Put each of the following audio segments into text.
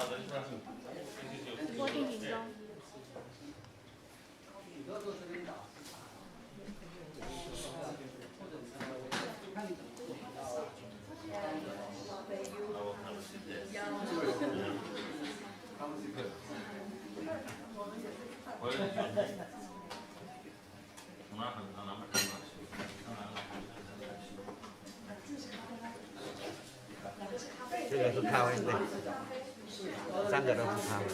直播进行中。这个是咖啡，对，三个都是咖啡。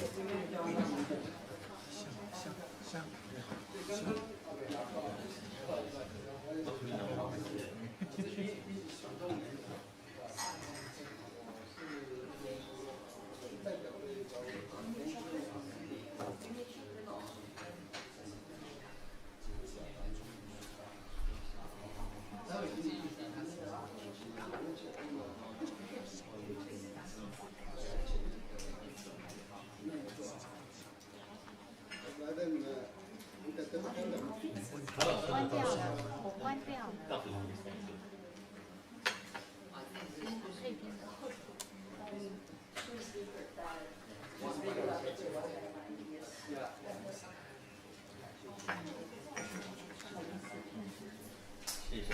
关掉了，我关掉了。可以听到。谢谢。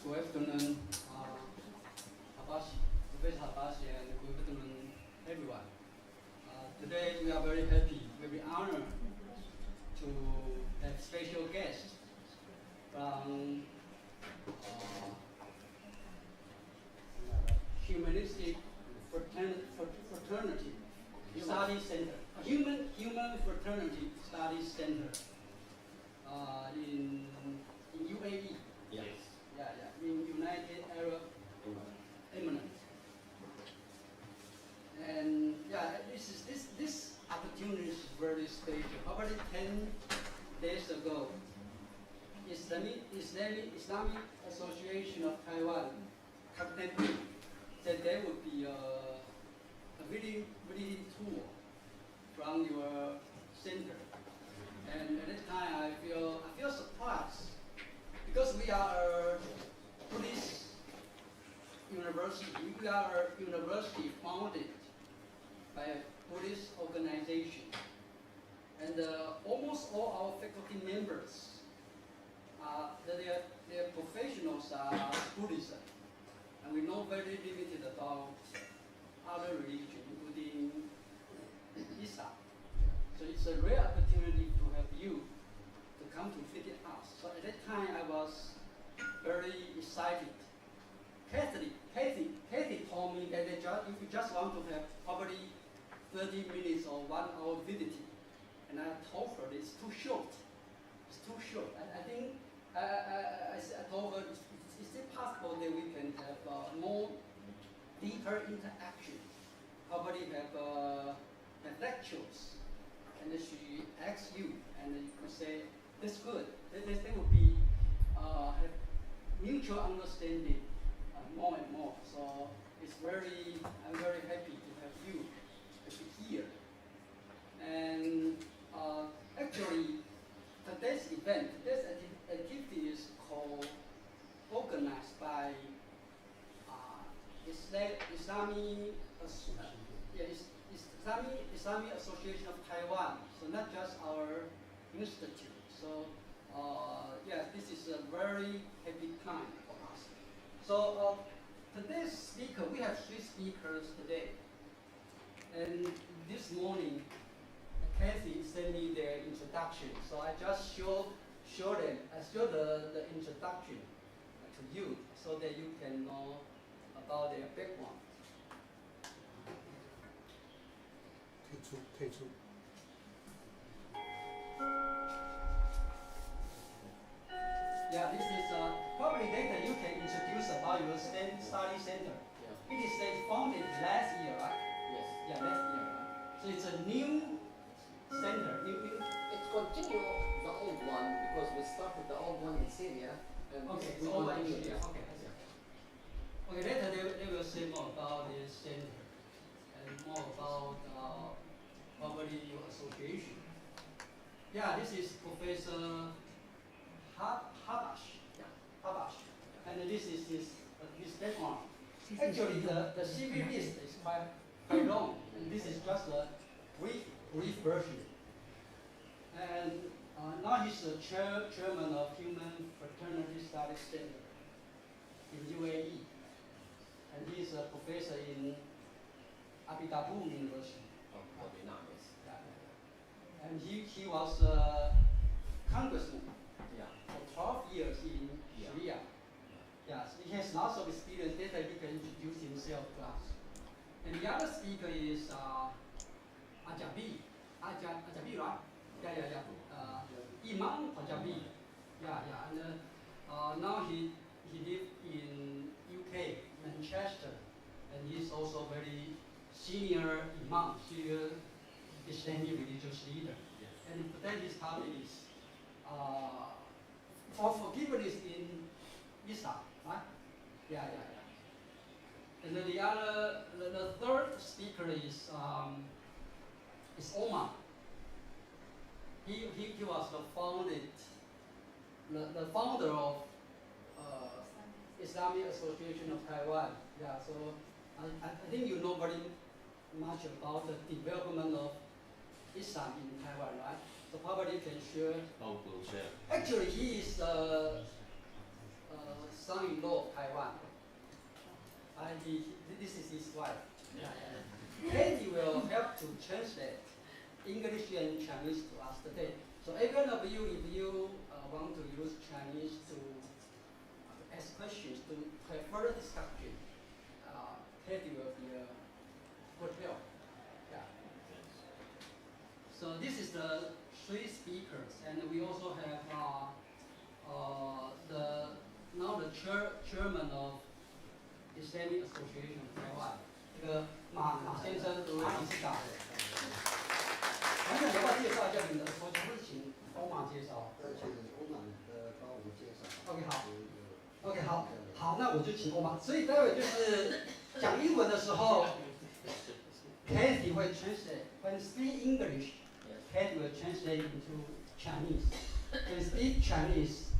Good afternoon, Professor Abbasi and good afternoon, everyone. Today we are very happy, very honored to have special guests from Humanistic Fraternity Studies Center, Human Fraternity Studies Center in UAE. Yes. In United Arab Emirates. And this opportunity is very special. About 10 days ago, Islamic Association of Taiwan contacted me that there would be a visiting tour from your center. And at that time, I feel surprised because we are a Buddhist university. We are a university founded by a Buddhist organization, and almost all our faculty members, their professionals are Buddhism, and we know very limited about other religions, including Islam. So it's a rare opportunity to have you to come to visit us. So at that time, I was very excited. Kathy told me that if you just want to have probably 30 minutes or 1 hour visiting, and I told her it's too short. It's too short. I think I told her, is it possible that we can have more deeper interaction? Probably have lectures. And then she asked you, and then you could say, that's good. That would be have mutual understanding more and more. So I'm very happy to have you here. And actually, today's activity is organized by Islamic Association of Taiwan. So not just our institute. So this is a very very happy time for us. So today's speaker, we have 3 speakers today. And this morning, Kathy sent me their introduction. So I just show the introduction to you so that you can know about their background. Yeah, this is probably later you can introduce about your study center. Yeah. It is founded last year, right? Yes. Yeah, last year, right? So it's a new center. It's continue the old one because we started the old one in Syria. And Okay, we so old one in continue Syria. this. Okay, I see. Okay, later they will say more about this center and more about probably your association. Yeah, this is Professor Habash. Yeah. Habash. And this is his background. Actually, the CV list is quite long, and this is just a brief version. And now he's the chairman of Human Fraternity Studies Center in UAE, and he's a professor in Abu Dhabi University. Oh, probably not, yes. Yeah. And he was a congressman Yeah. for 12 years in Yeah. Syria. Yes, he has lots of experience. Later he can introduce himself to us. And the other speaker is Ajabi. Ajabi, right? Yeah. Imam Ajabi. Yeah. And now he lives in UK, Manchester, and he's also very senior Imam, senior Islamic religious leader. Yes. And then his topic is for forgiveness in Islam, right? Yeah. And then the third speaker is Omar. He was the founder of Islamic Association of Taiwan. Yeah, so I think you know very much about the development of Islam in Taiwan, right? So probably you can share. Oh, we'll share. Actually, he is son-in-law of Taiwan. This is his wife. And he will help to translate English and Chinese to us today. So every one of you, if you want to use Chinese to ask questions, to have further discussion, Teddy will be a good help. Yeah. So this is the 3 speakers, and we also have the chairman of Islamic Association of Taiwan, 这个马先生，马理事长。马先生，要不要介绍一下你的说法？或者请欧马介绍？请欧马帮我们介绍。OK， 好，那我就请欧马。所以待会就是讲英文的时候 ，Kathy 会 translate. When speak English, Kathy will translate into Chinese. When speak Chinese,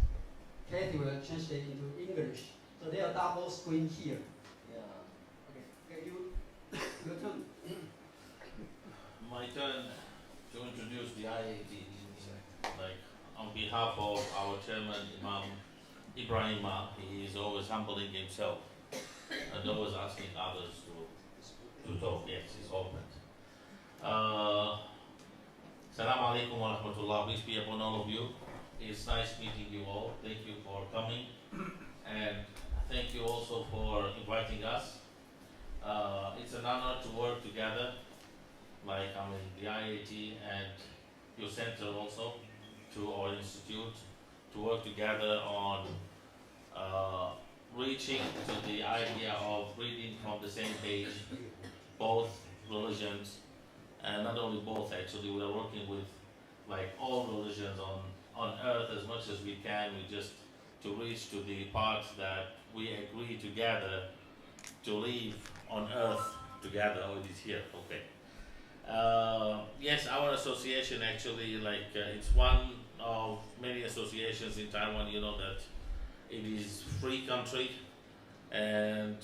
Kathy will translate into English. So there are double screen here. Yeah. Okay, your turn. My turn to introduce the IAT, like on behalf of our chairman Imam Ibrahima. He is always humbling himself and always asking others to talk. Yes, he's open. Assalamu alaikum wa rahmatullah. Peace be upon all of you. It's nice meeting you all. Thank you for coming, and thank you also for inviting us. It's an honor to work together, like the IAT and your center also, to our institute, to work together on reaching to the idea of reading from the same page, both religions, and not only both actually, we are working with like all religions on earth as much as we can, we just to reach to the parts that we agree together to live on earth together. Oh, it is here, okay. Yes, our association actually, it's one of many associations in Taiwan. You know that it is free country, and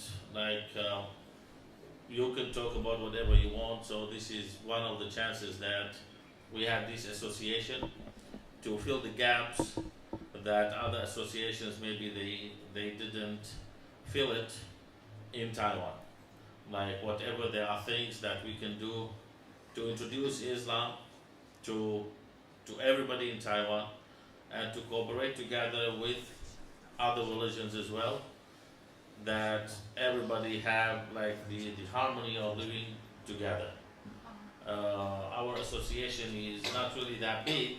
you can talk about whatever you want. So this is one of the chances that we have this association to fill the gaps that other associations maybe they didn't feel it in Taiwan. Like whatever there are things that we can do to introduce Islam to everybody in Taiwan and to cooperate together with other religions as well, that everybody have like the harmony of living together. Our association is not really that big,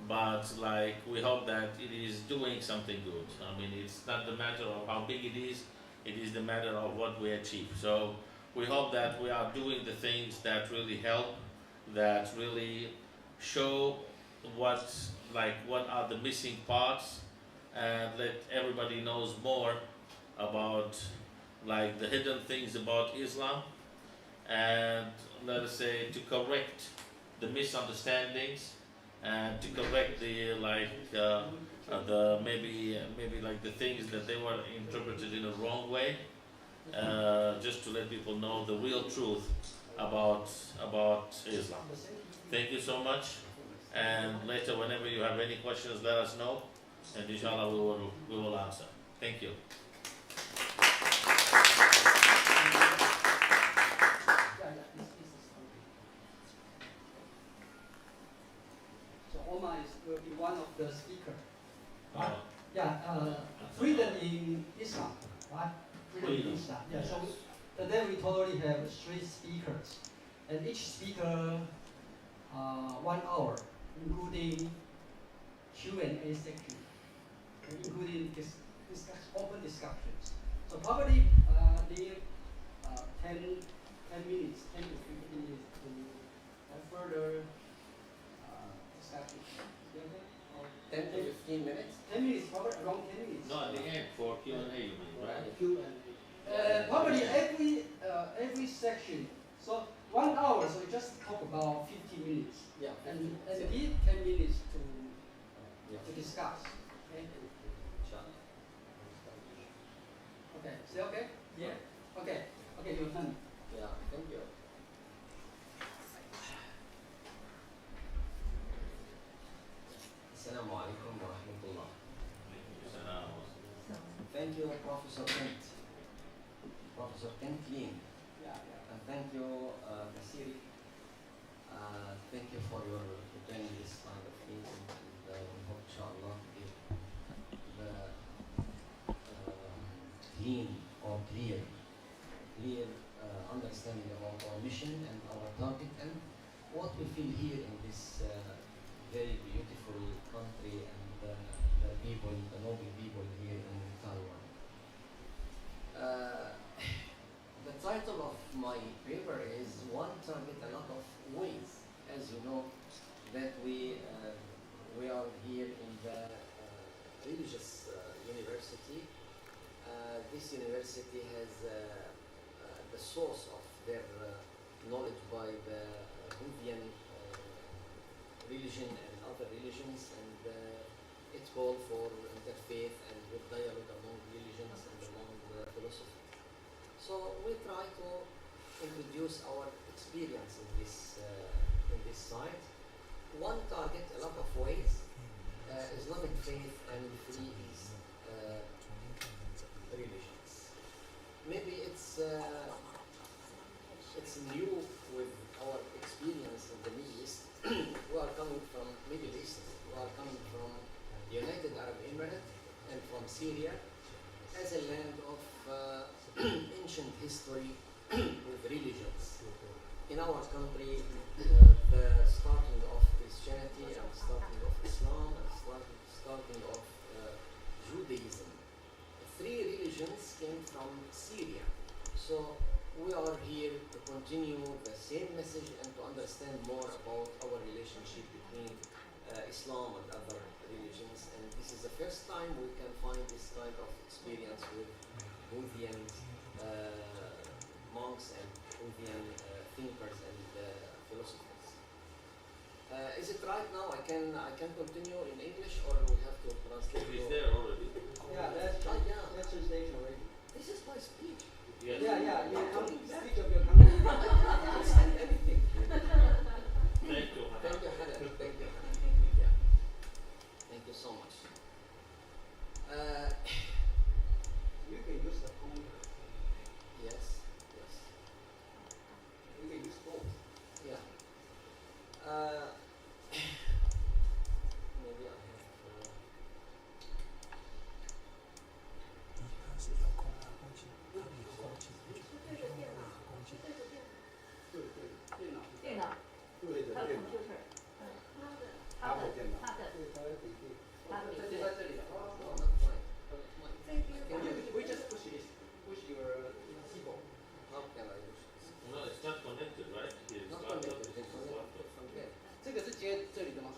but like we hope that it is doing something good. I mean, it's not the matter of how big it is the matter of what we achieve. So we hope that we are doing the things that really help, that really show what are the missing parts, and let everybody knows more about like the hidden things about Islam, and let us say to correct the misunderstandings and to correct the maybe like the things that they were interpreted in a wrong way, just to let people know the real truth about Islam. Thank you so much, and later whenever you have any questions, let us know, and inshallah we will answer. Thank you. So Omar will be one of the speakers. Freedom in Islam, right? Freedom in Islam. Yeah. So today we totally have 3 speakers, and each speaker 1 hour, including Q&A section, including open discussions. So probably leave 10 minutes, 10 to 15 minutes to have further discussion. 10 to 15 minutes? 10 minutes, probably around 10 minutes. No, at the end for Q&A, you mean, right? Probably every section. So 1 hour, so we just talk about 50 minutes. Yeah. And give 10 minutes to discuss. Okay? Okay, is that okay? Yeah. Okay, your turn. Yeah, thank you. Assalamu alaikum wa rahmatullah. Thank you, Professor Kent Lin. And thank you, Nasiri. Thank you for your attending this kind of meeting, and we hope, inshallah, to give the clear understanding about our mission and our target and what we feel here in this very beautiful country and the noble people here in Taiwan. The title of my paper is One Target, a Lot of Ways. As you know, that we are here in the religious university. This university has the source of their knowledge by the Buddhism religion and other religions, and it's called for interfaith and with dialogue among religions and among philosophy. So we try to introduce our experience in this site. One target, a lot of ways. Islamic faith and 3 East religions. Maybe it's new with our experience in the Middle East. We are coming from Middle East. We are coming from United Arab Emirates and from Syria as a land of ancient history with religions. In our country, the starting of Christianity and starting of Islam and starting of Judaism. 3 religions came from Syria. So we are here to continue the same message and to understand more about our relationship between Islam and other religions. And this is the first time we can find this kind of experience with Buddhian monks and Buddhian thinkers and philosophers. Is it right now? I can continue in English, or we have to translate? It's there already. Yeah, that's translation already. This is my speech. Yes. Yeah, you come speak of your company. Understand anything. Thank you. Thank you, Hannah. Thank you. Yeah. Thank you so much. You can use the phone. Yes, yes. You can use both. Yeah. Maybe I have. 它是遥控啊，空气，它有空气，对着电脑，空气。对对，电脑。电脑，对着它的电脑， computer，他的电脑，它的对，他的笔记。这就在这里了。 Oh, not mine. We just push this, push your keyboard. How can I use this? No, it's not connected, right? It's Not laptop, connected. it's It's connected laptop. from here. 这个是接这里的吗？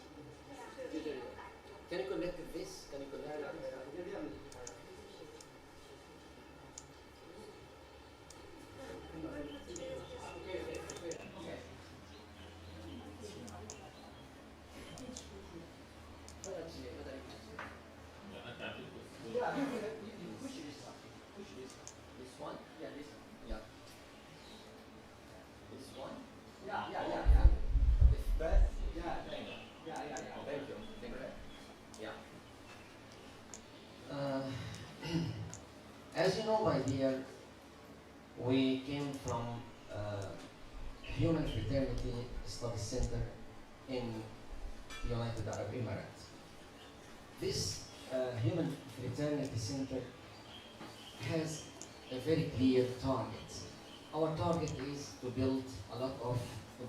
接这里的。 Can you connect to this? Can you connect to this? 你就这样子。Yeah, I can't do it. Yeah, you push this one. Push this one. This one? Yeah, this one. Yeah. This one? Yeah. That? Yeah. Thank you. Thank you. Yeah. As you know, my dear, we came from Human Fraternity Studies Center in United Arab Emirates. This Human Fraternity Center has a very clear target. Our target is to build a lot of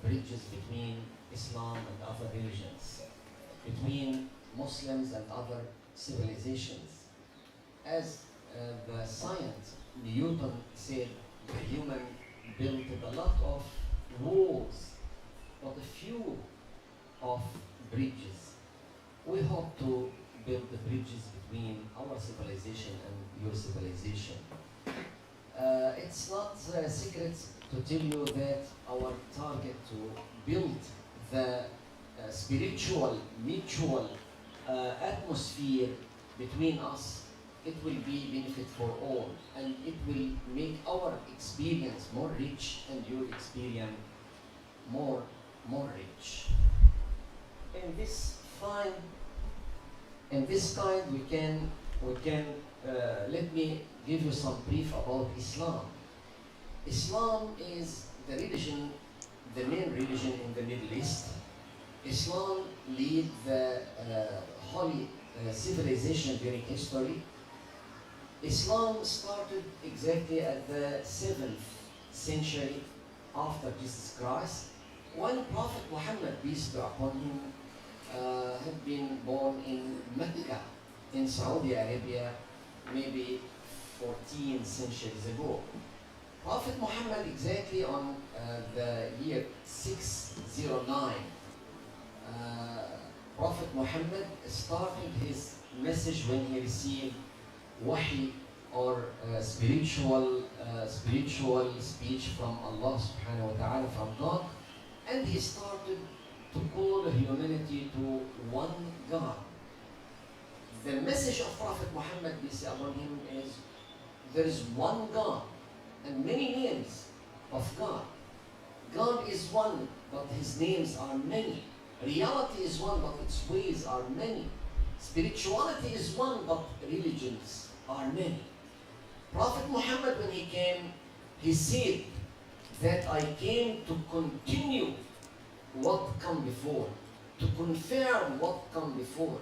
bridges between Islam and other religions, between Muslims and other civilizations. As the science, Newton said, the human built a lot of walls, but a few of bridges. We hope to build the bridges between our civilization and your civilization. It's not a secret to tell you that our target to build the spiritual, mutual atmosphere between us, it will be benefit for all, and it will make our experience more rich and your experience more rich. In this kind we can let me give you some brief about Islam. Islam is the religion, the main religion in the Middle East. Islam lead the holy civilization during history. Islam started exactly at the 7th century after Jesus Christ, when Prophet Muhammad, peace be upon him, had been born in Mecca, in Saudi Arabia, maybe 14 centuries ago. Prophet Muhammad, exactly on the year 609, Prophet Muhammad started his message when he received wahi, or spiritual speech from Allah subhanahu wa ta'ala, from God, and he started to call humanity to one God. The message of Prophet Muhammad, peace be upon him, is there is one God and many names of God. God is one, but his names are many. Reality is one, but its ways are many. Spirituality is one, but religions are many. Prophet Muhammad, when he came, he said that I came to continue what come before, to confirm what come before.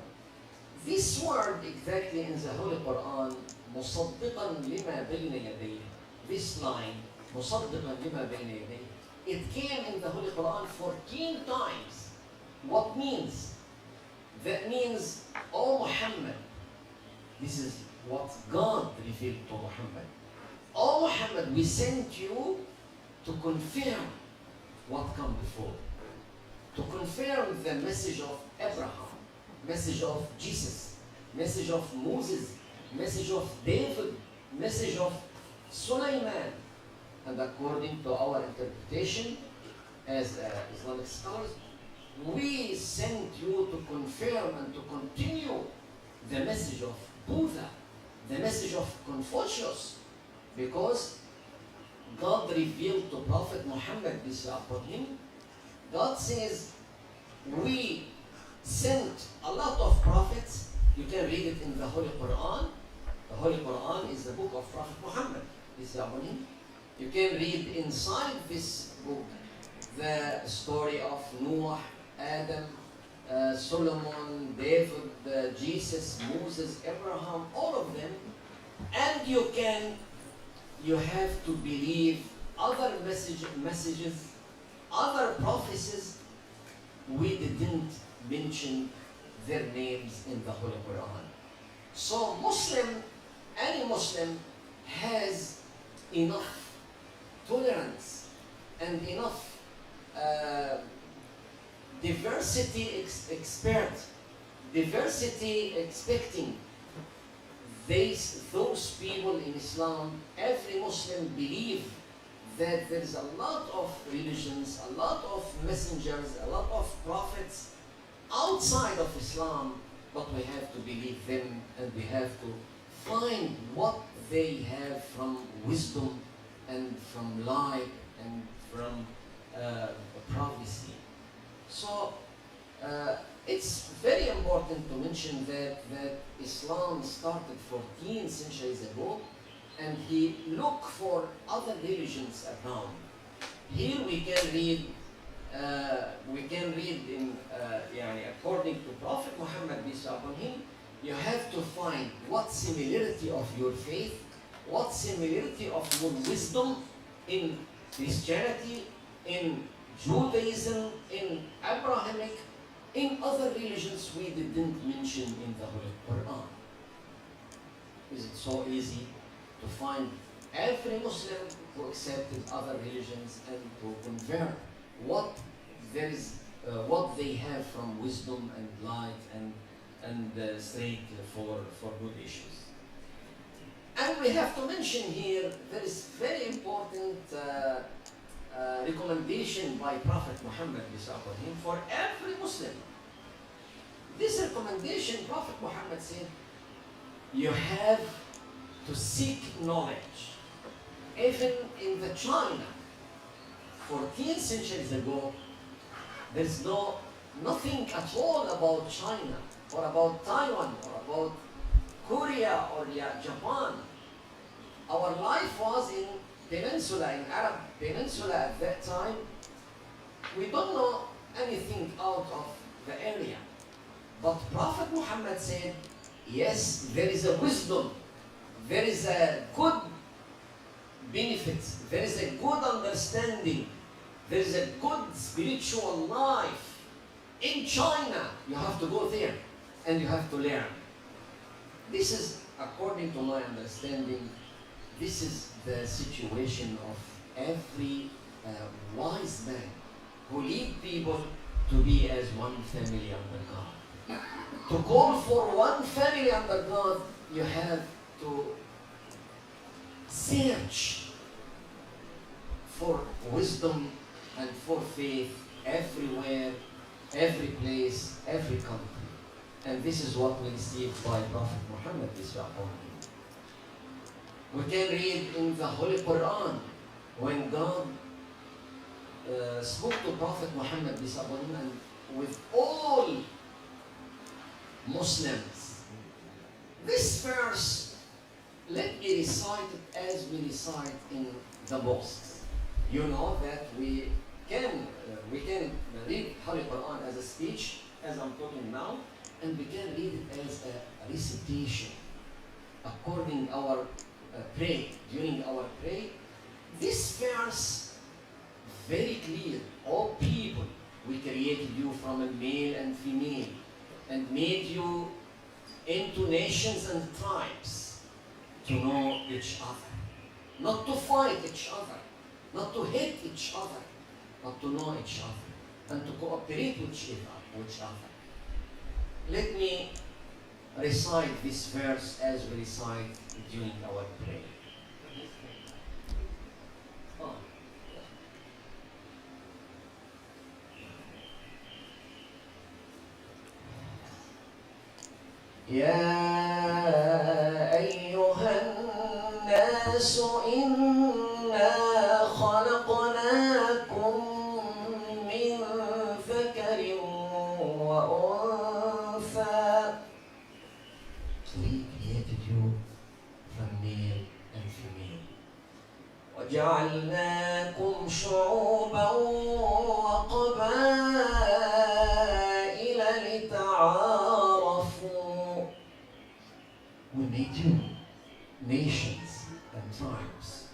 This word exactly in the Holy Quran, مصدقا لما بين يديه. This line, مصدقا لما بين يديه, it came in the Holy Quran 14 times. What means? That means, O Muhammad, this is what God revealed to Muhammad. O Muhammad, we sent you to confirm what come before, to confirm the message of Abraham, message of Jesus, message of Moses, message of David, message of Sulaiman. And according to our interpretation as Islamic scholars, we sent you to confirm and to continue the message of Buddha, the message of Confucius, because God revealed to Prophet Muhammad, peace be upon him, God says, we sent a lot of prophets. You can read it in the Holy Quran. The Holy Quran is the book of Prophet Muhammad. You can read inside this book the story of Noah, Adam, Solomon, David, Jesus, Moses, Abraham, all of them. And you have to believe other messages, other prophecies. We didn't mention their names in the Holy Quran. So any Muslim has enough tolerance and enough diversity expecting those people in Islam. Every Muslim believe that there is a lot of religions, a lot of messengers, a lot of prophets outside of Islam, but we have to believe them and we have to find what they have from wisdom and from light and from prophecy. So it's very important to mention that Islam started 14 centuries ago, and he looked for other religions around. Here we can read in according to Prophet Muhammad, peace upon him, you have to find what similarity of your faith, what similarity of your wisdom in Christianity, in Judaism, in Abrahamic, in other religions we didn't mention in the Holy Quran. Is it so easy to find every Muslim who accepted other religions and to convert what they have from wisdom and light and straight for good issues. And we have to mention here there is very important recommendation by Prophet Muhammad, peace upon him, for every Muslim. This recommendation, Prophet Muhammad said, you have to seek knowledge. Even in the China, 14 centuries ago, there's nothing at all about China, or about Taiwan, or about Korea, or Japan. Our life was in Peninsula, in Arab Peninsula at that time. We don't know anything out of the area. But Prophet Muhammad said, yes, there is a wisdom, there is a good benefit, there is a good understanding, there is a good spiritual life. In China, you have to go there and you have to learn. This is, according to my understanding, this is the situation of every wise man who lead people to be as one family under God. To call for one family under God, you have to search for wisdom and for faith everywhere, every place, every country. And this is what we received by Prophet Muhammad, peace be upon him. We can read in the Holy Quran when God spoke to Prophet Muhammad, peace be upon him, and with all Muslims. This verse, let me recite it as we recite in the mosques. You know that we can read Holy Quran as a speech, as I'm talking now, and we can read it as a recitation according our pray, during our pray. This verse, very clear. All people, we created you from a male and female, and made you into nations and tribes to know each other, not to fight each other, not to hate each other, but to know each other and to cooperate with each other. Let me recite this verse as we recite during our prayer. يا أيها الناس إنا خلقناكم من ذكر وأنثى So He created you from male and female. وجعلناكم شعوبا وقبائل لتعارفوا. We made you nations and tribes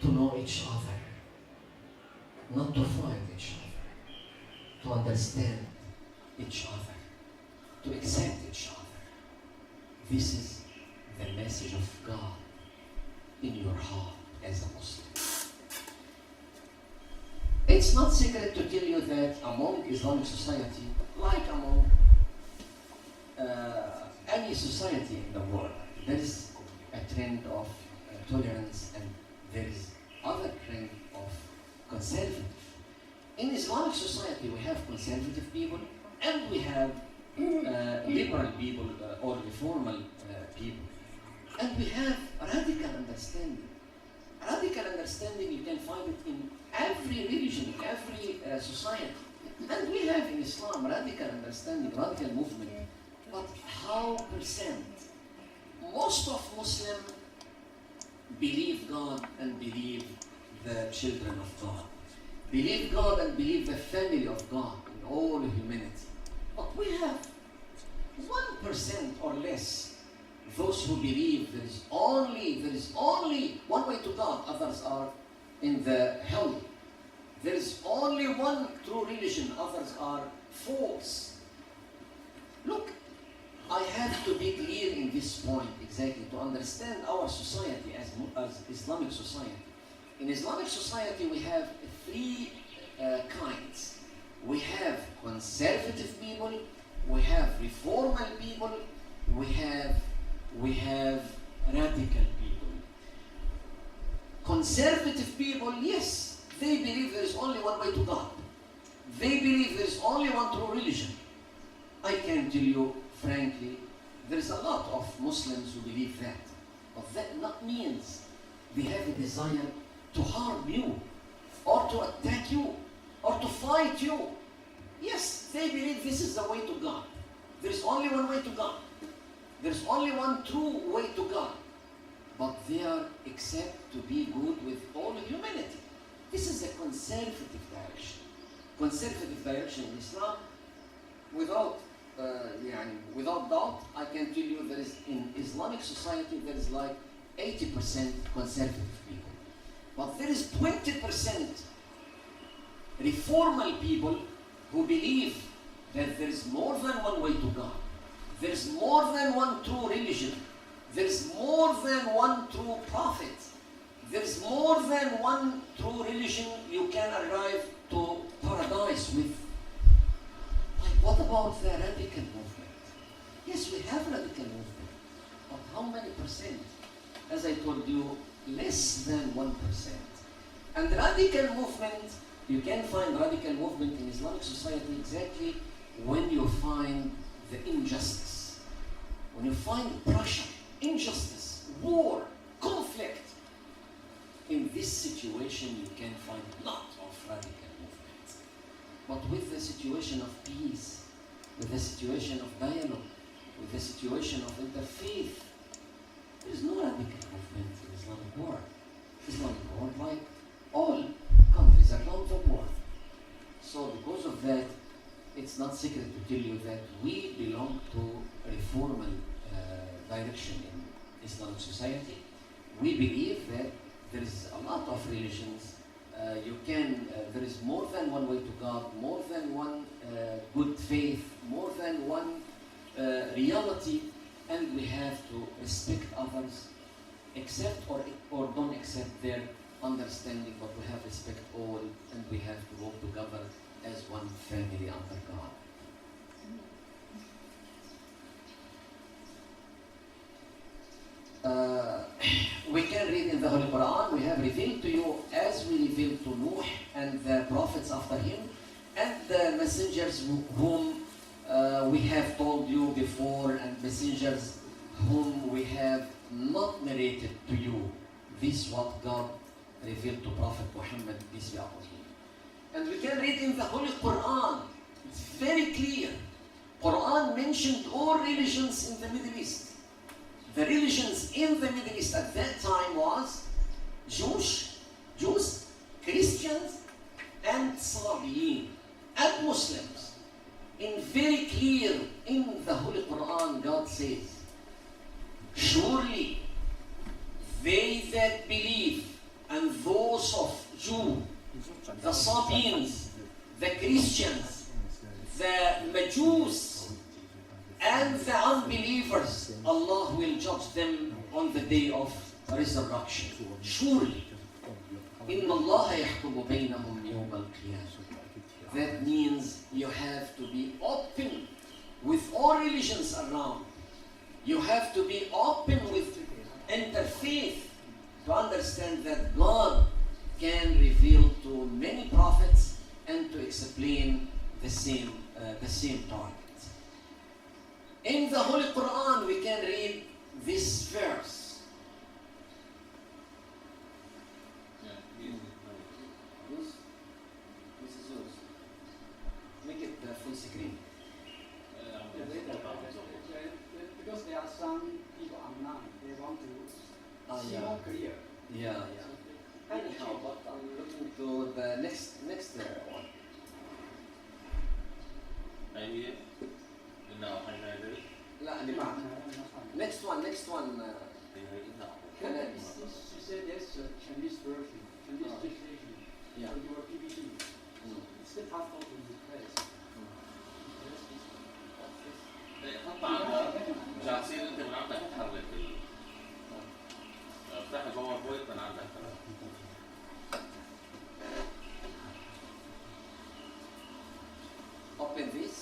to know each other, not to fight each other, to understand each other, to accept each other. This is the message of God in your heart as a Muslim. It's not secret to tell you that among Islamic society, like among any society in the world, there is a trend of tolerance and there is other trend of conservative. In Islamic society, we have conservative people and we have liberal people or reformal people. And we have radical understanding. Radical understanding, you can find it in every religion, in every society. And we have in Islam radical understanding, radical movement. But how percent? Most of Muslims believe God and believe the children of God. Believe God and believe the family of God in all humanity. But we have 1% or less those who believe there is only one way to God, others are in the hell. There is only one true religion, others are false. Look, I have to be clear in this point exactly to understand our society as Islamic society. In Islamic society we have three kinds. We have conservative people, we have reformal people, we have radical people. Conservative people, yes, they believe there is only one way to God. They believe there is only one true religion. I can tell you frankly, there is a lot of Muslims who believe that. But that not means they have a desire to harm you, or to attack you, or to fight you. Yes, they believe this is the way to God. There is only one way to God. There is only one true way to God. But they are accept to be good with all humanity. This is a conservative direction. Conservative direction in Islam, without doubt, I can tell you there is in Islamic society there is like 80% conservative people. But there is 20% reformal people who believe that there is more than one way to God. There is more than one true religion. There is more than one true prophet. There is more than one true religion you can arrive to paradise with. Like, what about the radical movement? Yes, we have radical movement. But how many percent? As I told you, less than 1%. And radical movement, you can find radical movement in Islamic society exactly when you find the injustice. When you find pressure, injustice, war, conflict. In this situation, you can find a lot of radical movements. But with the situation of peace, with the situation of dialogue, with the situation of interfaith, there is no radical movement in Islamic world. Islamic world, like all countries around the world. So because of that, it's not secret to tell you that we belong to a reformal direction in Islamic society. We believe that there is a lot of religions. There is more than one way to God, more than one good faith, more than one reality, and we have to respect others, accept or don't accept their understanding, but we have respect all, and we have to work together as one family under God. We can read in the Holy Quran, we have revealed to you as we revealed to Nuh and the prophets after him, and the messengers whom we have told you before, and messengers whom we have not narrated to you. This is what God revealed to Prophet Muhammad, peace be upon him. And we can read in the Holy Quran, it's very clear. Quran mentioned all religions in the Middle East. The religions in the Middle East at that time was Jews, Christians, and Sabi'in, and Muslims. In very clear in the Holy Quran, God says, surely they that believe and those of Jew, the Sabians, the Christians, the Majus, and the unbelievers, Allah will judge them on the day of resurrection. Surely, إِنَّ اللَّهَ يَحْكُمُ بَيْنَهُمْ يَوْمَ الْقِيَامَةِ. That means you have to be open with all religions around. You have to be open with interfaith to understand that God can reveal to many prophets and to explain the same target. In the Holy Quran, we can read this verse. Make it full screen. Because there are some people online, they want to see more clear. Yeah. Anyhow, but I'm looking to the next one. Maybe no, لا اللي بعد. Next one. She said there's a Chinese version, Chinese translation. Yeah. For your PPT. It's still possible to replace. 他打的像现在这样的看的可以，但是我不会这样的。Open this.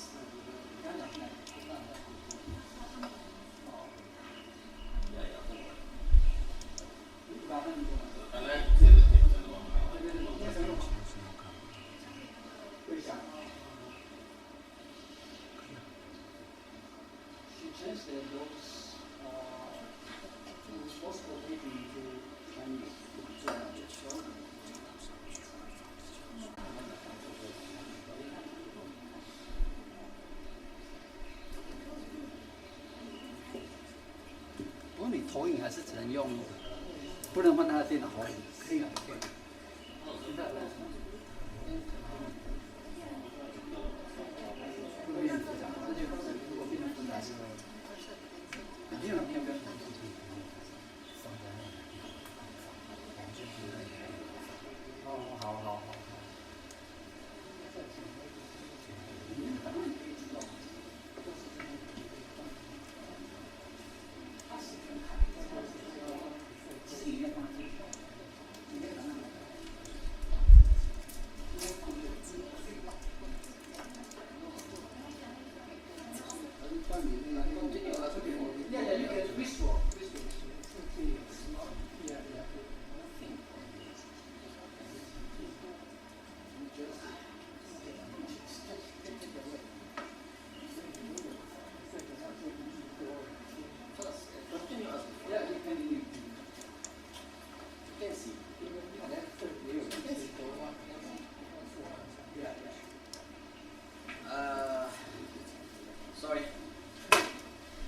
She translated those responsible people into Chinese. 不过你投影还是只能用，不能换他的电脑投影，可以啊。会变复杂，而且如果变得复杂是，没有变更。哦，好。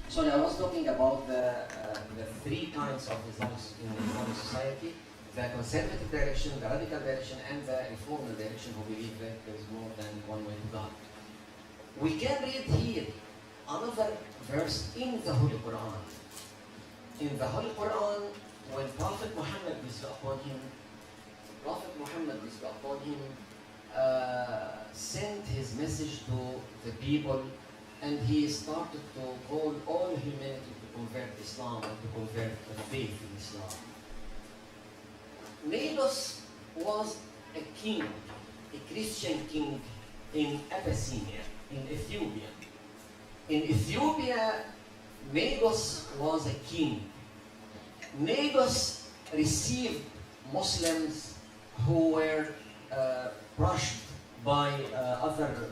Sorry, I was talking about the three kinds of Islamic society: the conservative direction, the radical direction, and the reformer direction, who believe that there is more than one way to God. We can read here another verse in the Holy Quran. In the Holy Quran, when Prophet Muhammad, peace be upon him, sent his message to the people, and he started to call all humanity to convert Islam and to convert the faith in Islam. Nalos was a king, a Christian king in Abyssinia, in Ethiopia. In Ethiopia, Nalos was a king. Nalos received Muslims who were crushed by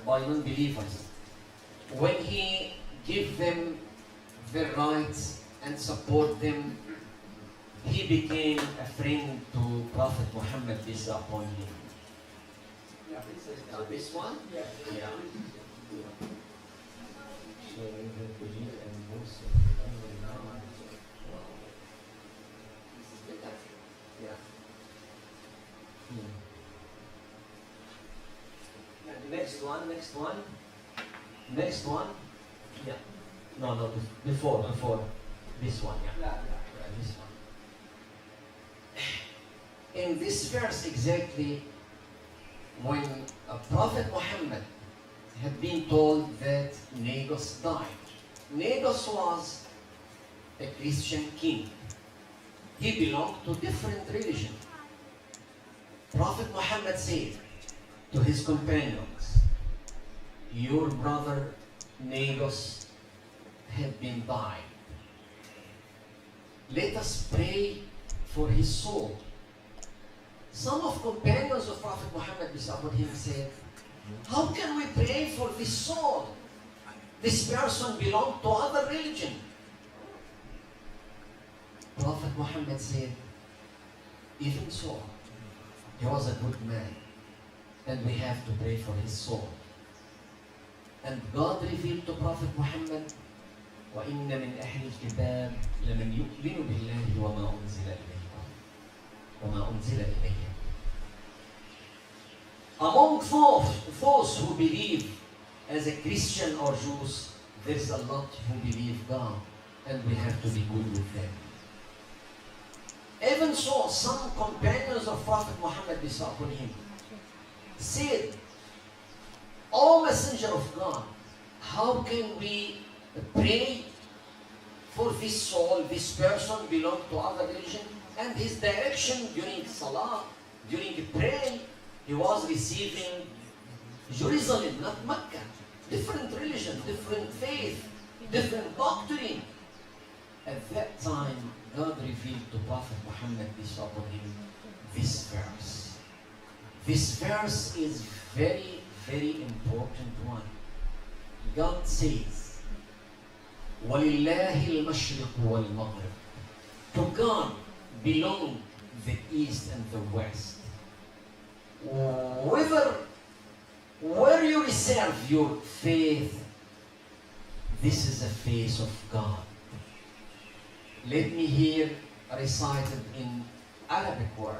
non-believers. When he gave them their rights and support them, he became a friend to Prophet Muhammad, peace be upon him. This one? Yeah. next one. Next one. Yeah. No, before this one, yeah. This one. In this verse exactly, when Prophet Muhammad had been told that Negus died. Negus was a Christian king. He belonged to different religion. Prophet Muhammad said to his companions, your brother Negus had been died. Let us pray for his soul. Some of companions of Prophet Muhammad peace upon him said, how can we pray for this soul? This person belonged to other religion. Prophet Muhammad said, even so, he was a good man, and we have to pray for his soul. And God revealed to Prophet Muhammad, وَإِنَّ مِنْ أَهْلِ الْكِتَابِ لَمَنْ يُؤْمِنُ بِاللَّهِ وَمَا أُنزِلَ إِلَيْهِ. Among those who believe as a Christian or Jews, there's a lot who believe God, and we have to be good with them. Even so, some companions of Prophet Muhammad peace upon him said, O Messenger of God, how can we pray for this soul, this person belonged to other religion, and his direction during Salah, during prayer, he was receiving Jerusalem, not Mecca. Different religion, different faith, different doctrine. At that time, God revealed to Prophet Muhammad peace upon him this verse. This verse is very, very important one. God says, وَلِلَّهِ الْمَشْرِقُ وَالْمَغْرِبُ. To God belong the east and the west. Where you reserve your faith, this is the face of God. Let me hear recited in Arabic word.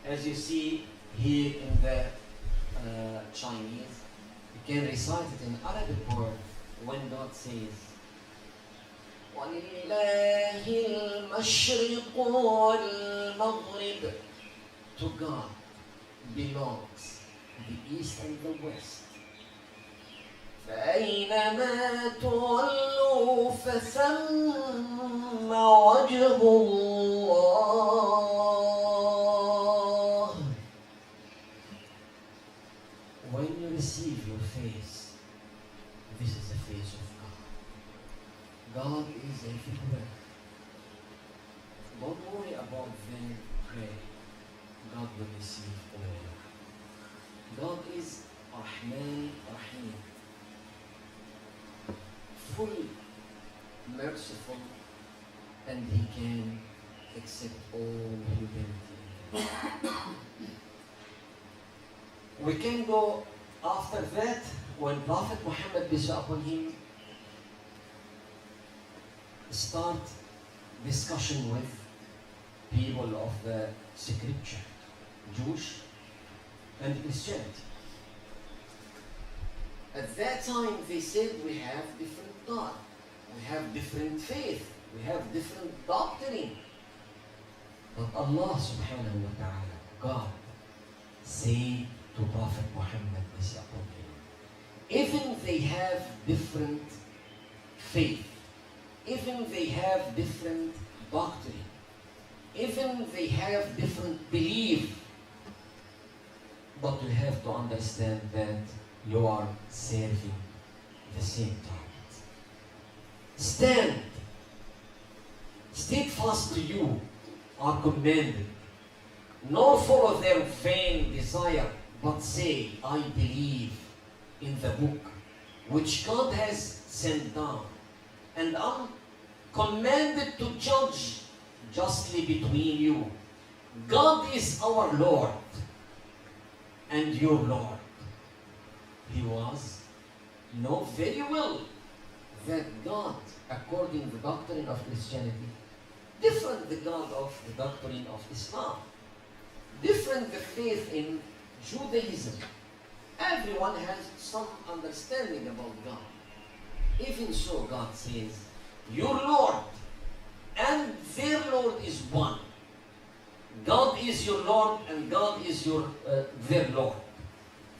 As you see here in the Chinese, you can recite it in Arabic word when God says, وَلِلَّهِ الْمَشْرِقُ وَالْمَغْرِبُ. To God belongs the east and the west. فأينما تولوا فثم وجه الله. When you receive your face, this is the face of God. God is everywhere. Don't worry about them praying. God will receive all. God is Rahman Rahim, fully merciful, and He can accept all humanity. We can go after that when Prophet Muhammad peace upon him start discussion with people of the scripture, Jewish and Christianity. At that time they said we have different God, we have different faith, we have different doctrine. But Allah subhanahu wa ta'ala, God, said to Prophet Muhammad peace upon him, even they have different faith, even they have different doctrine, even they have different belief, but you have to understand that you are serving the same target. Stand steadfast to you are commanded, nor follow their vain desire, but say, I believe in the book which God has sent down, and I'm commanded to judge justly between you. God is our Lord and your Lord. He was know very well that God, according to the doctrine of Christianity, different the God of the doctrine of Islam, different the faith in Judaism, everyone has some understanding about God. Even so, God says, your Lord and their Lord is one. God is your Lord and God is their Lord.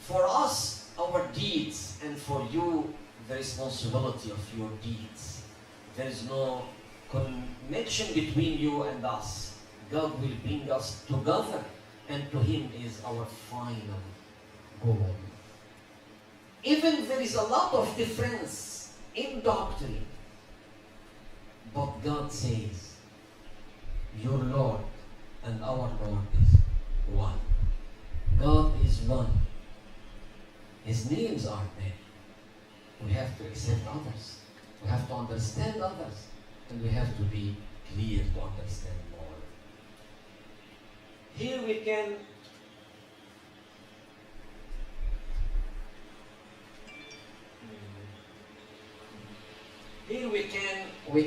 For us, our deeds, and for you, the responsibility of your deeds. There is no connection between you and us. God will bring us together, and to Him is our final goal. Even there is a lot of difference in doctrine, but God says, your Lord and our Lord is one. God is one. His names are many. We have to accept others. We have to understand others. And we have to be clear to understand more. Here we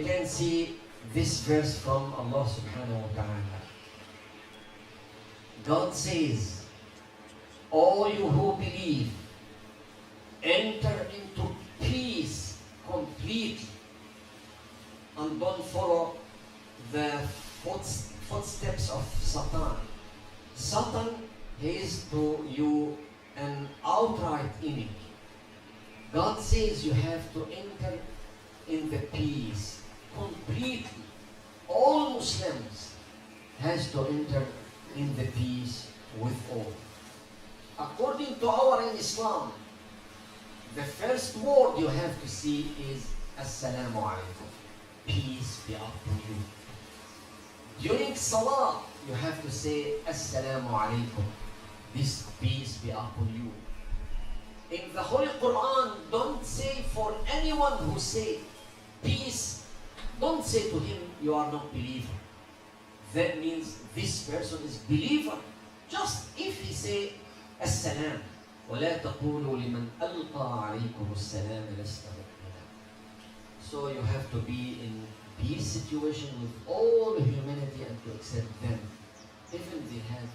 can see this verse from Allah subhanahu wa ta'ala. God says, all you who believe, enter into peace completely and don't follow the footsteps of Satan. Satan is to you an outright enemy. God says you have to enter in the peace completely. All Muslims has to enter in the peace with all. According to our in Islam, the first word you have to see is Assalamu alaikum. Peace be upon you. During Salah, you have to say Assalamu alaikum. This peace be upon you. In the Holy Quran, don't say for anyone who say peace, don't say to him, you are not believer. That means this person is believer. Just if he say Assalam, وَلَا تَقُولُوا لِمَنْ أَلْقَى عَلَيْكُمُ السَّلَامَ لَسْتَ مُؤْمِنًا. So you have to be in peace situation with all humanity and to accept them. Even they have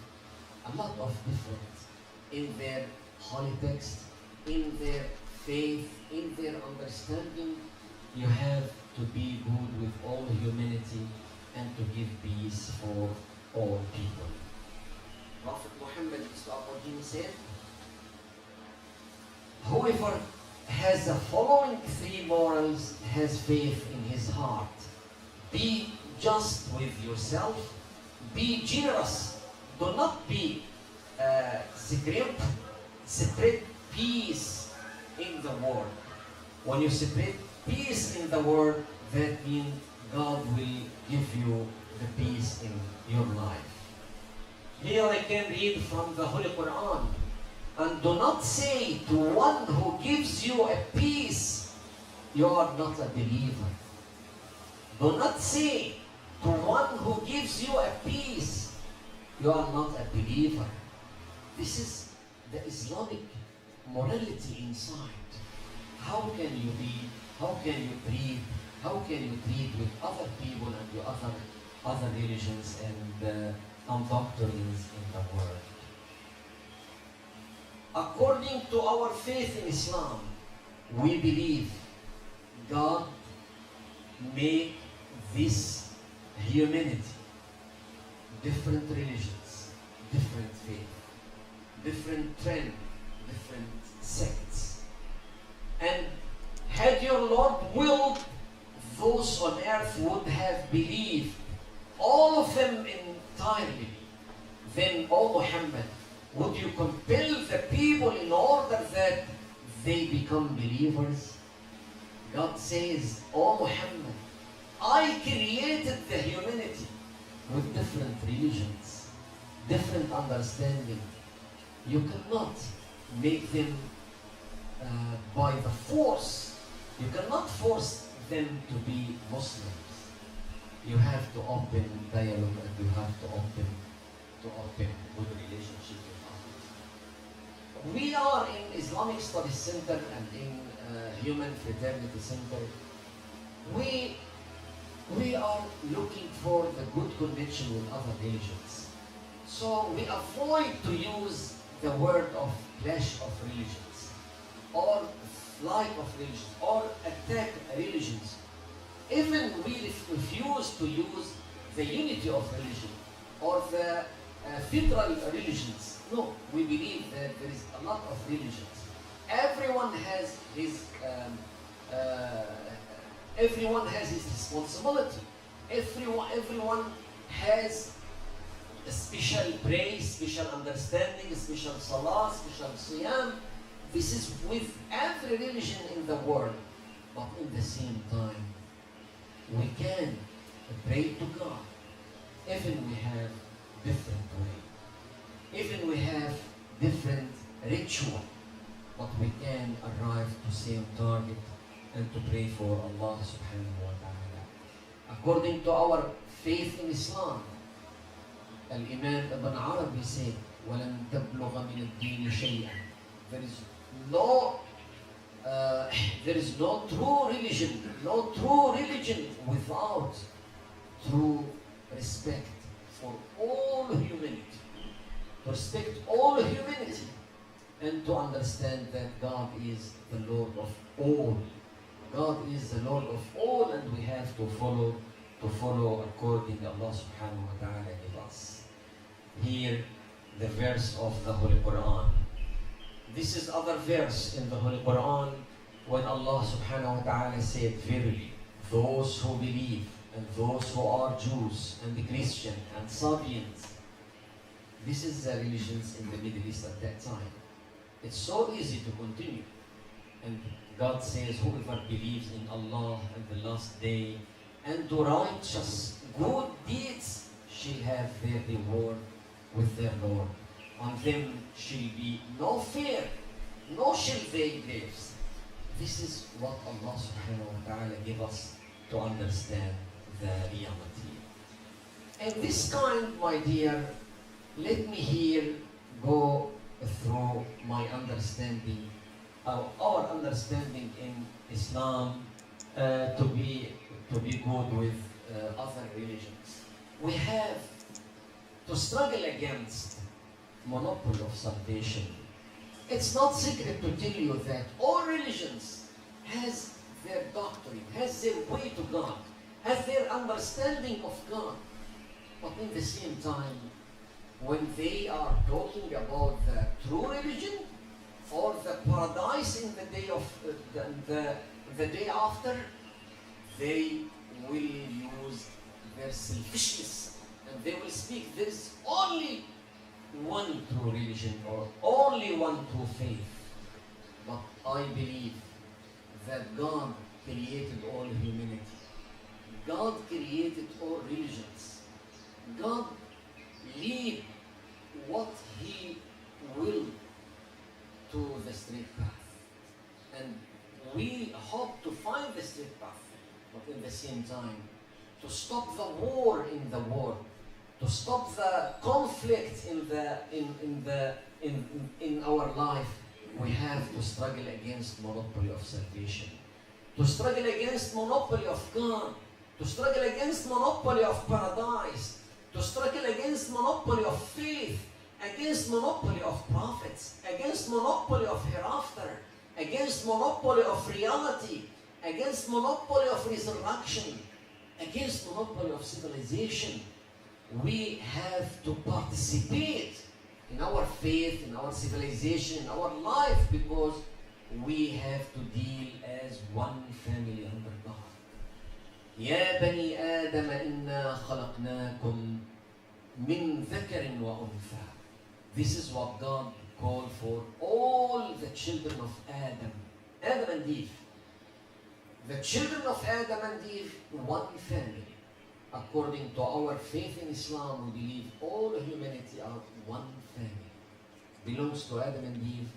a lot of difference in their holy text, in their faith, in their understanding. You have to be good with all humanity and to give peace for all people. Prophet Muhammad said, whoever has the following three morals has faith in his heart. Be just with yourself. Be generous. Do not be scrimp. Spread peace in the world. When you spread peace in the world, that means God will give you the peace in your life. Here I can read from the Holy Quran. And do not say to one who gives you a peace, you are not a believer. Do not say to one who gives you a peace, you are not a believer. This is the Islamic morality inside. How can you be, how can you treat, with other people and with other religions and doctrines in the world? According to our faith in Islam, we believe God made this humanity, different religions, different faith, different trend, different sects. And had your Lord willed, those on earth would have believed, all of them entirely. Then, O Muhammad, would you compel the people in order that they become believers? God says, O Muhammad, I created the humanity with different religions, different understanding. You cannot make them by the force. You cannot force them to be Muslims. You have to open dialogue and you have to open good relationship with others. We are in Islamic Studies Center and in Human Fraternity Center. We are looking for the good connection with other religions. So we avoid to use the word of clash of religions, or flight of religions, or attack religions. Even we refuse to use the unity of religion or the federal religions. No, we believe that there is a lot of religions. Everyone has his responsibility. Everyone has a special praise, special understanding, special salah, special siyam. This is with every religion in the world. But in the same time, we can pray to God. Even we have different way. Even we have different ritual. But we can arrive to same target and to pray for Allah subhanahu wa ta'ala. According to our faith in Islam, Al-Imam Ibn Arabi said, وَلَن تَبْلُغَ مِنَ الدِّينِ شَيْئًا. There is no true religion without true respect for all humanity. To respect all humanity and to understand that God is the Lord of all. God is the Lord of all, and we have to follow according to Allah subhanahu wa ta'ala give us. Here, the verse of the Holy Quran. This is other verse in the Holy Quran when Allah subhanahu wa ta'ala said, verily, those who believe and those who are Jews and Christian and Sabians. This is the religions in the Middle East at that time. It's so easy to continue. And God says, whoever believes in Allah and the last day and do righteous good deeds shall have their reward with their Lord. On them shall be no fear, nor shall they live. This is what Allah subhanahu wa ta'ala gave us to understand the reality. And this kind, my dear, let me here go through my understanding, our understanding in Islam to be good with other religions. We have to struggle against monopoly of salvation. It's not secret to tell you that all religions has their doctrine, has their way to God, has their understanding of God. But in the same time, when they are talking about the true religion or the paradise in the day of the day after, they will use their selfishness and they will speak there is only one true religion or only one true faith. But I believe that God created all humanity. God created all religions. God lead what He will to the straight path. And we hope to find the straight path, but in the same time, to stop the war in the world, to stop the conflict in our life, we have to struggle against monopoly of salvation, to struggle against monopoly of God, to struggle against monopoly of paradise, to struggle against monopoly of faith, against monopoly of prophets, against monopoly of hereafter, against monopoly of reality, against monopoly of resurrection, against monopoly of civilization. We have to participate in our faith, in our civilization, in our life, because we have to deal as one family under God. يا بني آدم إنا خلقناكم من ذكر وأنثى. This is what God called for all the children of Adam, Adam and Eve. The children of Adam and Eve, one family. According to our faith in Islam, we believe all humanity are one family. Belongs to Adam and Eve,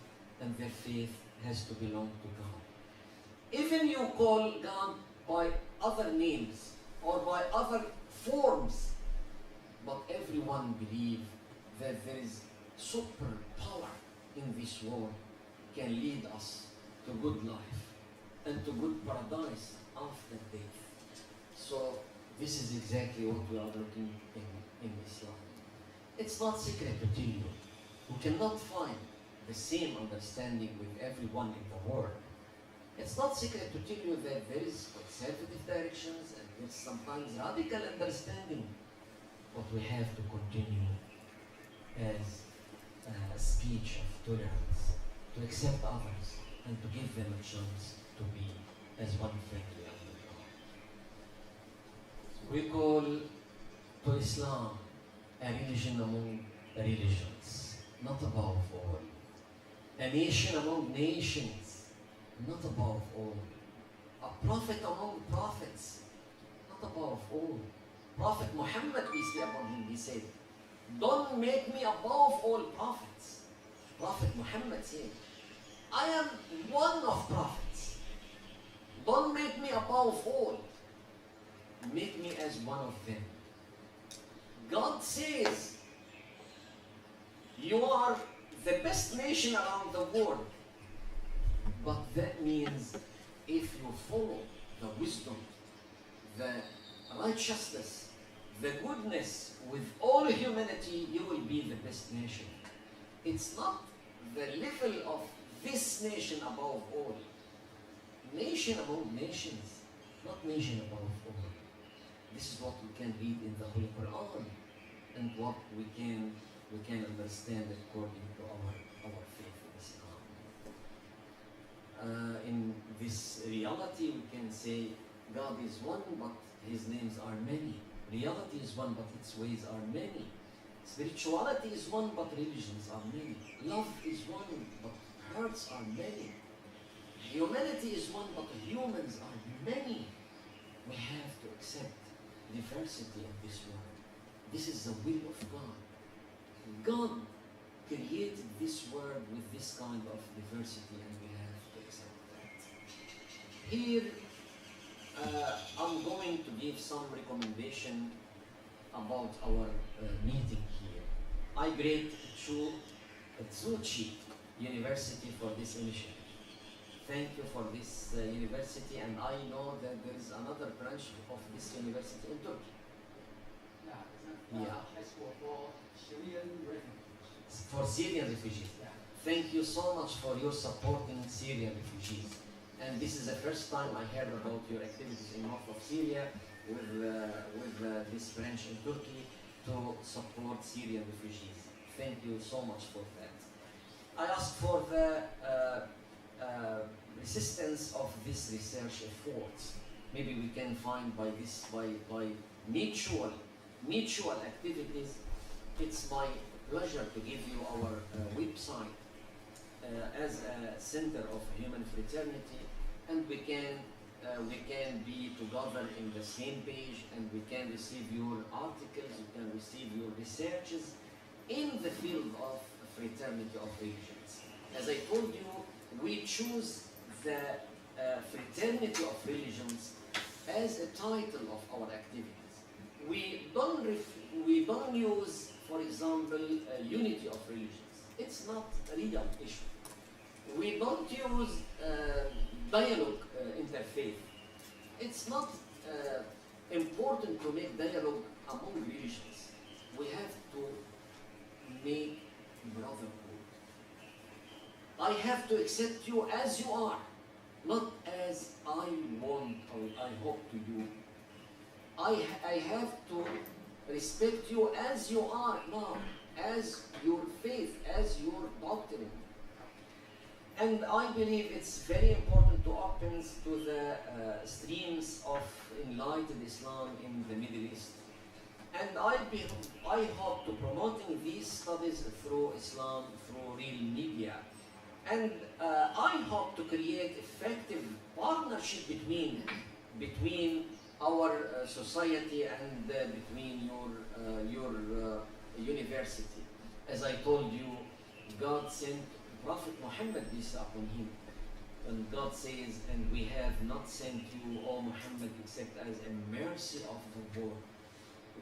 and their faith has to belong to God. Even you call God by other names or by other forms, but everyone believes that there is super power in this world can lead us to good life and to good paradise after death. So this is exactly what we are looking in Islam. It's not secret to tell you We cannot find the same understanding with everyone in the world. It's not secret to tell you that there is conservative directions and there's sometimes radical understanding, but we have to continue as a speech of tolerance, to accept others and to give them a chance to be as one family under God. We call to Islam a religion among religions, not above all. A nation among nations, not above all. A prophet among prophets, not above all. Prophet Muhammad, peace be upon him, he said, "Don't make me above all prophets." Prophet Muhammad said, "I am one of prophets. Don't make me above all. Make me as one of them." God says, "You are the best nation around the world." But that means if you follow the wisdom, the righteousness, the goodness with all humanity, you will be the best nation. It's not the level of this nation above all. Nation among nations, not nation above all. This is what we can read in the Holy Quran and what we can understand according to our faith in Islam. In this reality, we can say God is one, but His names are many. Reality is one, but its ways are many. Spirituality is one, but religions are many. Love is one, but hearts are many. Humanity is one, but humans are many. We have to accept diversity in this world. This is the will of God. God created this world with this kind of diversity, and we have to accept that. Here, I'm going to give some recommendation about our meeting here. I grade Tsuchi University for this initiative. Thank you for this university, and I know that there is another branch of this university in Turkey. Yeah. High school for Syrian refugees. For Syrian refugees. Yeah. Thank you so much for your supporting Syrian refugees. And this is the first time I heard about your activities in north of Syria with this branch in Turkey to support Syrian refugees. Thank you so much for that. I asked for the resistance of this research efforts. Maybe we can find by mutual activities. It's my pleasure to give you our website as a center of human fraternity, and we can be together in the same page, and we can receive your articles, we can receive your researches in the field of fraternity of religions. As I told you, we choose the fraternity of religions as a title of our activities. We don't use, for example, unity of religions. It's not a real issue. We don't use dialogue interfaith. It's not important to make dialogue among religions. We have to make brotherhood. I have to accept you as you are, not as I want or I hope to you. I have to respect you as you are now, as your faith, as your doctrine. And I believe it's very important to open to the streams of enlightened Islam in the Middle East. And I hope to promoting these studies through Islam, through real media. And I hope to create effective partnership between our society and between your university. As I told you, God sent Prophet Muhammad, peace upon him. And God says, "And we have not sent you, O Muhammad, except as a mercy of the world."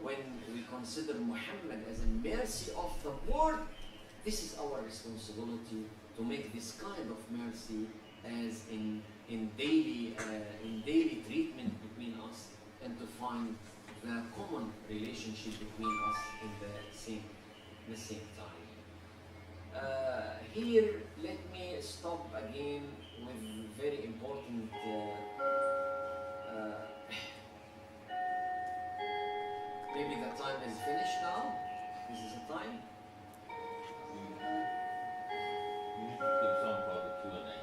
When we consider Muhammad as a mercy of the world, this is our responsibility to make this kind of mercy as in daily treatment between us, and to find the common relationship between us in the same time. Here, let me stop again with very important. Maybe the time is finished now. This is the time. You need to keep some for the Q&A.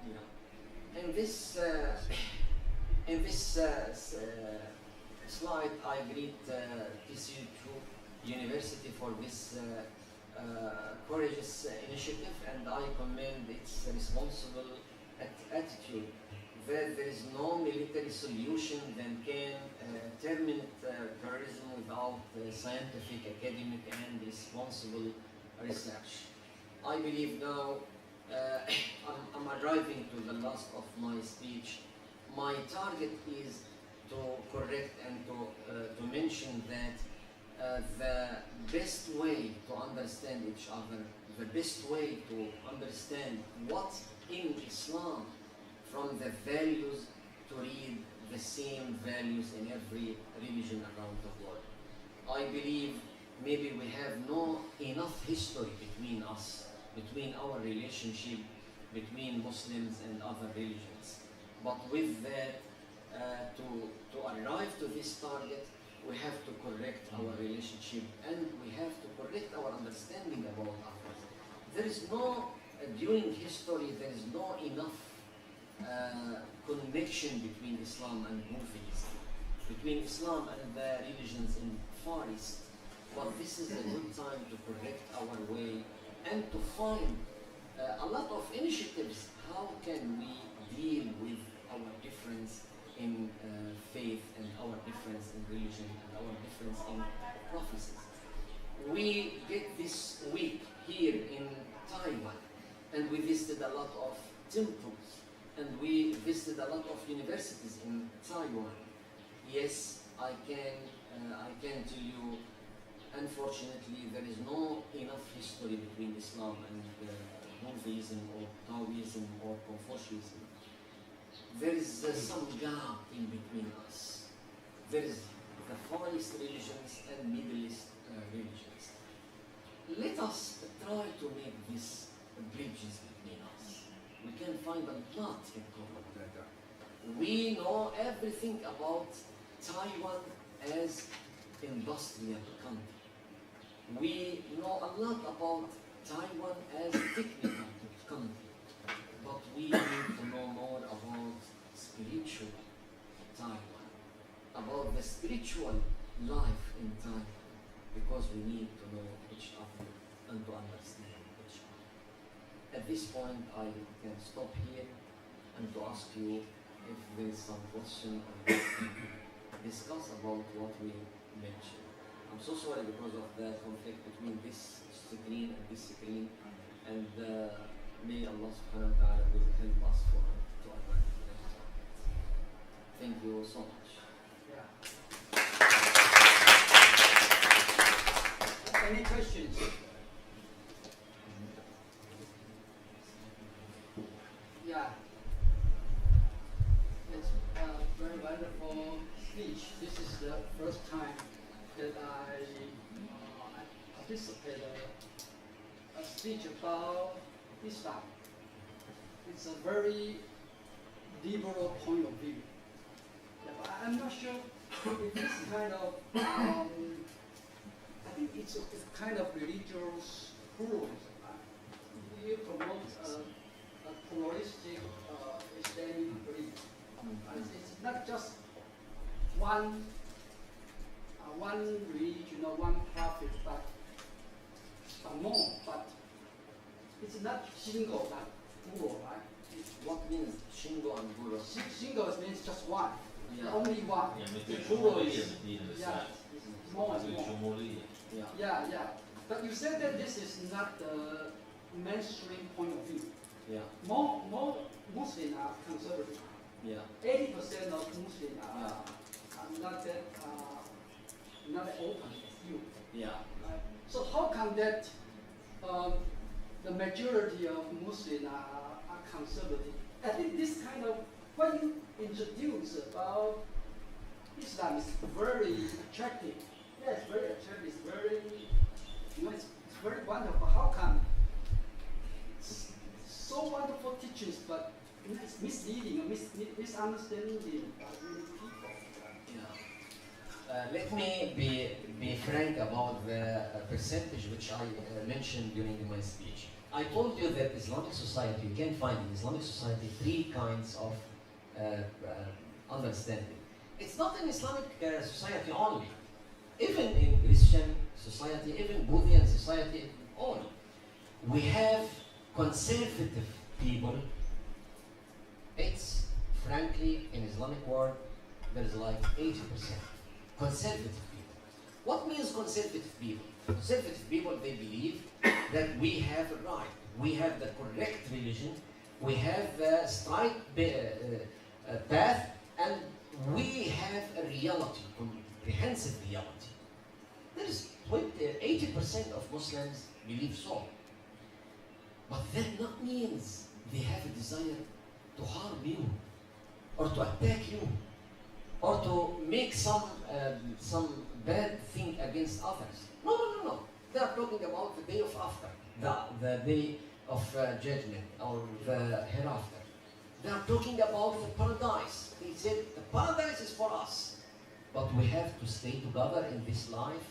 Yeah. In this slide, I greet TCU University for this courageous initiative, and I commend its responsible attitude that there is no military solution that can terminate terrorism without scientific, academic, and responsible research. I believe now I'm arriving to the last of my speech. My target is to correct and to mention that the best way to understand each other, the best way to understand what in Islam from the values to read the same values in every religion around the world. I believe maybe we have no enough history between us, between our relationship between Muslims and other religions. But with that, to arrive to this target, we have to correct our relationship and we have to correct our understanding about others. There is no, during history, there is no enough connection between Islam and Buddhism, between Islam and the religions in Far East. But this is a good time to correct our way and to find a lot of initiatives. How can we deal with our difference in faith and our difference in religion and our difference in prophecies? We get this week here in Taiwan, and we visited a lot of temples, and we visited a lot of universities in Taiwan. Yes, I can tell you, unfortunately, there is no enough history between Islam and Buddhism or Taoism or Confucianism. There is some gap in between us. There is the Far East religions and Middle East religions. Let us try to make these bridges between us. We can find a lot in common. We know everything about Taiwan as industrial country. We know a lot about Taiwan as technical country. But we need to know more about spiritual Taiwan, about the spiritual life in Taiwan, because we need to know each other and to understand each other. At this point, I can stop here and to ask you if there is some question or discuss about what we mentioned. I'm so sorry because of the conflict between this screen and this screen, and may Allah subhanahu wa ta'ala will help us to arrive to that target. Thank you so much. Yeah. Any questions? Yeah. It's a very wonderful speech. This is the first time that I participated a speech about Islam. It's a very liberal point of view. Yeah, but I'm not sure if this kind of, I think it's a kind of religious pluralism. We promote a pluralistic Islamic belief. It's not just one religion or one prophet, but more. But it's not single, but plural, right? What means Shingo and Guru? Single means just one, Yeah. only one. Yeah, The plural is yeah, more and more. Yeah. But you said that this is not the mainstream point of view. Yeah. More Muslims are conservative. Yeah. 80% of Muslims are not that open as you. Yeah. Right? So how come that the majority of Muslims are conservative? I think this kind of, when you introduce about Islam is very attractive. Yes, very attractive. It's very, it's very wonderful. How come? It's so wonderful teachings, but it's misleading or misunderstanding by many people. Let me be frank about the percentage which I mentioned during my speech. I told you that Islamic society, you can find in Islamic society 3 kinds of understanding. It's not in Islamic society only. Even in Christian society, even Buddhist society only. We have conservative people. It's frankly, in Islamic world, there is like 80%. Conservative people. What means conservative people? Conservative people, they believe that we have a right, we have the correct religion, we have the straight path, and we have a reality, comprehensive reality. There is 80% of Muslims believe so. But that not means they have a desire to harm you, or to attack you, or to make some bad thing against others. No. They are talking about the day of after, the day of judgment, or the hereafter. They are talking about the paradise. They said the paradise is for us, but we have to stay together in this life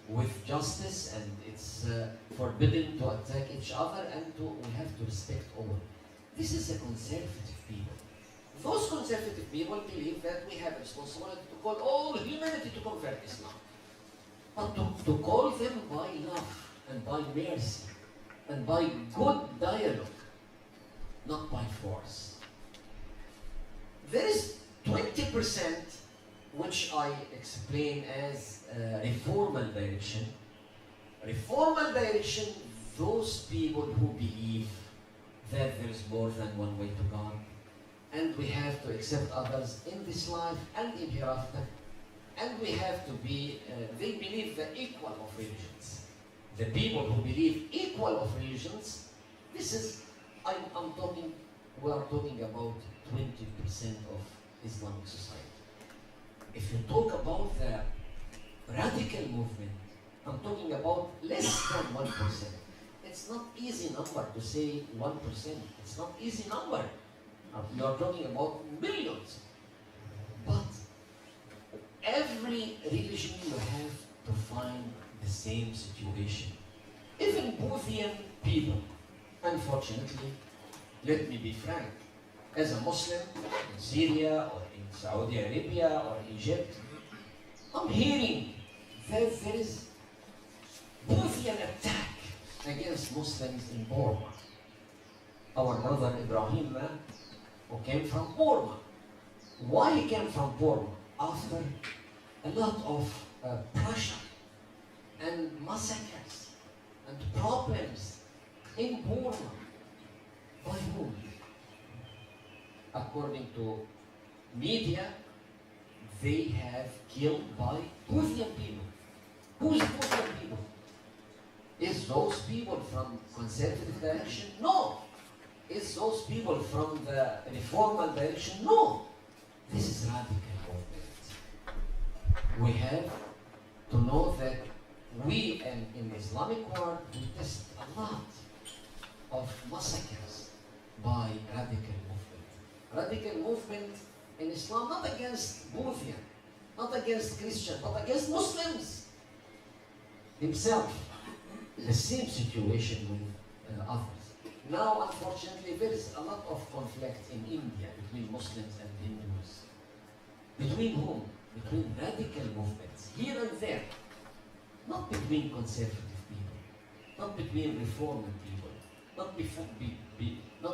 with justice, and it's forbidden to attack each other, and we have to respect all. This is a conservative people. Those conservative people believe that we have a responsibility to call all humanity to convert Islam. But to call them by love and by mercy and by good dialogue, not by force. There is 20% which I explain as reformal direction. Reformal direction, those people who believe that there is more than one way to God, and we have to accept others in this life and in hereafter, and we have to be, they believe the equal of religions. The people who believe equal of religions, this is, we are talking about 20% of Islamic society. If you talk about the radical movement, I'm talking about less than 1%. It's not easy number to say 1%. It's not easy number. You are talking about millions. But every religion you have to find the same situation. Even Buddhist people, unfortunately, let me be frank, as a Muslim in Syria or in Saudi Arabia or Egypt, I'm hearing that there is Buddhist attack against Muslims in Burma. Our brother Ibrahim, who came from Burma. Why he came from Burma? After a lot of pressure and massacres and problems in Burma. By whom? According to media, they have killed by Buddhist people. Who's Buddhist people? Is those people from conservative direction? No. Is those people from the reformal direction? No. This is radical movement. We have to know that we in Islamic world witnessed a lot of massacres by radical movement. Radical movement in Islam, not against Buddhism, not against Christian, but against Muslims himself. The same situation with others. Now, unfortunately, there is a lot of conflict in India between Muslims and Hindus. Between whom? Between radical movements, here and there. Not between conservative people, not between reformed people, not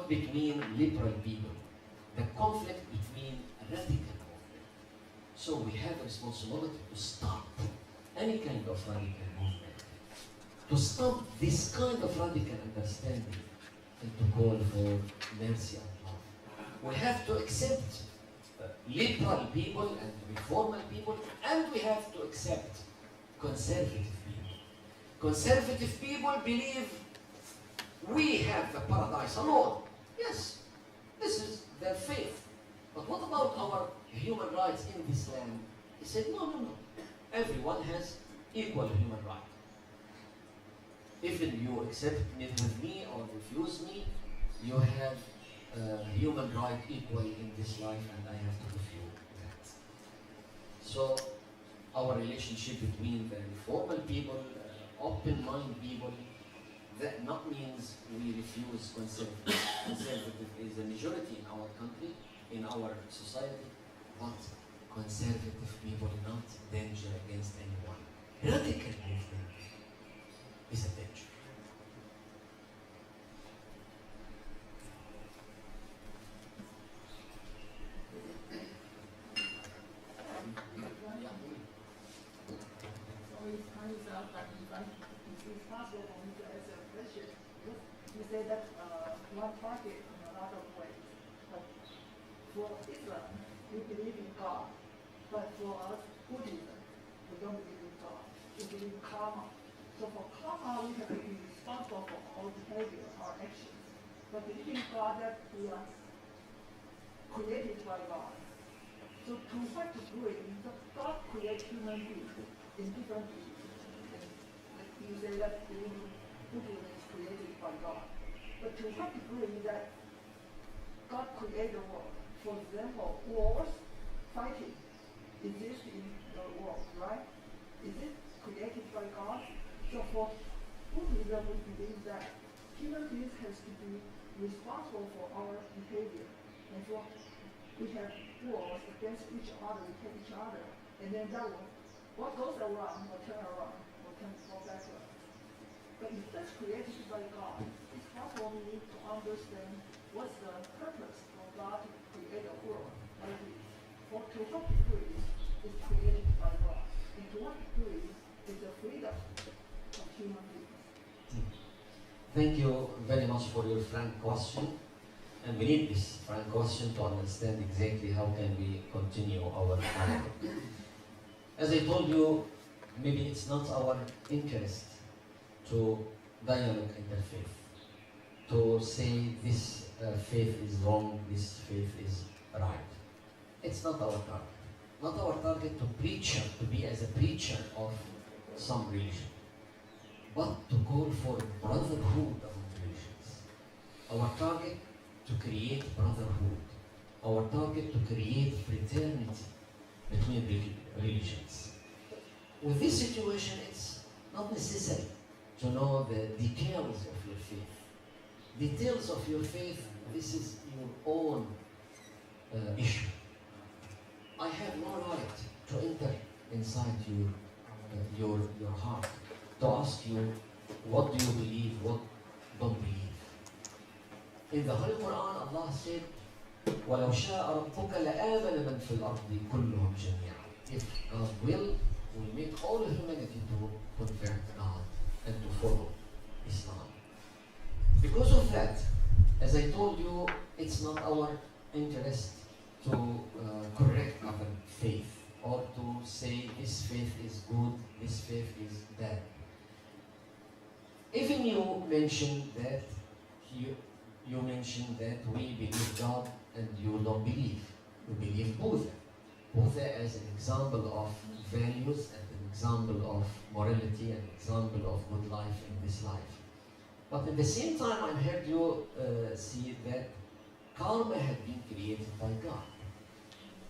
between liberal people. The conflict between radical movement. So we have a responsibility to stop any kind of radical movement, to stop this kind of radical understanding, and to call for mercy and love. We have to accept liberal people and reformal people, and we have to accept conservative people. Conservative people believe we have the paradise alone. Yes, this is their faith. But what about our human rights in this land? He said, no. Everyone has equal human right. Even you accept with me or refuse me, you have human right equally in this life, and I have to give you that. So our relationship between the reformal people, open-minded people, that not means we refuse conservative. Conservative is a majority in our country, in our society, but conservative people not danger against anyone. Radical movement is a danger. You say that one target in a lot of ways. But for Islam, we believe in God. But for us, Buddhism, we don't believe in God. We believe in karma. So for karma, we have to be responsible for our behavior, our actions. But believing in God that we are created by God. So to what degree does God create human beings in different ways? You say that Buddhism is created by God. But to what degree that God created the world? For example, wars, fighting, exist in the world, right? Is it created by God? So for Buddhism, we believe that human beings has to be responsible for our behavior. And so we have wars against each other, we hate each other. And then that one, what goes around will turn around, will turn back around. But if that's created by God, it's hard for me to understand what's the purpose of God to create a world like this. Or to what degree is created by God, and to what degree is the freedom of human beings. Thank you very much for your frank question. And we need this frank question to understand exactly how can we continue our dialogue. As I told you, maybe it's not our interest to dialogue interfaith, to say this faith is wrong, this faith is right. It's not our target. Not our target to be as a preacher of some religion, but to call for brotherhood among religions. Our target to create brotherhood. Our target to create fraternity between religions. With this situation, it's not necessary to know the details of your faith. Details of your faith, this is your own issue. I have no right to enter inside your heart, to ask you what do you believe, what don't believe. In the Holy Quran, Allah said, وَلَوْ شَاءَ رَبُّكَ لَآمَنَ مَنْ فِي الْأَرْضِ كُلُّهُمْ جَمِيعًا. If God will make all humanity to convert God and to follow Islam. Because of that, as I told you, it's not our interest to correct other faith or to say this faith is good, this faith is bad. Even you mentioned that you mentioned that we believe God and you don't believe. You believe Buddha. Buddha as an example of values and an example of morality, an example of good life in this life. But at the same time, I heard you see that karma had been created by God.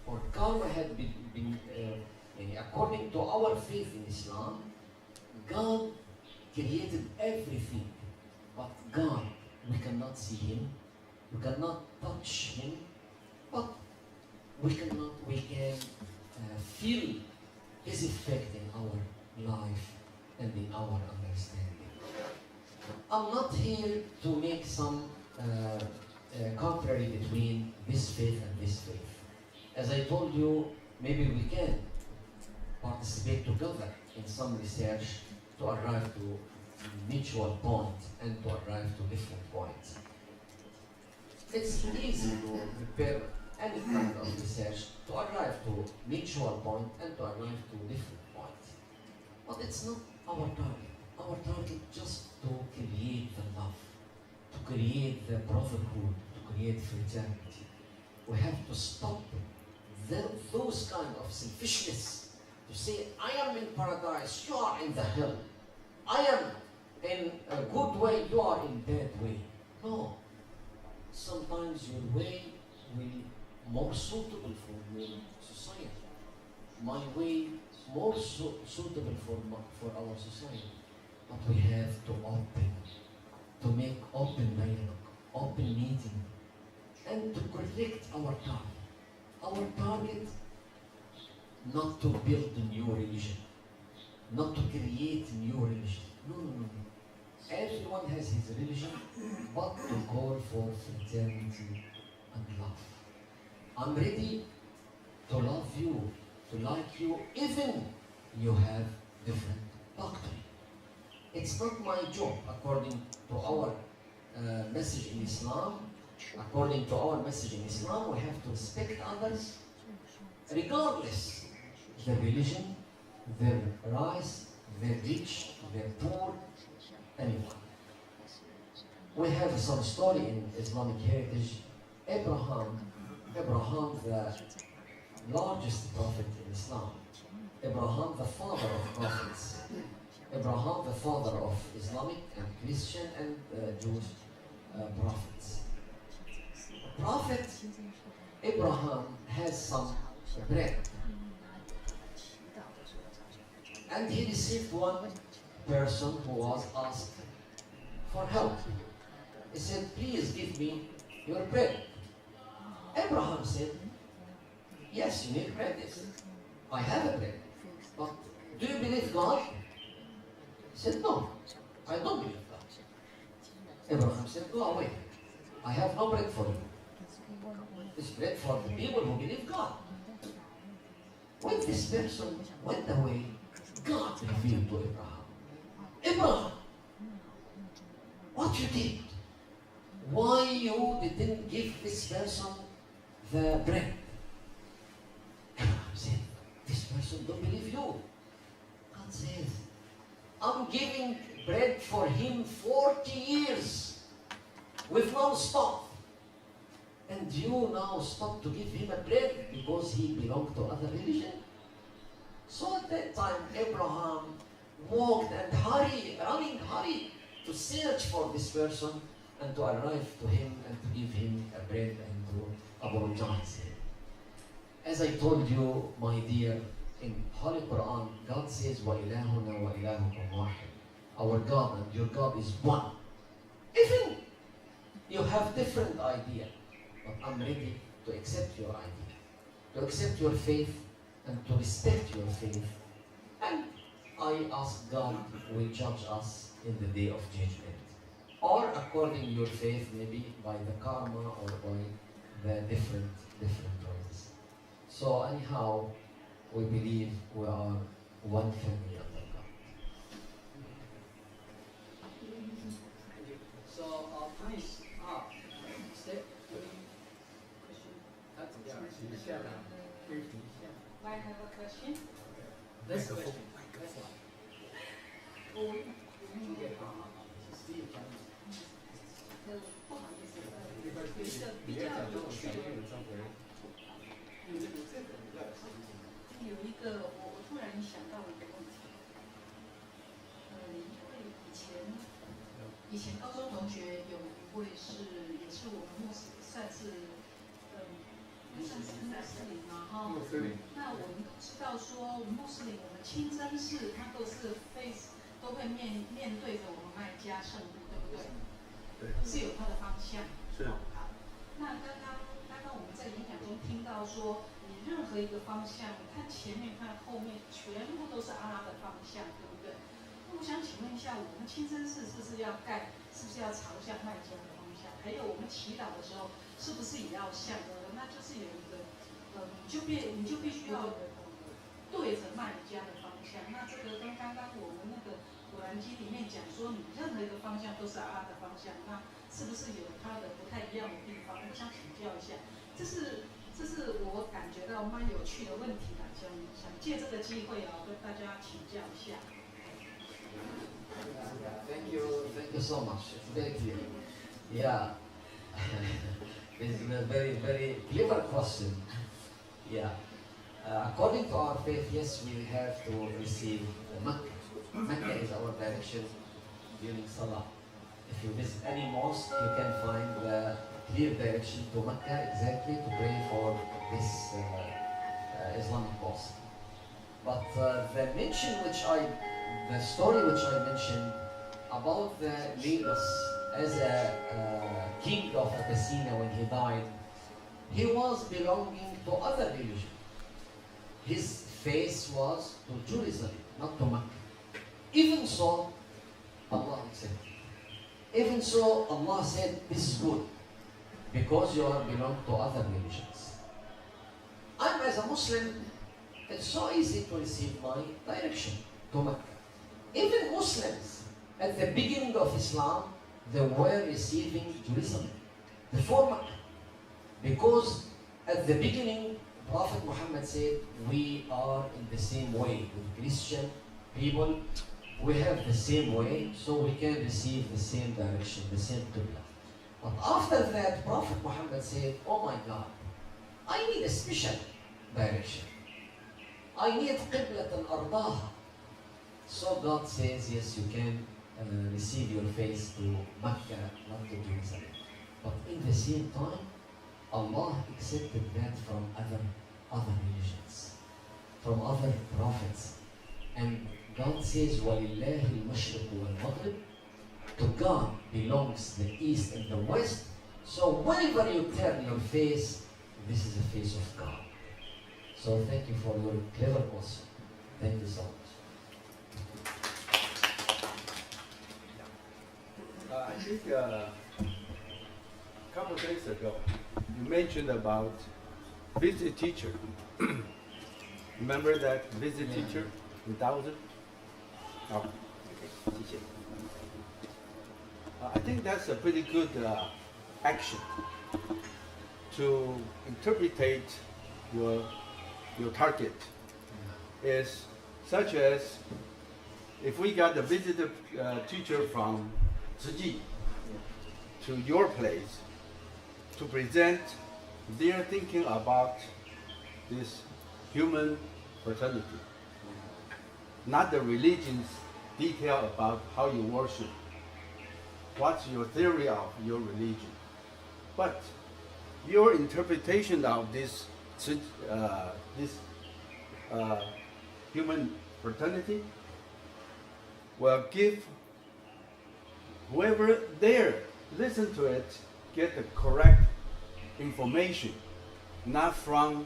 Or karma had been according to our faith in Islam, God created everything. But God, we cannot see Him, we cannot touch Him, but we can feel His effect in our life and in our understanding. I'm not here to make some contrary between this faith and this faith. As I told you, maybe we can participate together in some research to arrive to mutual point and to arrive to different points. It's easy to prepare any kind of research to arrive to mutual point and to arrive to different points. But it's not our target. Our target just to create the love, to create the brotherhood, to create fraternity. We have to stop those kind of selfishness to say, I am in paradise, you are in the hell. I am in a good way, you are in bad way. No. Sometimes your way will be more suitable for your society. My way more suitable for our society. But we have to make open dialogue, open meeting, and to correct our target. Our target, not to build a new religion, not to create a new religion. No. Everyone has his religion, but to call for fraternity and love. I'm ready to love you, to like you, even you have different doctrine. It's not my job, according to our message in Islam. According to our message in Islam, we have to respect others, regardless their religion, their race, their rich, their poor, anyone. We have some story in Islamic heritage. Abraham, the largest prophet in Islam. Abraham, the father of prophets. Abraham, the father of Islamic and Christian and Jewish prophets. Prophet Abraham has some bread, and he received one person who was asked for help. He said, please give me your bread. Abraham said, yes, you need bread. I have a bread. But do you believe God? He said, no, I don't believe God. Abraham said, go away. I have no bread for you. It's bread for the people who believe God. When this person went away, God revealed to Abraham, Abraham, what you did? Why you didn't give this person the bread? Abraham said, this person don't believe you. God says, I'm giving bread for him 40 years with no stop. And you now stop to give him a bread because he belonged to other religion? So at that time, Abraham walked and hurry to search for this person and to arrive to him and to give him a bread and to apologize him. As I told you, my dear, in Holy Quran, God says, وَإِلَهُنَا وَإِلَهُكُمْ وَاحِدٌ. Our God and your God is one. Even you have different idea, but I'm ready to accept your idea, to accept your faith, and to respect your faith. And I ask God will judge us in the day of judgment, or according to your faith, maybe by the karma or by the different ways. So anyhow, we believe we are one family under God. So time is up. Step 3. Question? I have a question. Next question.我突然想到一个问题，因为以前高中同学有一位也是我们算是穆斯林嘛哈，那我们都知道说我们穆斯林我们清真寺它都会面对着我们麦加圣地，对不对？对，是有它的方向。是。好，那刚刚我们在演讲中听到说，你任何一个方向，看前面看后面，全部都是阿拉的方向，对不对？那我想请问一下，我们清真寺是不是要朝向麦加的方向？还有我们祈祷的时候，是不是也要向那就是有一个你就必须要对着麦加的方向。那这个跟刚刚我们那个古兰经里面讲说，你任何一个方向都是阿拉的方向，那是不是有它的不太一样的地方？我想请教一下，这是我感觉到蛮有趣的问题啦，想借这个机会跟大家请教一下。Thank you so much. It's very clear. Yeah, this is a very, very clever question. Yeah, According to our faith, yes, we have to receive Mecca. Mecca is our direction during Salah. If you visit any mosque, you can find the clear direction to Mecca exactly to pray for this Islamic mosque. But the story which I mentioned about the Midas as a king of Abyssinia when he died, he was belonging to other religion. His face was to Jerusalem, not to Mecca. Even so, Allah accepted. Even so, Allah said, this is good, because you are belong to other religions. I'm as a Muslim, it's so easy to receive my direction to Mecca. Even Muslims, at the beginning of Islam, they were receiving Jerusalem before Mecca. Because at the beginning, Prophet Muhammad said, we are in the same way with Christian people. We have the same way, so we can receive the same direction, the same Qibla. But after that, Prophet Muhammad said, oh my God, I need a special direction. I need Qiblatan Ardaha. So God says, yes, you can receive your face to Mecca, not to Jerusalem. But in the same time, Allah accepted that from other religions, from other prophets. And God says, وَلِلَّهِ الْمَشْرِقُ وَالْمَغْرِبُ. To God belongs the East and the West. So whenever you turn your face, this is the face of God. So thank you for your clever question. Thank you so much. I think a couple of days ago, you mentioned about visit teacher. Remember that visit teacher in 1000? Oh, okay. I think that's a pretty good action to interpretate your target. Is such as if we got a visitor teacher from慈济to your place to present their thinking about this human fraternity, not the religion's detail about how you worship, what's your theory of your religion, but your interpretation of this human fraternity will give whoever there listen to it get the correct information, not from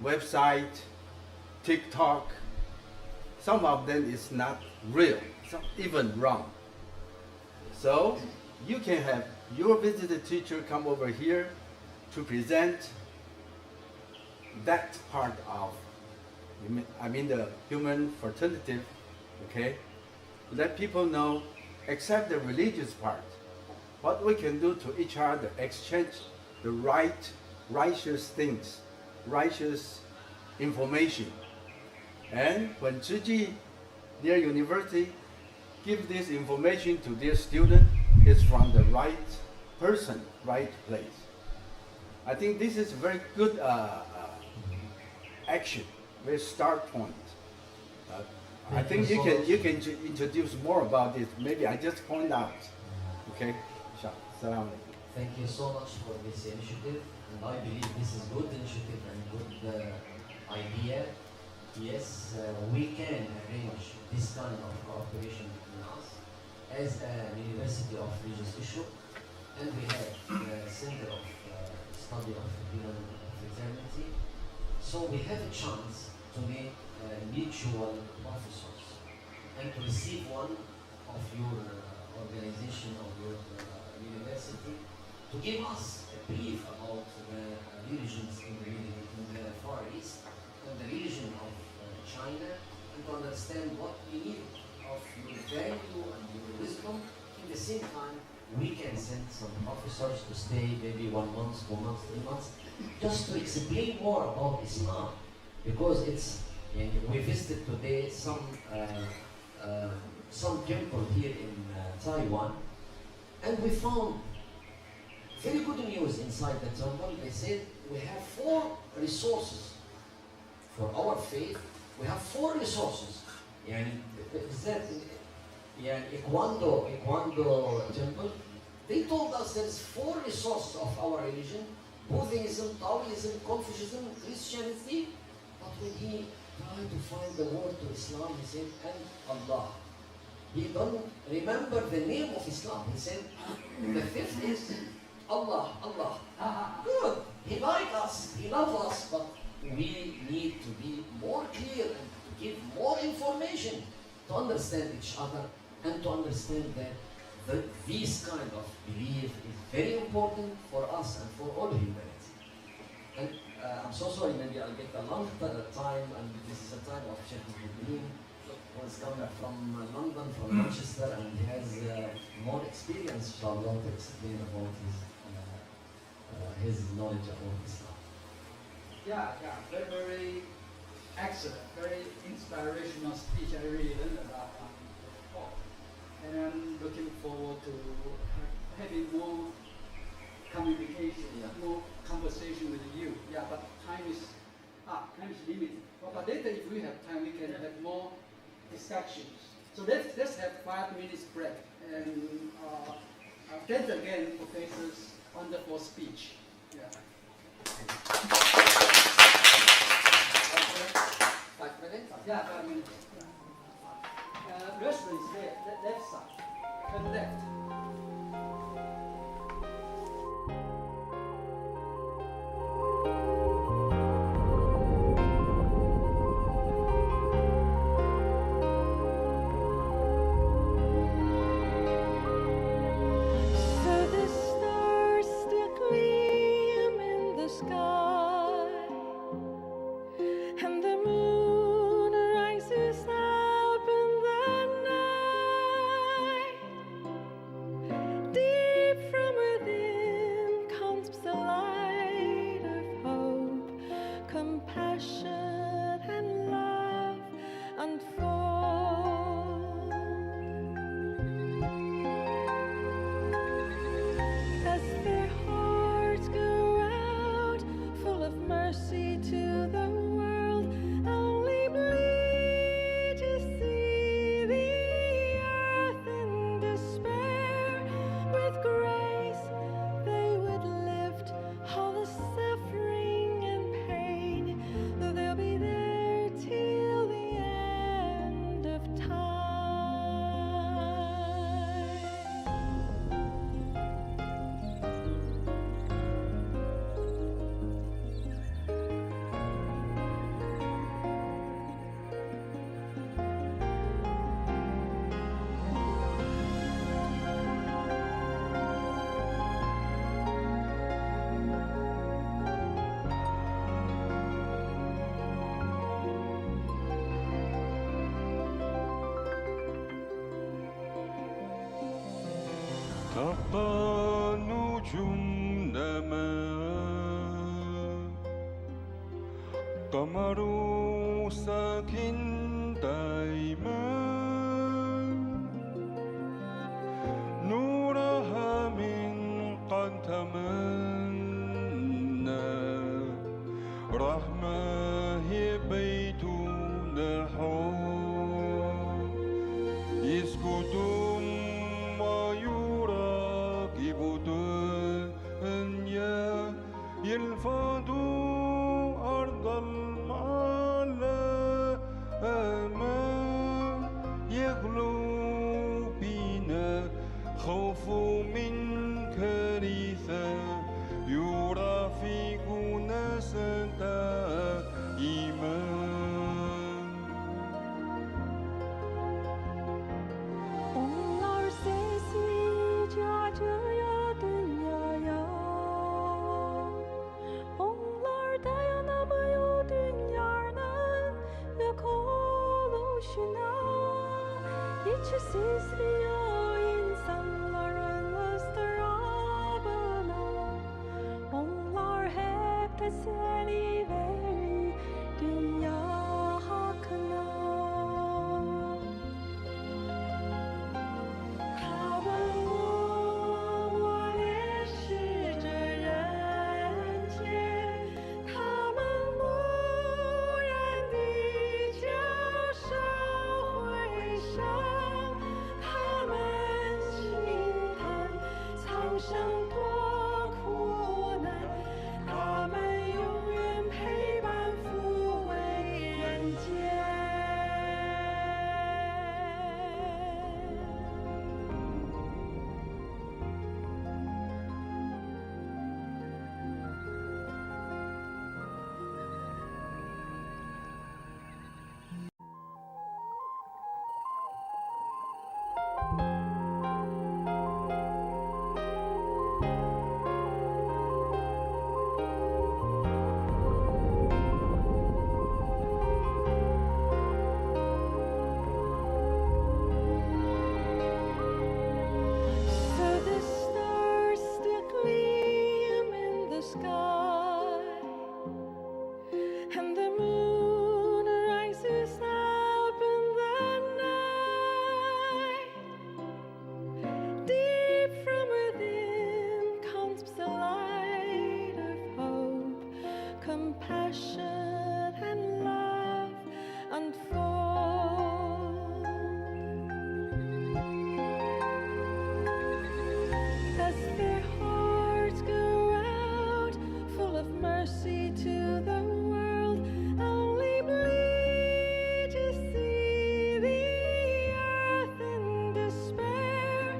website, TikTok. Some of them is not real, some even wrong. So you can have your visitor teacher come over here to present that part of, the human fraternity, okay? Let people know, except the religious part, what we can do to each other, exchange the righteous things, righteous information. And when Tzu their university, give this information to their student, it's from the right person, right place. I think this is very good action, very start point. I think you can introduce more about this. Maybe I just point out. Okay. Assalamu alaikum. Thank you so much for this initiative, and I believe this is good initiative and good idea. Yes, we can arrange this kind of cooperation between us as a University of Religious Issue, and we have the Center of Study of Human Fraternity. So we have a chance to make mutual professors and to receive one of your organization of your university to give us a brief about the religions in the Far East and the religion of China, and to understand what we need of your value and your wisdom. At the same time, we can send some professors to stay maybe 1 month, 2 months, 3 months, just to explain more about Islam, because it's. We visited today some temple here in Taiwan, and we found very good news inside the temple. They said we have 4 resources for our faith, we have 4 resources. And that, Equando temple, they told us there's 4 resources of our religion: Buddhism, Taoism, Confucianism, Christianity. But when he tried to find the word to Islam, he said, and Allah. He don't remember the name of Islam. He said, the 5th is Allah, Allah. Good. He likes us, he loves us, but we need to be more clear and to give more information to understand each other and to understand that this kind of belief is very important for us and for all humanity. And I'm so sorry, maybe I'll get a long time, and this is a time of Sheikh Ibrahim, who is coming from London, from Manchester, and he has more experience, inshallah, to explain about his knowledge about Islam. Yeah, very, very excellent, very inspirational speech. I really learned about the talk. And I'm looking forward to having more communication, more conversation with you. Yeah, but time is limited. But later, if we have time, we can have more discussions. So let's have 5 minutes break. And thanks again, Professor's wonderful speech. Yeah. 5 minutes? Yeah, 5 minutes. Restaurant is there, left side. Turn left. تبقى نجومنا قمر ساكن دائما نورها من قد تمنى رحمة هي بيتنا الحب يسكت يلفظ أرض المعلمة يغلو بنا خوف من كارثة يرافقنا دائما Onlar sessizce acıya dünyaya. Onlar dayanamıyor dünyanın yok oluşuna. İçi sızlıyor insanların ıstırabına. Onlar hep teselli verir dünya hakkına. 他问我，我也是这人间，他们无人想多苦难，他们永远陪伴抚慰人间。So the stars still gleam in the sky, and the moon rises up in the night. Deep from within comes the light of hope, compassion and love unfold. As their hearts go out, full of mercy to the world, only bleed to see the earth in despair.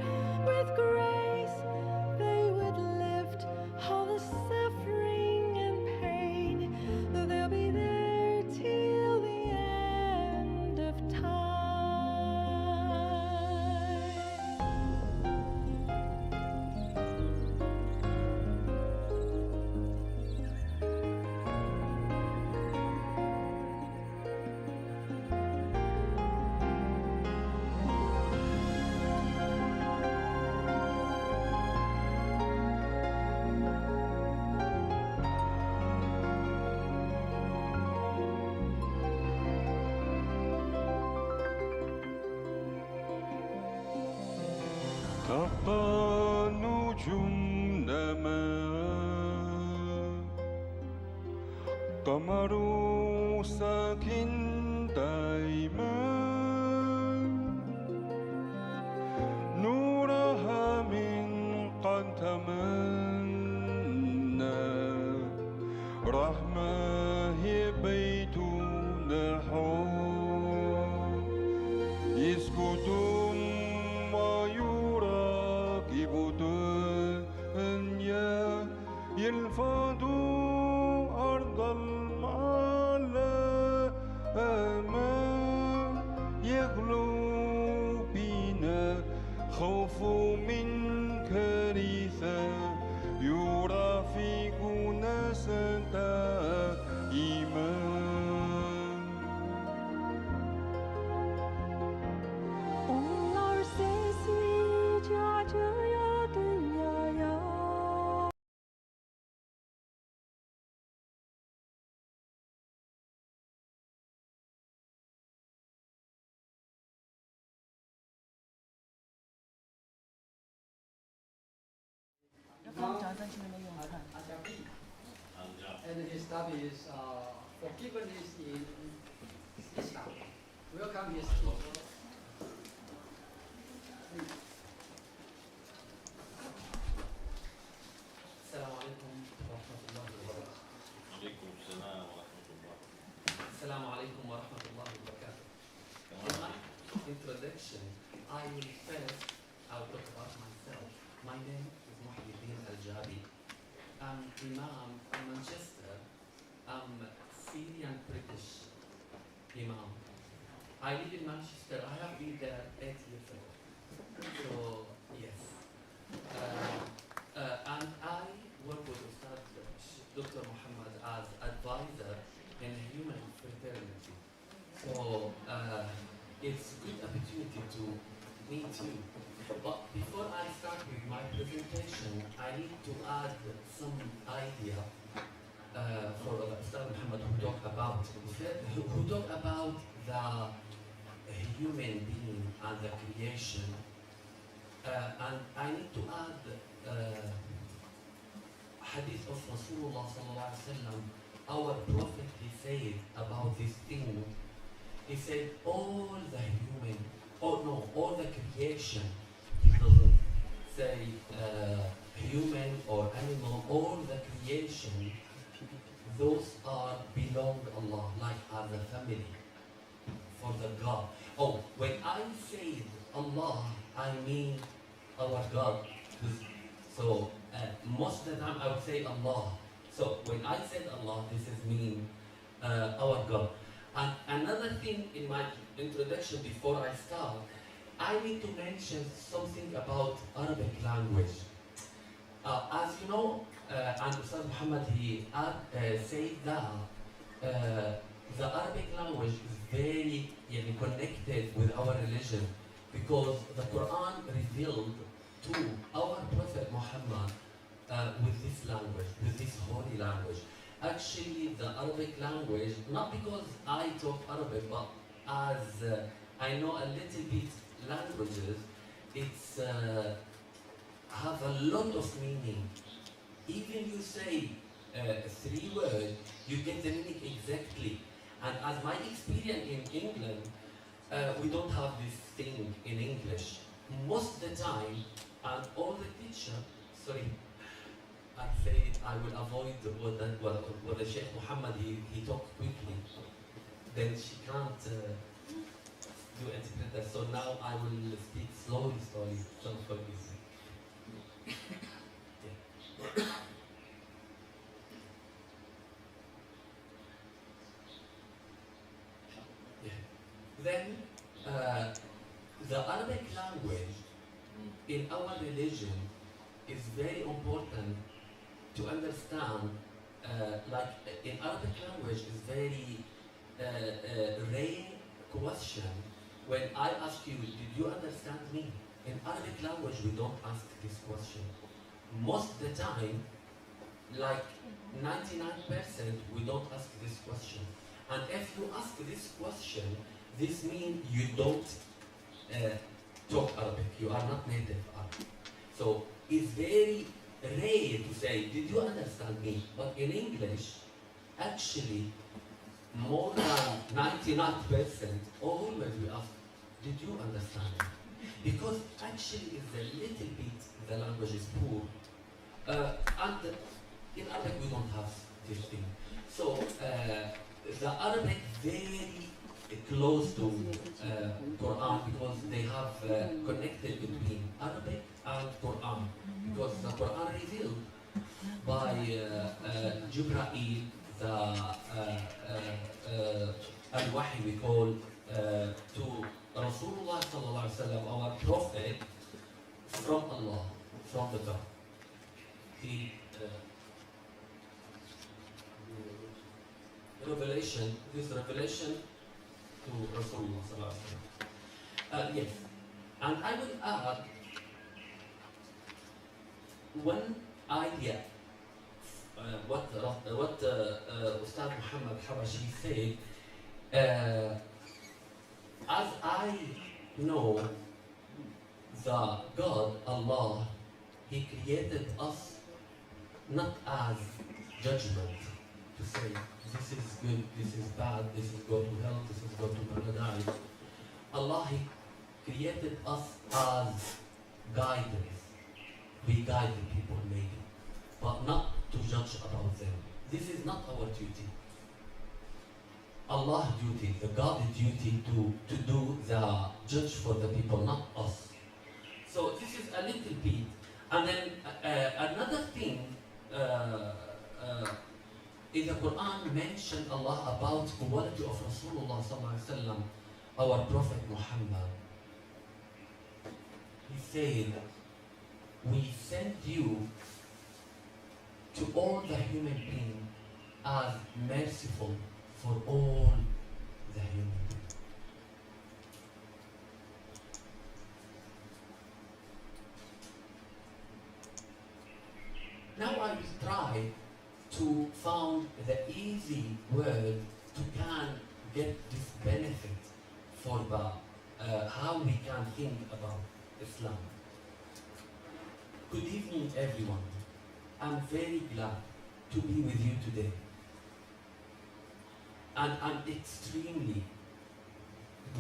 With grace they would lift all the suffering and pain. They'll be there till the end of time. تبقى نجومنا قمر ساكن دائما نورها من قد تمنى رحمة هي بيتنا حب يسكت ويراقب الدنيا يلفظ أرض المعلمة يغلو بنا خوف من كارثة يرافقنا دائما Onlar sessizce dünyaya. And his studies forgiveness in Islam. Welcome his teacher. السلام عليكم ورحمة الله وبركاته. عليكم السلام ورحمة الله. السلام عليكم ورحمة الله وبركاته. In my introduction, I will first talk about myself. My name is Muhyiddin Al-Jabi. I'm Imam from Manchester. I'm Syrian British Imam. I live in Manchester. I have been there 8 years ago. So, yes. And I work with Ustad Dr. Muhammad as advisor in Human Fraternity. So it's a good opportunity to meet you. But before I start with my presentation, I need to add some idea for Ustad Muhammad who talked about the human being and the creation. And I need to add hadith of Rasulullah sallallahu alaihi wasallam. Our prophet, he said about this thing, he said all the creation, he doesn't say human or animal, all the creation, those are belong to Allah, like as a family for the God. Oh, when I say Allah, I mean our God. So most of the time I would say Allah. So when I said Allah, this is mean our God. And another thing in my introduction before I start, I need to mention something about Arabic language. As you know, and Ustad Muhammad, he said that the Arabic language is very connected with our religion, because the Quran revealed to our Prophet Muhammad with this language, with this holy language. Actually, the Arabic language, not because I talk Arabic, but as I know a little bit languages, it's have a lot of meaning. Even you say 3 words, you get the meaning exactly. And as my experience in England, we don't have this thing in English. Most of the time, and all the teacher, sorry, I said I will avoid what the Sheikh Muhammad, he talked quickly. Then she can't do interpreter. So now I will speak slowly, don't forget. Yeah. Then the Arabic language in our religion is very important to understand. Like in Arabic language is very rare question. When I ask you, did you understand me? In Arabic language, we don't ask this question. Most of the time, like 99%, we don't ask this question. And if you ask this question, this means you don't talk Arabic. You are not native Arabic. So it's very rare to say, did you understand me? But in English, actually, more than 99%, always we ask, did you understand me? Because actually it's a little bit, the language is poor. And in Arabic we don't have this thing. So the Arabic very close to Quran, because they have connected between Arabic and Quran. Because the Quran revealed by Jibreel, the al-Wahy we call to Rasulullah sallallahu alaihi wasallam, our prophet, from Allah, from the God. The revelation, this revelation to Rasulullah sallallahu alaihi wasallam. Yes, and I would add one idea. What Ustad Muhammad Habashi said. As I know, the God, Allah, He created us not as judgment, to say this is good, this is bad, this is go to hell, this is go to paradise. Allah, He created us as guidance. We guide the people maybe, but not to judge about them. This is not our duty. Allah's duty, the God's duty to do the judge for the people, not us. So this is a little bit. And then another thing, in the Quran mentioned Allah about the quality of Rasulullah sallallahu alaihi wasallam, our Prophet Muhammad. He said, we sent you to all the human beings as merciful for all the human beings. Now I will try to find the easy word to can get this benefit for the how we can think about Islam. Good evening, everyone. I'm very glad to be with you today. And I'm extremely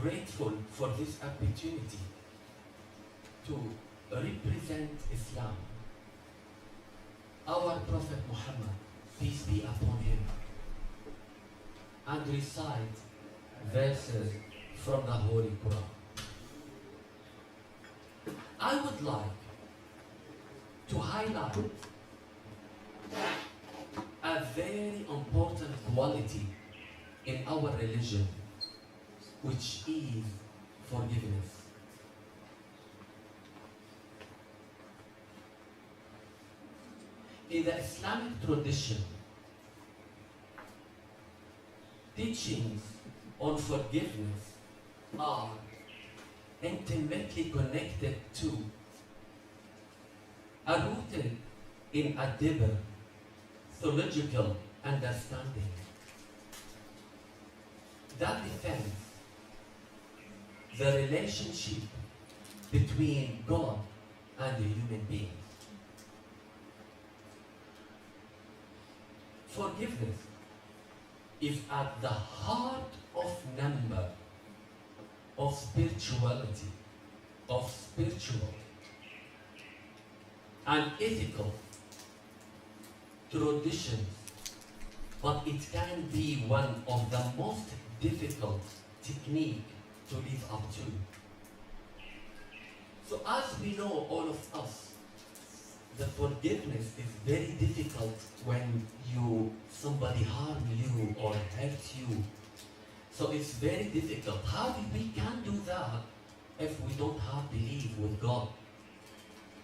grateful for this opportunity to represent Islam. Our Prophet Muhammad, peace be upon him, and recite verses from the Holy Quran. I would like to highlight a very important quality in our religion, which is forgiveness. In the Islamic tradition, teachings on forgiveness are intimately connected to, are rooted in a deeper theological understanding that defends the relationship between God and the human being. Forgiveness is at the heart of number of spirituality, of spiritual and ethical traditions, but it can be one of the most difficult techniques to live up to. So as we know, all of us, the forgiveness is very difficult when somebody harm you or hurt you. So it's very difficult. How we can do that if we don't have belief with God?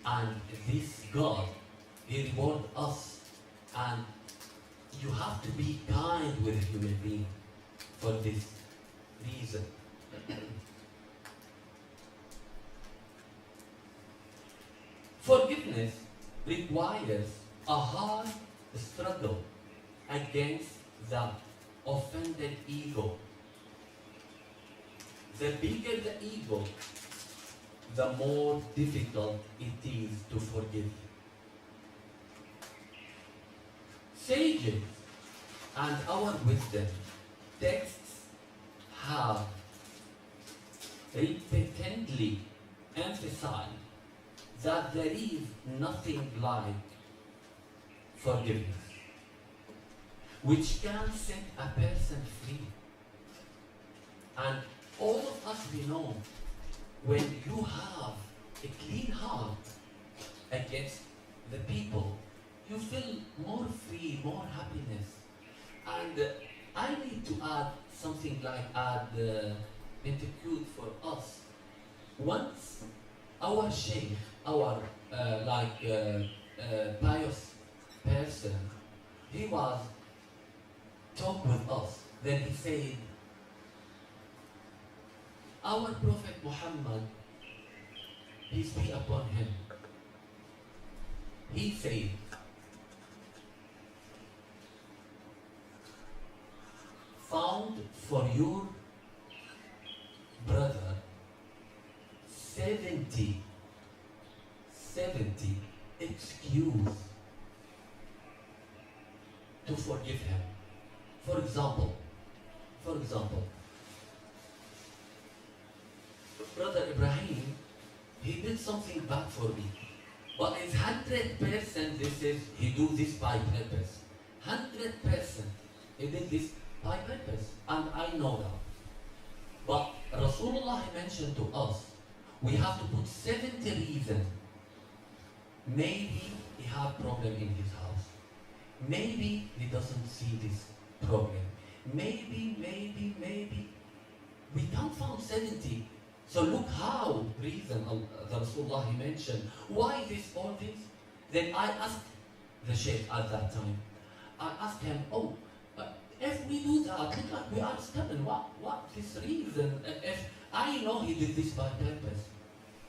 And this God, He reward us, and you have to be kind with a human being for this reason. Forgiveness requires a hard struggle against the offended ego. The bigger the ego, the more difficult it is to forgive. Sages and our wisdom texts have repeatedly emphasized that there is nothing like forgiveness, which can set a person free. And all of us, we know, when you have a clean heart against the people, you feel more free, more happiness. And I need to add something like intercute for us. Once our sheikh, our pious person, he was talking with us. Then he said, our Prophet Muhammad, peace be upon him, he said, found for your brother 70 excuse to forgive him. For example, Brother Ibrahim, he did something bad for me, but it's 100% this is, he do this by purpose. 100% he did this by purpose, and I know that. But Rasulullah mentioned to us, we have to put 70 reasons. Maybe he have problem in his house. Maybe he doesn't see this problem. Maybe. We can't find 70. So look how reason the Rasulullah he mentioned. Why this, all this? Then I asked the Sheikh at that time. I asked him, if we do that, look like we are stubborn. What this reason? If I know he did this by purpose.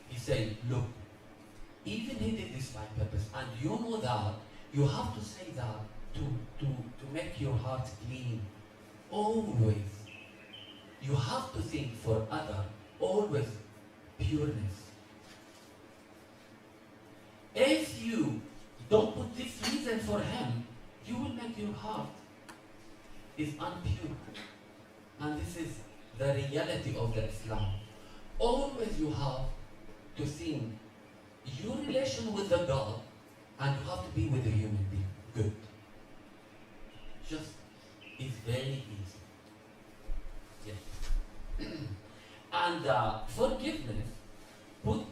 He said, look, even he did this by purpose, and you know that, you have to say that to make your heart clean. Always. You have to think for others. Always pureness. If you don't put this reason for him, you will make your heart is unpure. And this is the reality of the Islam. Always you have to think your relation with the God, and you have to be with a human being. Good. Just, it's very easy. Yeah. And forgiveness, put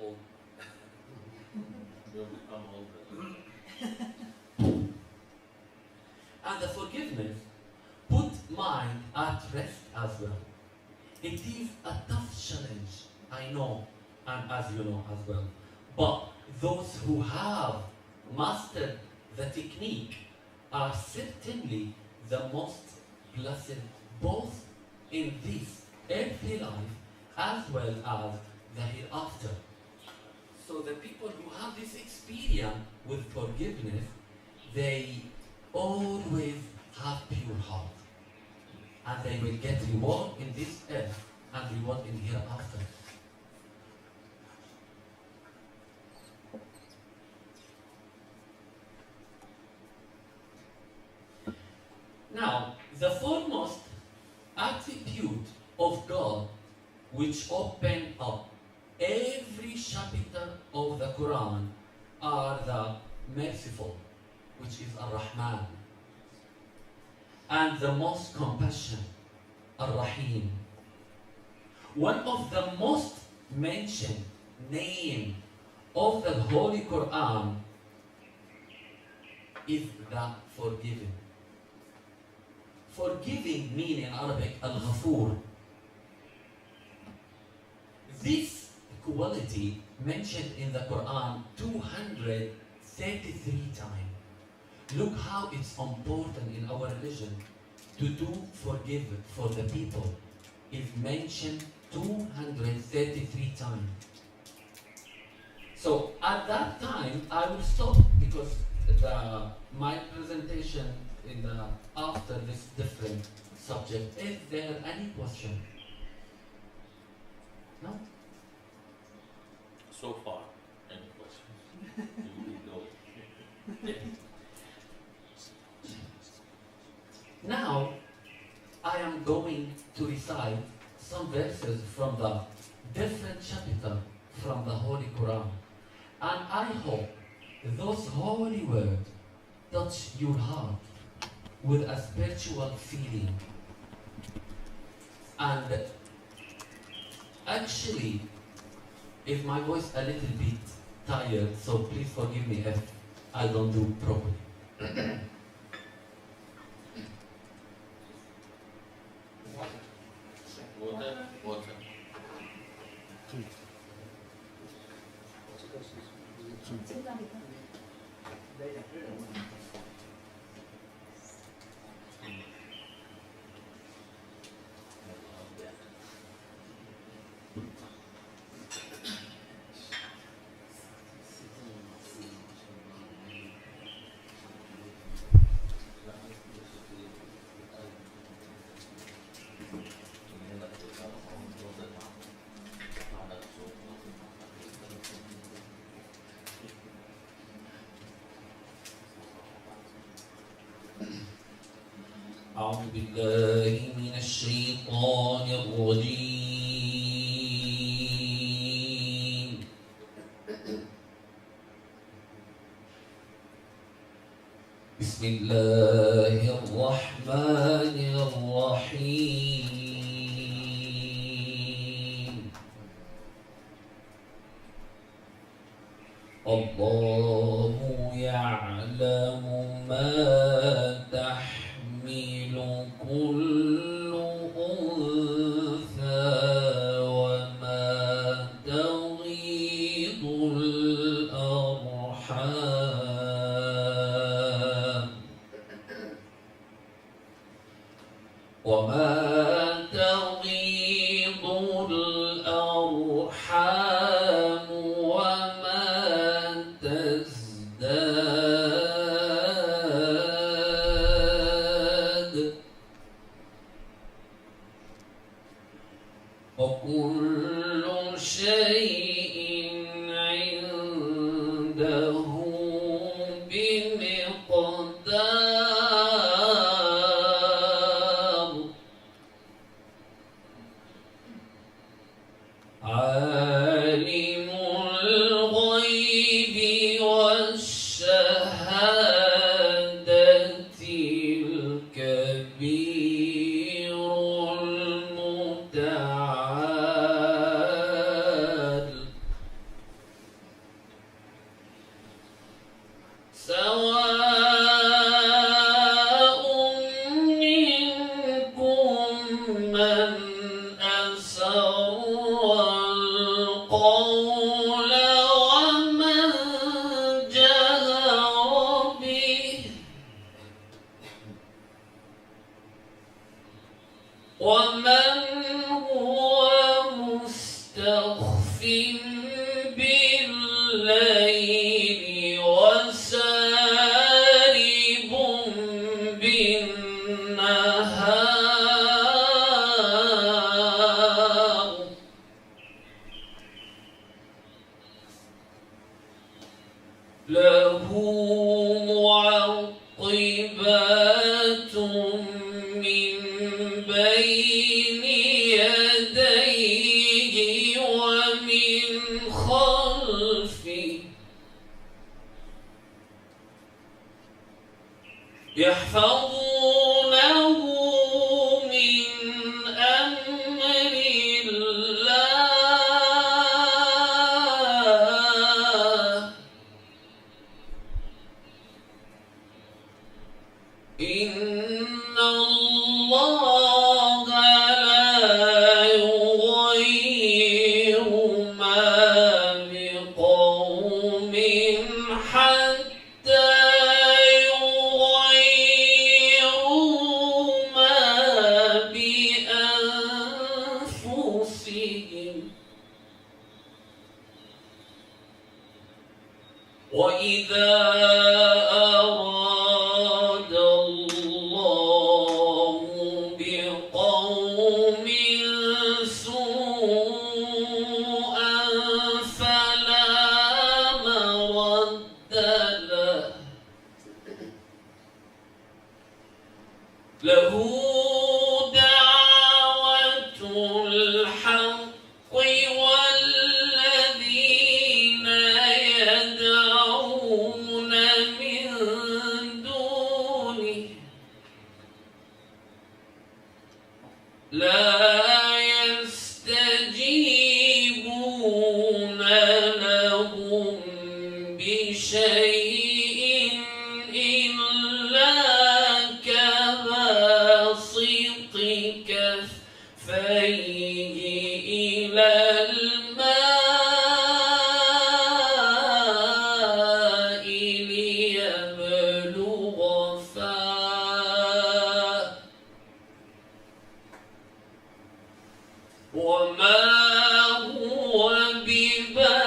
Old. You'll become older. and the forgiveness put mind at rest as well. It is a tough challenge, I know, and as you know as well. But those who have mastered the technique are certainly the most blessed, both in this earthly life as well as the hereafter. So the people who have this experience with forgiveness, they always have pure heart. And they will get reward in this earth and reward in hereafter. Now, the foremost attribute of God which open up every chapter of the Quran are the merciful, which is Ar-Rahman, and the most compassion, Ar-Rahim. One of the most mentioned name of the Holy Quran is the forgiving. Forgiving means in Arabic Al-Ghafur. This quality mentioned in the Quran 233 times. Look how it's important in our religion to do forgive for the people. It's mentioned 233 times. So at that time, I will stop because my presentation after this different subject. Is there any question? No? So far, any questions? You keep going. Now, I am going to recite some verses from the different chapter from the Holy Quran. And I hope those holy words touch your heart with a spiritual feeling. And actually, if my voice a little bit tired, so please forgive me if I don't do properly. Water. أعوذ بالله من الشيطان الرجيم. بسم الله الرحمن الرحيم. الله يعلم ما تحمل كل أنثى وما تغيض الأرحام وما تغيض الأرحام وما تزداد وكل شيء عنده بمقدار. سواء منكم من أسر القول ومن جهر به ومن هو مستخف بالليل وسارب بالنهار له معقبات من بين يديه ومن خلفه يحفظونه من أمر الله إن الله لا يغير ما بقوم حتى يغيروا ما بأنفسهم وإذا أراد الله بقوم سوءا فلا مرد له دعوة الحق والذين يدعون من دونه لا يستجيبون لهم بشيء إلا كباسط كفيه إلى الماء ليبلغ فاه وما هو ببالغه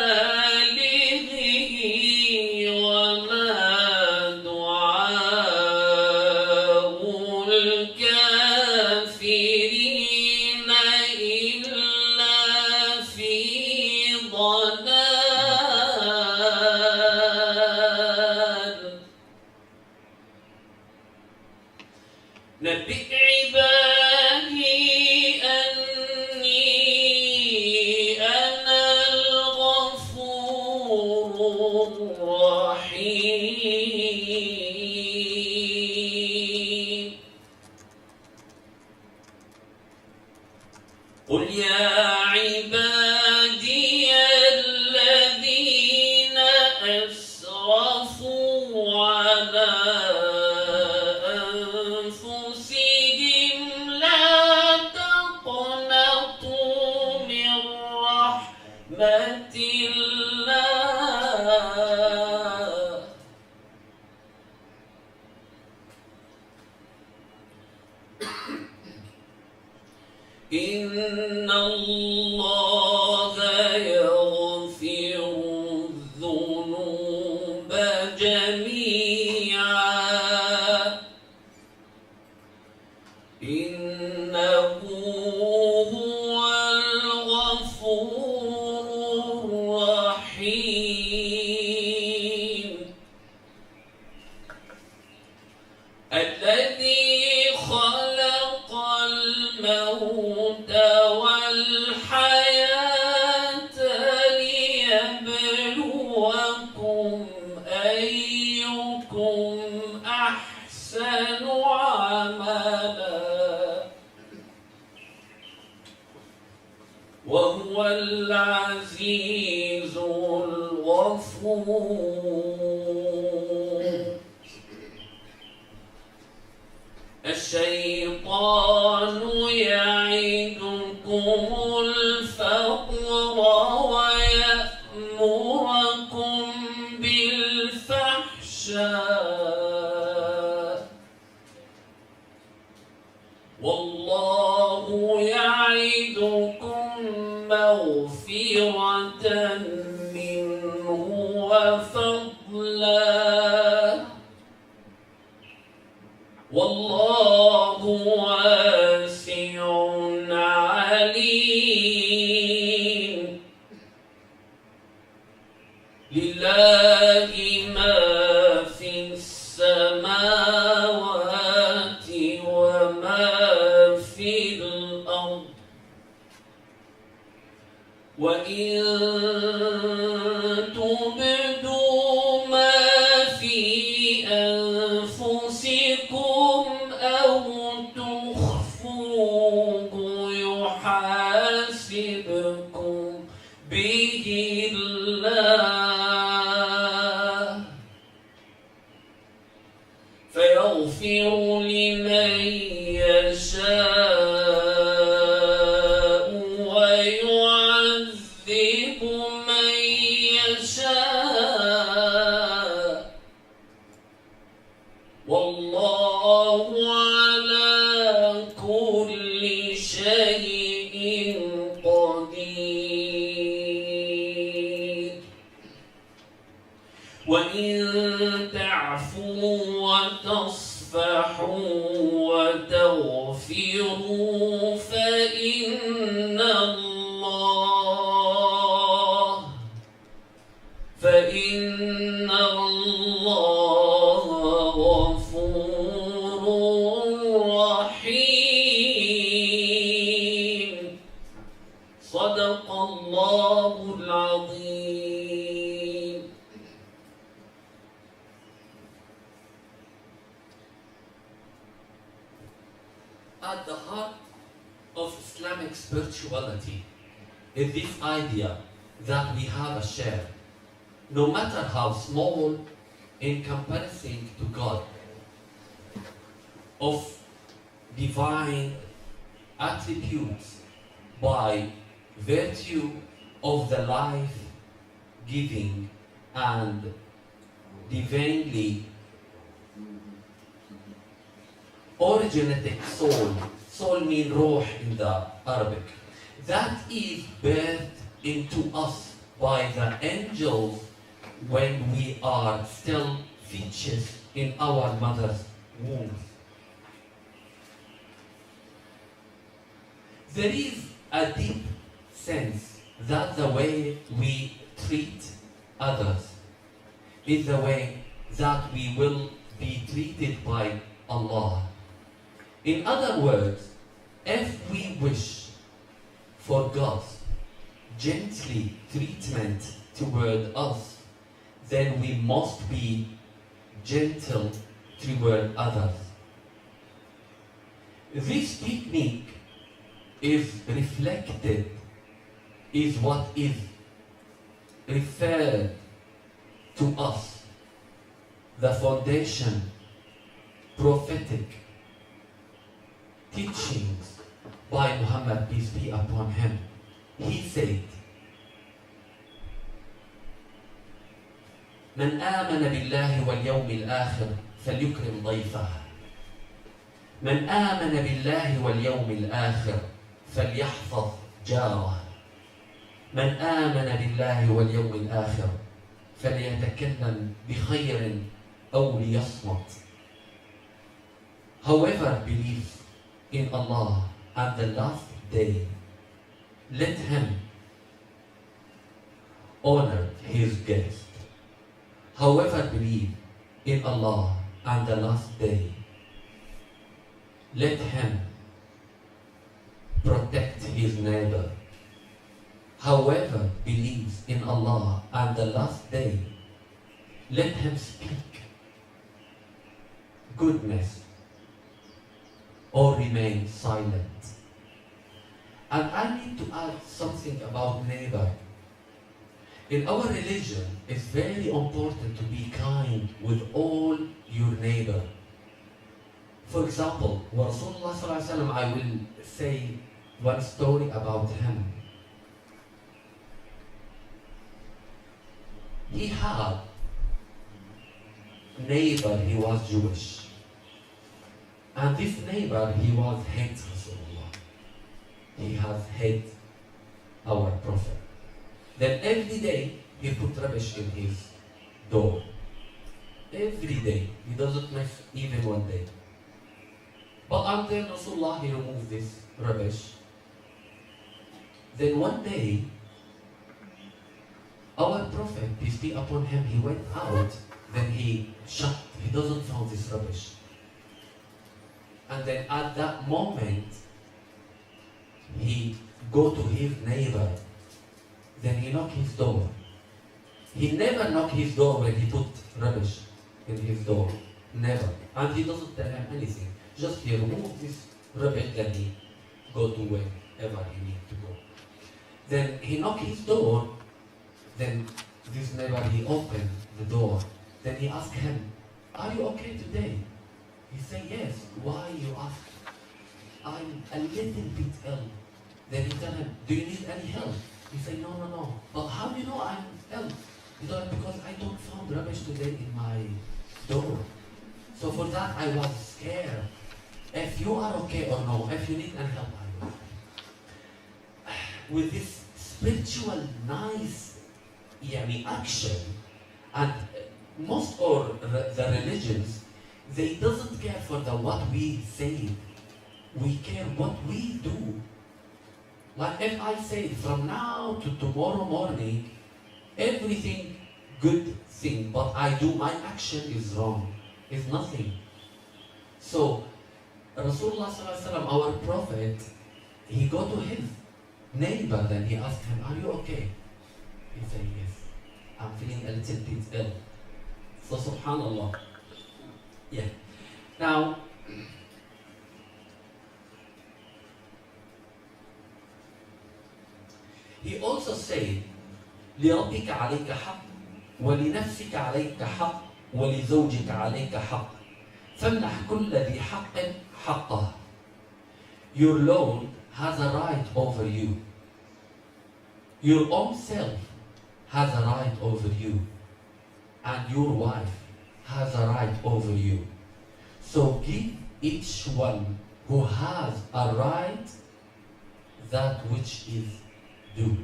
وما دعاء الكافرين إلا في ضلال نبئ عبادي أني أنا الغفور الرحيم قل يا عبادي الذين أسرفوا على أنفسهم لا تقنطوا من رحمة الله إن الله يغفر الذنوب جميعا إنه هو الغفور الرحيم الذي خلق الموت والحياة ليبلوكم أيكم أحسن عملا وهو العزيز الغفور الشيطان يعدكم الفقر ويأمركم بالفحشاء والله يعدكم مغفرة منه وفضلا والله واسع عليم لله ما في السماوات وما في الأرض وإن تبدوا ما في أنفسكم أو تخفوه يحاسبكم به الله فيغفر لمن يشاء ويعذب من يشاء والله على كل شيء قدير وإن تعفوا وتصفحوا وتغفروا فإن الله غفور رحيم صدق الله العظيم. At the heart of Islamic spirituality is this idea that we have a share, no matter how small in comparison to God, of divine attributes by virtue of the life-giving and divinely originating soul. Soul means ruh in the Arabic. That is birthed into us by the angels when we are still features in our mother's womb. There is a deep sense that the way we treat others is the way that we will be treated by Allah. In other words, if we wish for God's gently treatment toward us, then we must be gentle toward others. This technique is reflected, is what is referred to us, the foundation, prophetic teachings by Muhammad, peace be upon him. He said, من آمن بالله واليوم الآخر فليكرم ضيفه. من آمن بالله واليوم الآخر فليحفظ جاره. من آمن بالله واليوم الآخر فليتكلم بخير أو ليصمت. Whoever believes in Allah and the last day, let him honor his guest. However believe in Allah and the last day, let him protect his neighbor. However believes in Allah and the last day, let him speak goodness or remain silent. And I need to add something about neighbor. In our religion, it's very important to be kind with all your neighbor. For example, Rasulullah sallallahu alaihi wasallam, I will say one story about him. He had neighbor, he was Jewish. And this neighbor, he was hate Rasulullah. He has hate our Prophet. Then every day, he put rubbish in his door. Every day. He doesn't miss even one day. But until Rasulullah, he removed this rubbish. Then one day, our Prophet, peace be upon him, he went out, then he doesn't find this rubbish. And then at that moment, he go to his neighbor, then he knock his door. He never knock his door when he put rubbish in his door, never. And he doesn't tell him anything. Just he remove this rubbish, then he go to wherever he need to go. Then he knock his door, then this neighbor, he opened the door. Then he asked him, are you okay today? He said, yes. Why you ask? I'm a little bit ill. Then he tell him, do you need any help? He said, no. But how do you know I'm ill? He told him, because I don't find rubbish today in my door. So for that I was scared. If you are okay or no, if you need any help, I will. With this spiritual nice action, and most of the religions, they doesn't care for what we say. We care what we do. Like if I say from now to tomorrow morning, everything good thing, but I do, my action is wrong. It's nothing. So Rasulullah sallallahu alaihi wasallam, our Prophet, he go to his neighbor, then he asked him, are you okay? He said, yes. I'm feeling a little bit ill. So subhanallah. Yeah. Now, he also said, لربك عليك حق ولنفسك عليك حق ولزوجك عليك حق فامنح كل ذي حق حقه. Your Lord has a right over you. Your own self has a right over you. And your wife has a right over you. So give each one who has a right that which is due.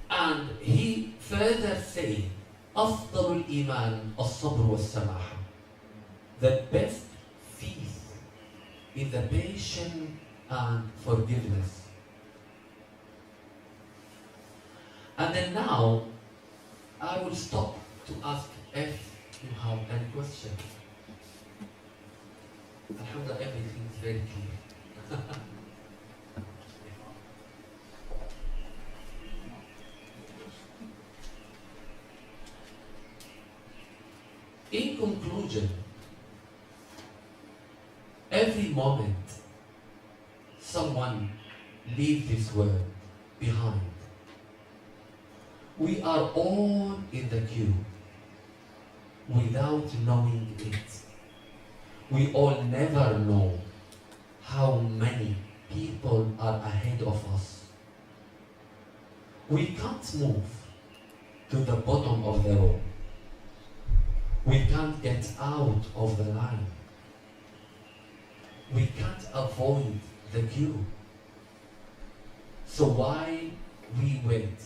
And he further said, أفضل الإيمان الصبر والسماحة. The best faith is the patience and forgiveness. And then now, I will stop to ask if you have any question. Alhamdulillah, everything is very clear. In conclusion, every moment someone leaves this world behind, we are all in the queue without knowing it. We all never know how many people are ahead of us. We can't move to the bottom of the road. We can't get out of the line. We can't avoid the queue. So why we wait?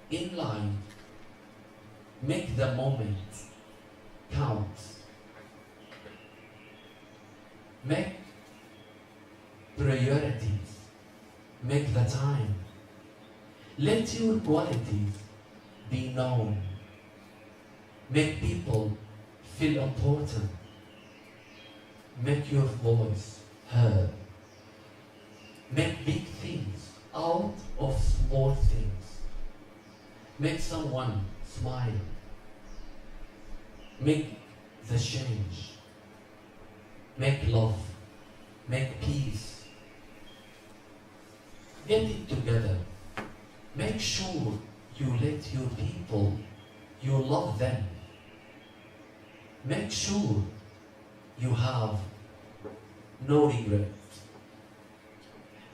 In line, make the moment count. Make priorities. Make the time. Let your qualities be known. Make people feel important. Make your voice heard. Make big things out of small things. Make someone smile. Make the change. Make love. Make peace. Get it together. Make sure you let your people, you love them. make sure you have no regret.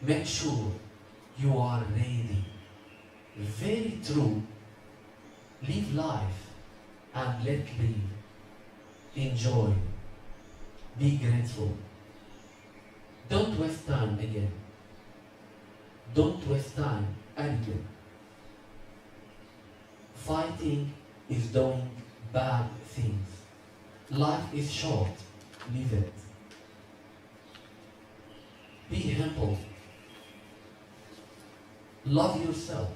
Make sure you are ready, very true. Live life and let live. Enjoy. Be grateful. Don't waste time again. Don't waste time again. Fighting is doing bad things. Life is short. Live it. Be humble. Love yourself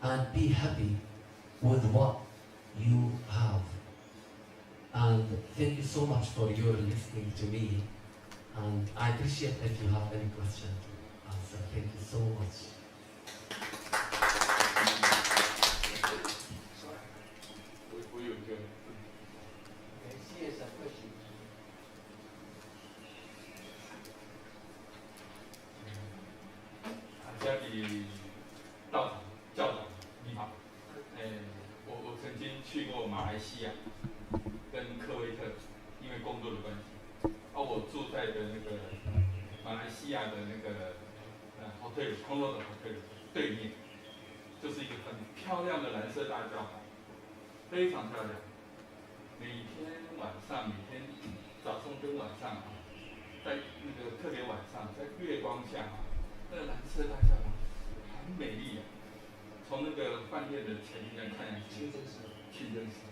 and be happy with what you have. And thank you so much for your listening to me. And I appreciate if you have any question to answer. Thank you so much. hotel 对面，就是一个很漂亮的蓝色大教堂，非常漂亮。每天晚上，每天早上跟晚上在那个特别晚上，在月光下那个蓝色大教堂很美丽啊。从那个饭店的前面看下去，清真寺，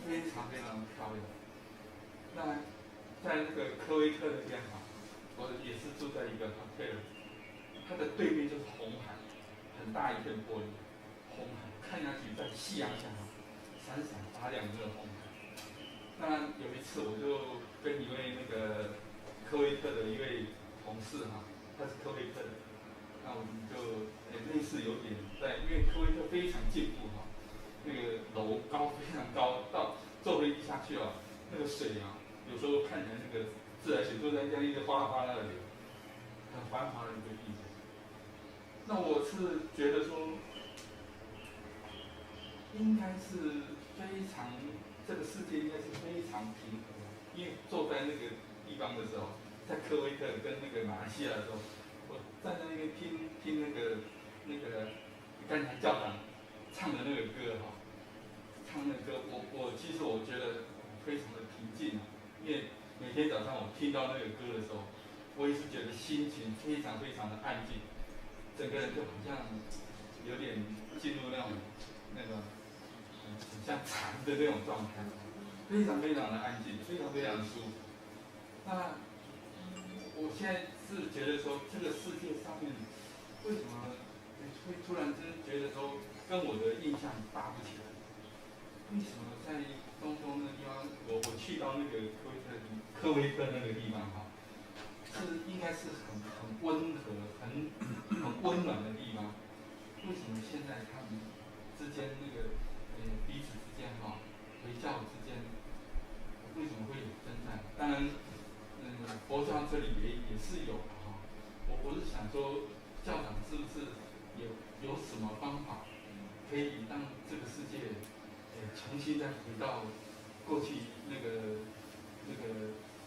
非常非常漂亮。那在那个科威特那边我也是住在一个 hotel， 它的对面就是红海，很大一片玻璃，红海看下去在夕阳下闪闪发亮的那个红海。那有一次我就跟一位那个科威特的一位同事他是科威特的，那我们就类似有点在，因为科威特非常进步那个楼高非常高，到坐飞机下去那个水有时候看起来那个自来水都在这样一直哗啦哗啦的流，很繁华的一个地方。那我是觉得说，应该是非常，这个世界应该是非常平和，因为坐在那个地方的时候，在科威特跟那个马来西亚的时候，我站在那边听那个刚才教长唱的那个歌唱那个歌，其实我觉得非常的平静因为每天早上我听到那个歌的时候，我也是觉得心情非常非常的安静，整个人就好像有点进入那个很像禅的那种状态，非常非常的安静，非常非常的舒服。那我现在是觉得说，这个世界上面为什么会突然之觉得说跟我的印象搭不起来？为什么在东那个地方，我去到那个科威特那个地方是应该是很温和、很温暖的地方，为什么现在他们之间那个彼此之间回教之间为什么会有征战？当然，佛教这里也是有我是想说，教长是不是有什么方法可以让这个世界重新再回到过去那个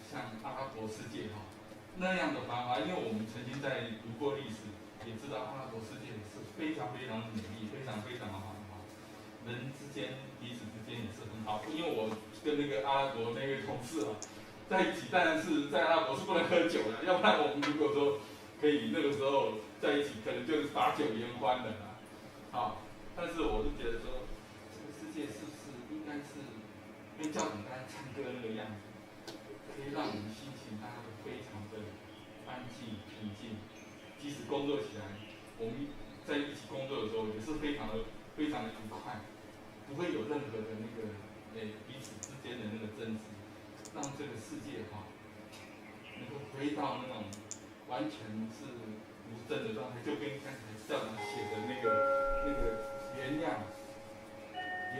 像阿拉伯世界那样的繁华？因为我们曾经在读过历史，也知道阿拉伯世界是非常非常的美丽，非常非常的繁华，人之间彼此之间也是很好。因为我跟那个阿拉伯那位同事在一起，当然是在阿拉伯是不能喝酒的，要不然我们如果说可以那个时候在一起，可能就是把酒言欢的但是我是觉得说，这个世界是不是应该是跟教长刚才唱歌那个样子，可以让我们心情大家都非常的安静平静，即使工作起来，我们在一起工作的时候也是非常的愉快，不会有任何的那个彼此之间的那个争执，让这个世界能够回到那种完全是无争的状态，就跟刚才教长写的那个原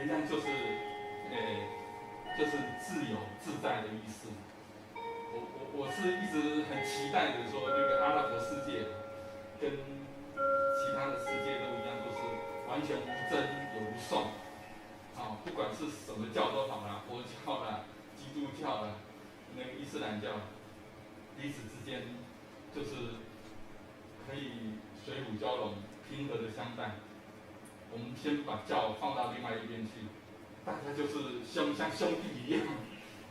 谅就是自由自在的意思。我是一直很期待的说，那个阿拉伯世界跟其他的世界都一样，都是完全无争也无讼不管是什么教都好啦，佛教啦、基督教啦、那个伊斯兰教，彼此之间就是可以水乳交融、平和的相待。我们先把教放到另外一边去，大家就是像兄弟一样，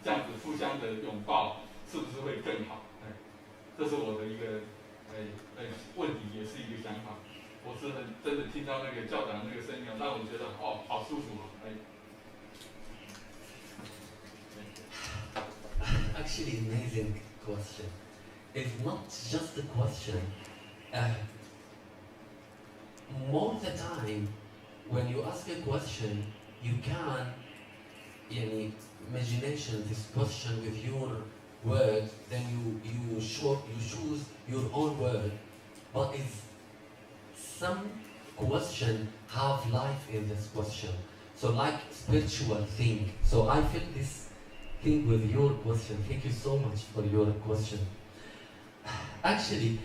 这样子互相的拥抱，是不是会更好？这是我的一个问题，也是一个想法。我是真的听到那个教长那个声音，让我觉得好舒服哦。Actually, amazing question. It's not just a question. More the time, when you ask a question, you can, imagination this question with your words, then you choose your own word. But if some question have life in this question, so like spiritual thing. So I feel this thing with your question. Thank you so much for your question. Actually,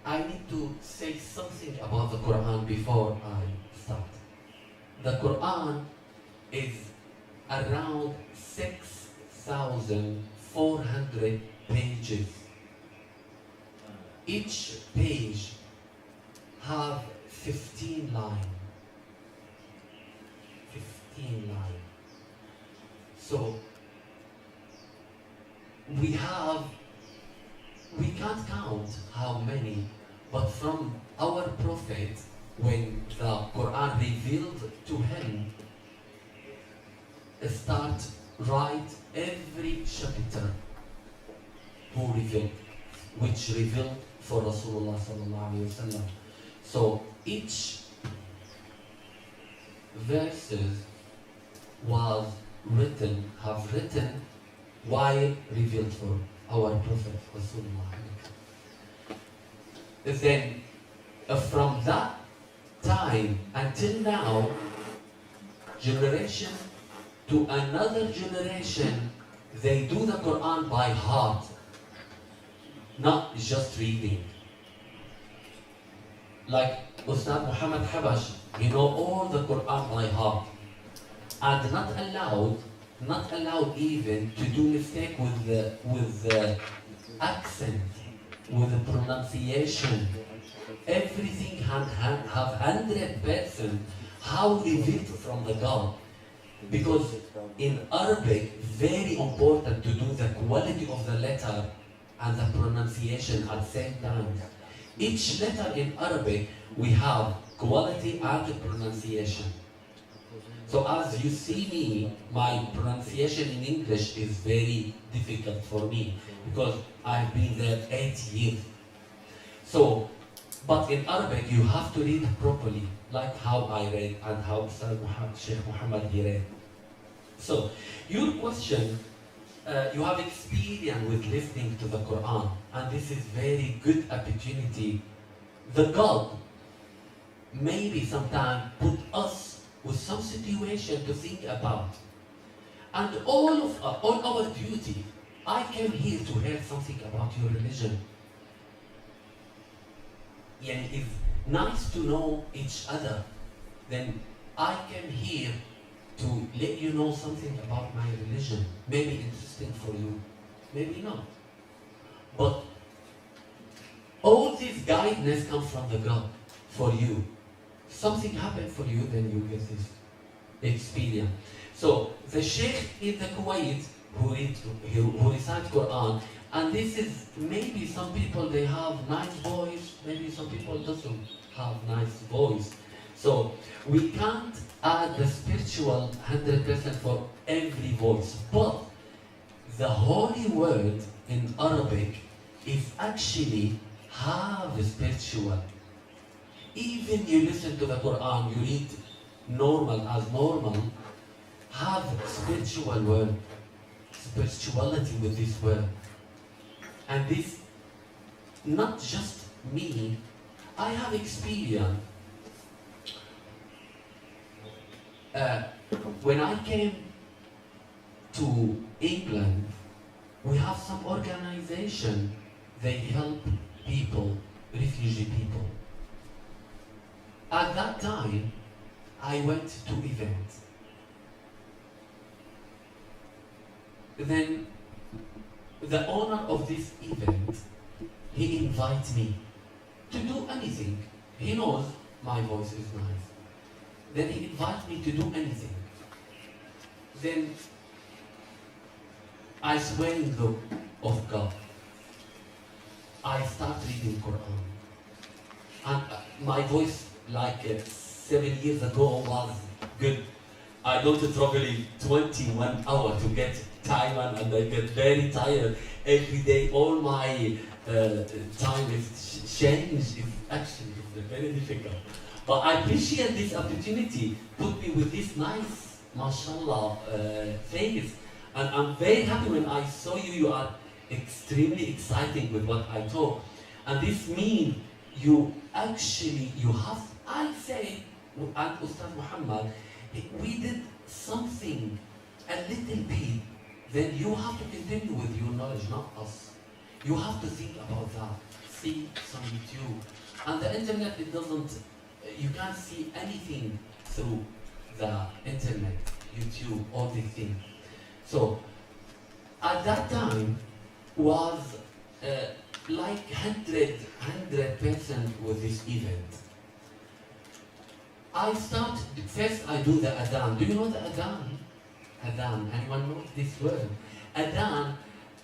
I need to say something about the Quran before I start. The Quran is around 6,400 pages. Each page have 15 lines. 15 lines. So we can't count how many, but from our Prophet, when the Quran revealed to him, start write every chapter who revealed, which revealed for Rasulullah sallallahu alaihi wasallam. So each verses have written while revealed for our Prophet Rasulullah. Then from that time until now, generation to another generation, they do the Quran by heart, not just reading. Like Ustad Muhammad Habash, he know all the Quran by heart, and not allowed even to do mistake with the accent, with the pronunciation. Everything have 100% how revealed from the God. Because in Arabic, very important to do the quality of the letter and the pronunciation at the same time. Each letter in Arabic, we have quality and pronunciation. So as you see me, my pronunciation in English is very difficult for me because I've been there 8 years. So, but in Arabic, you have to read properly, like how I read and how Sheikh Muhammad he read. So, your question, you have experience with listening to the Quran, and this is very good opportunity. The God maybe sometimes put us with some situation to think about. And all our duty, I came here to hear something about your religion. It's nice to know each other. Then I came here to let you know something about my religion. Maybe interesting for you, maybe not. But all this guidance comes from the God for you. Something happened for you, then you get this experience. So the Sheikh in the Kuwait who recites Quran, and this is maybe some people they have nice voice, maybe some people doesn't have nice voice. So we can't add the spiritual 100% for every voice, but the holy word in Arabic is actually have spiritual. Even you listen to the Quran, you read normal, have spiritual word, spirituality with this word. And this, not just me, I have experience. When I came to England, we have some organization, they help people, refugee people. At that time, I went to events. then the owner of this event, he invites me to do anything. He knows my voice is nice. Then he invites me to do anything. Then I swear in the of God, I start reading Quran. And my voice, like 7 years ago, was good. I go to traveling 21 hours to get Taiwan, and I get very tired every day. All my time is changed. It's actually very difficult. But I appreciate this opportunity. Put me with this nice, mashallah, face. And I'm very happy when I saw you. You are extremely exciting with what I talk. And this means you actually, you have, I say, and Ustaz Muhammad, we did something a little bit, then you have to continue with your knowledge, not us. You have to think about that. See some YouTube. And the internet, it doesn't, you can't see anything through the internet, YouTube, all these things. So, at that time, was like 100% with this event. I start, first I do the adhan. Do you know the adhan? Adhan, anyone knows this word? Adhan,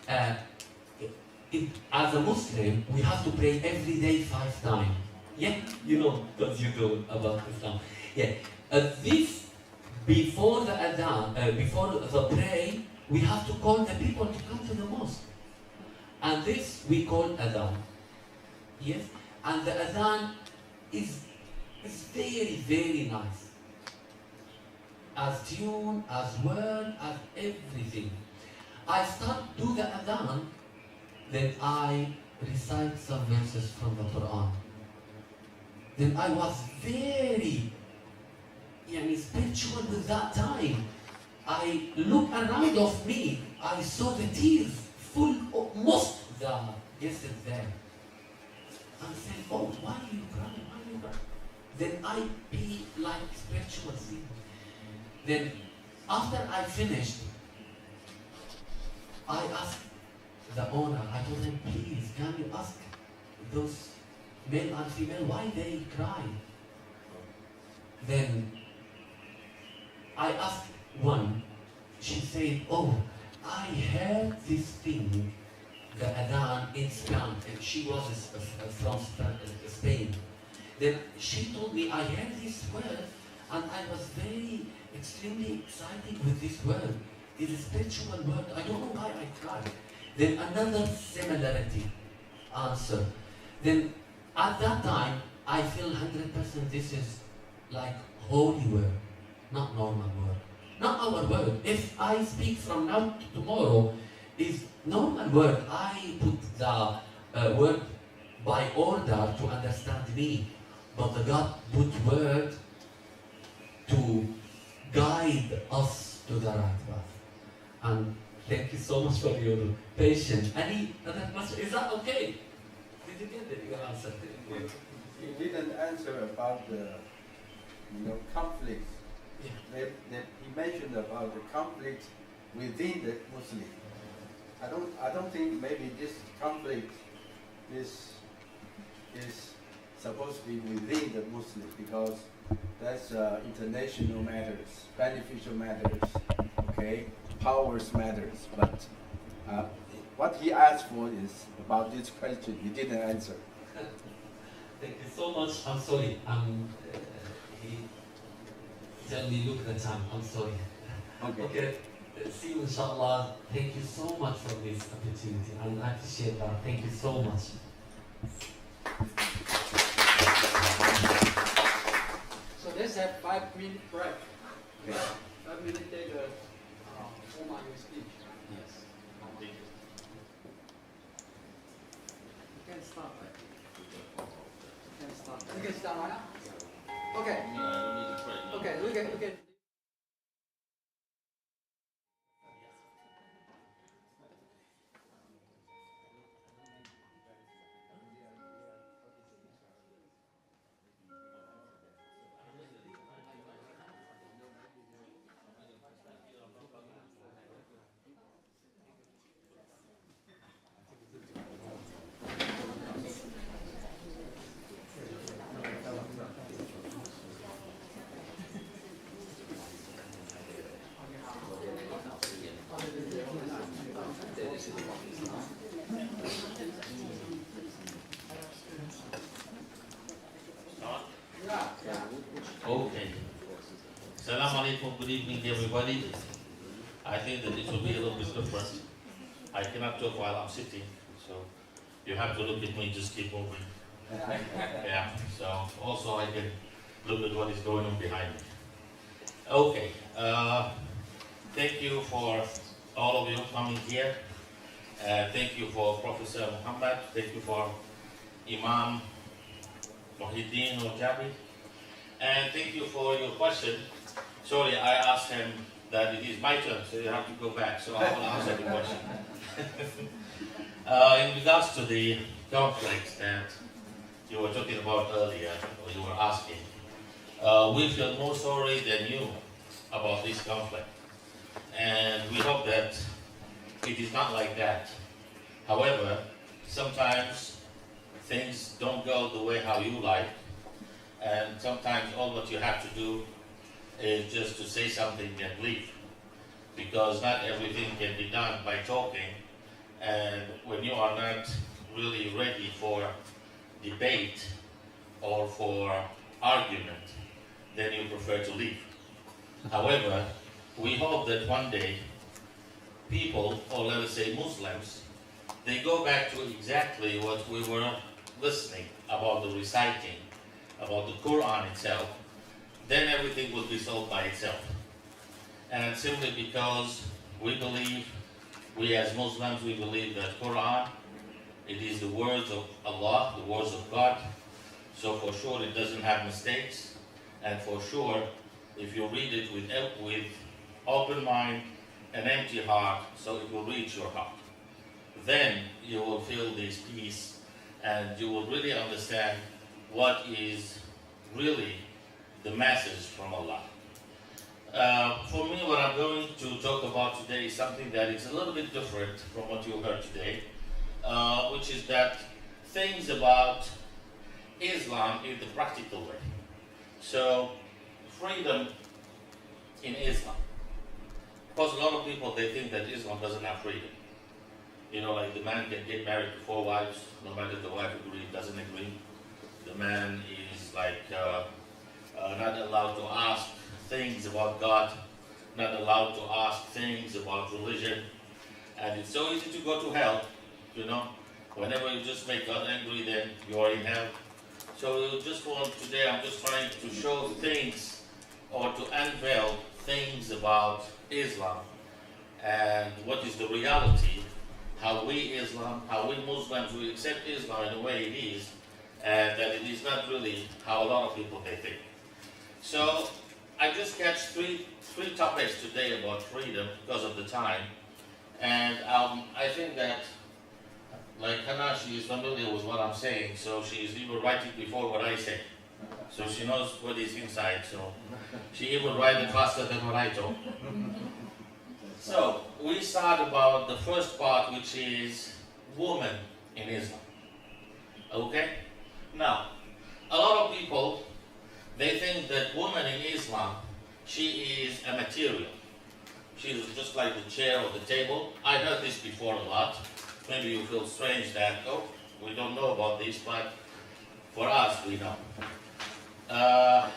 as a Muslim, we have to pray every day 5 times. Yeah, you know, because you know about Islam. Yeah, this, before the adhan, before the prayer, we have to call the people to come to the mosque. And this we call adhan. Yes, and the adhan is very, very nice. As tune, as word, as everything. I start do the adhan, then I recite some verses from the Quran. Then I was very spiritual with that time. I look around of me, I saw the tears full of most the guests there. And said, oh, why are you crying? Why are you crying? Then I be like spiritual thing. Then after I finished, I asked the owner, I told him, please, can you ask those male and female why they cry? Then I asked one, she said, oh, I heard this thing, the adhan in Spain, and she was from Spain. Then she told me, I heard this word, and I was very, extremely excited with this word. It's a spiritual word. I don't know why I cried. Then another similarity answer. Then at that time, I feel 100% this is like holy word, not normal word. Not our word. If I speak from now to tomorrow, is normal word. I put the word by order to understand me. But the God put word to guide us to the right path. And thank you so much for your patience. Any other question? Is that okay? Did you get your answer? You didn't answer about the conflicts. Yeah. He mentioned about the conflict within the Muslim. I don't think maybe this conflict is supposed to be within the Muslim, because that's international matters, beneficial matters, okay, powers matters. But what he asked for is about this question. He didn't answer. Thank you so much. I'm sorry. He tell me look at the time. I'm sorry. Okay. See you inshallah. Thank you so much for this opportunity, and I appreciate that. Thank you so much. So let's have 5-minute break. Okay. 5 minutes later, Omar will speak. Yes. Thank you. You can start, right? You can start. You can start right now? Okay. I don't need to pray. Okay, we can. Assalamu alaikum, good evening everybody. I think that it will be a little bit different. I cannot talk while I'm sitting, so you have to look at me, just keep moving. Yeah, so also I can look at what is going on behind me. Okay, thank you for all of you coming here. Thank you for Professor Muhammad. Thank you for Imam Muhyiddin Ojabi. And thank you for your question. Sorry, I asked him that it is my turn, so you have to go back. So I will answer the question. In regards to the conflicts that you were talking about earlier, or you were asking, we feel more sorry than you about this conflict. And we hope that it is not like that. However, sometimes things don't go the way how you like, and sometimes all what you have to do is just to say something and leave, because not everything can be done by talking, and when you are not really ready for debate or for argument, then you prefer to leave. However, we hope that one day people, or let us say Muslims, they go back to exactly what we were listening about, the reciting, about the Quran itself, then everything will be solved by itself. And simply because we believe, we as Muslims, we believe that Quran, it is the words of Allah, the words of God, so for sure it doesn't have mistakes, and for sure if you read it with open mind, an empty heart, so it will reach your heart. Then you will feel this peace, and you will really understand what is really the message from Allah. For me, what I'm going to talk about today is something that is a little bit different from what you heard today, which is that things about Islam in the practical way. So, freedom in Islam. Because a lot of people, they think that Islam doesn't have freedom. You know, like the man can get married to 4 wives, no matter the wife agrees, doesn't agree. The man is like not allowed to ask things about God, not allowed to ask things about religion. And it's so easy to go to hell, you know. Whenever you just make God angry, then you are in hell. So today I'm just trying to show things, or to unveil things about Islam and what is the reality, how we Muslims, we accept Islam in the way it is, and that it is not really how a lot of people they think. So I just catch three topics today about freedom because of the time, and I think that like Hannah, she is familiar with what I'm saying, so she is even writing before what I say. So she knows what is inside, so she even writes it faster than what I talk. So we start about the first part, which is women in Islam. Okay? Now, a lot of people, they think that woman in Islam, she is a material. She is just like the chair or the table. I heard this before a lot. Maybe you feel strange that, oh, we don't know about this, but for us, we know. A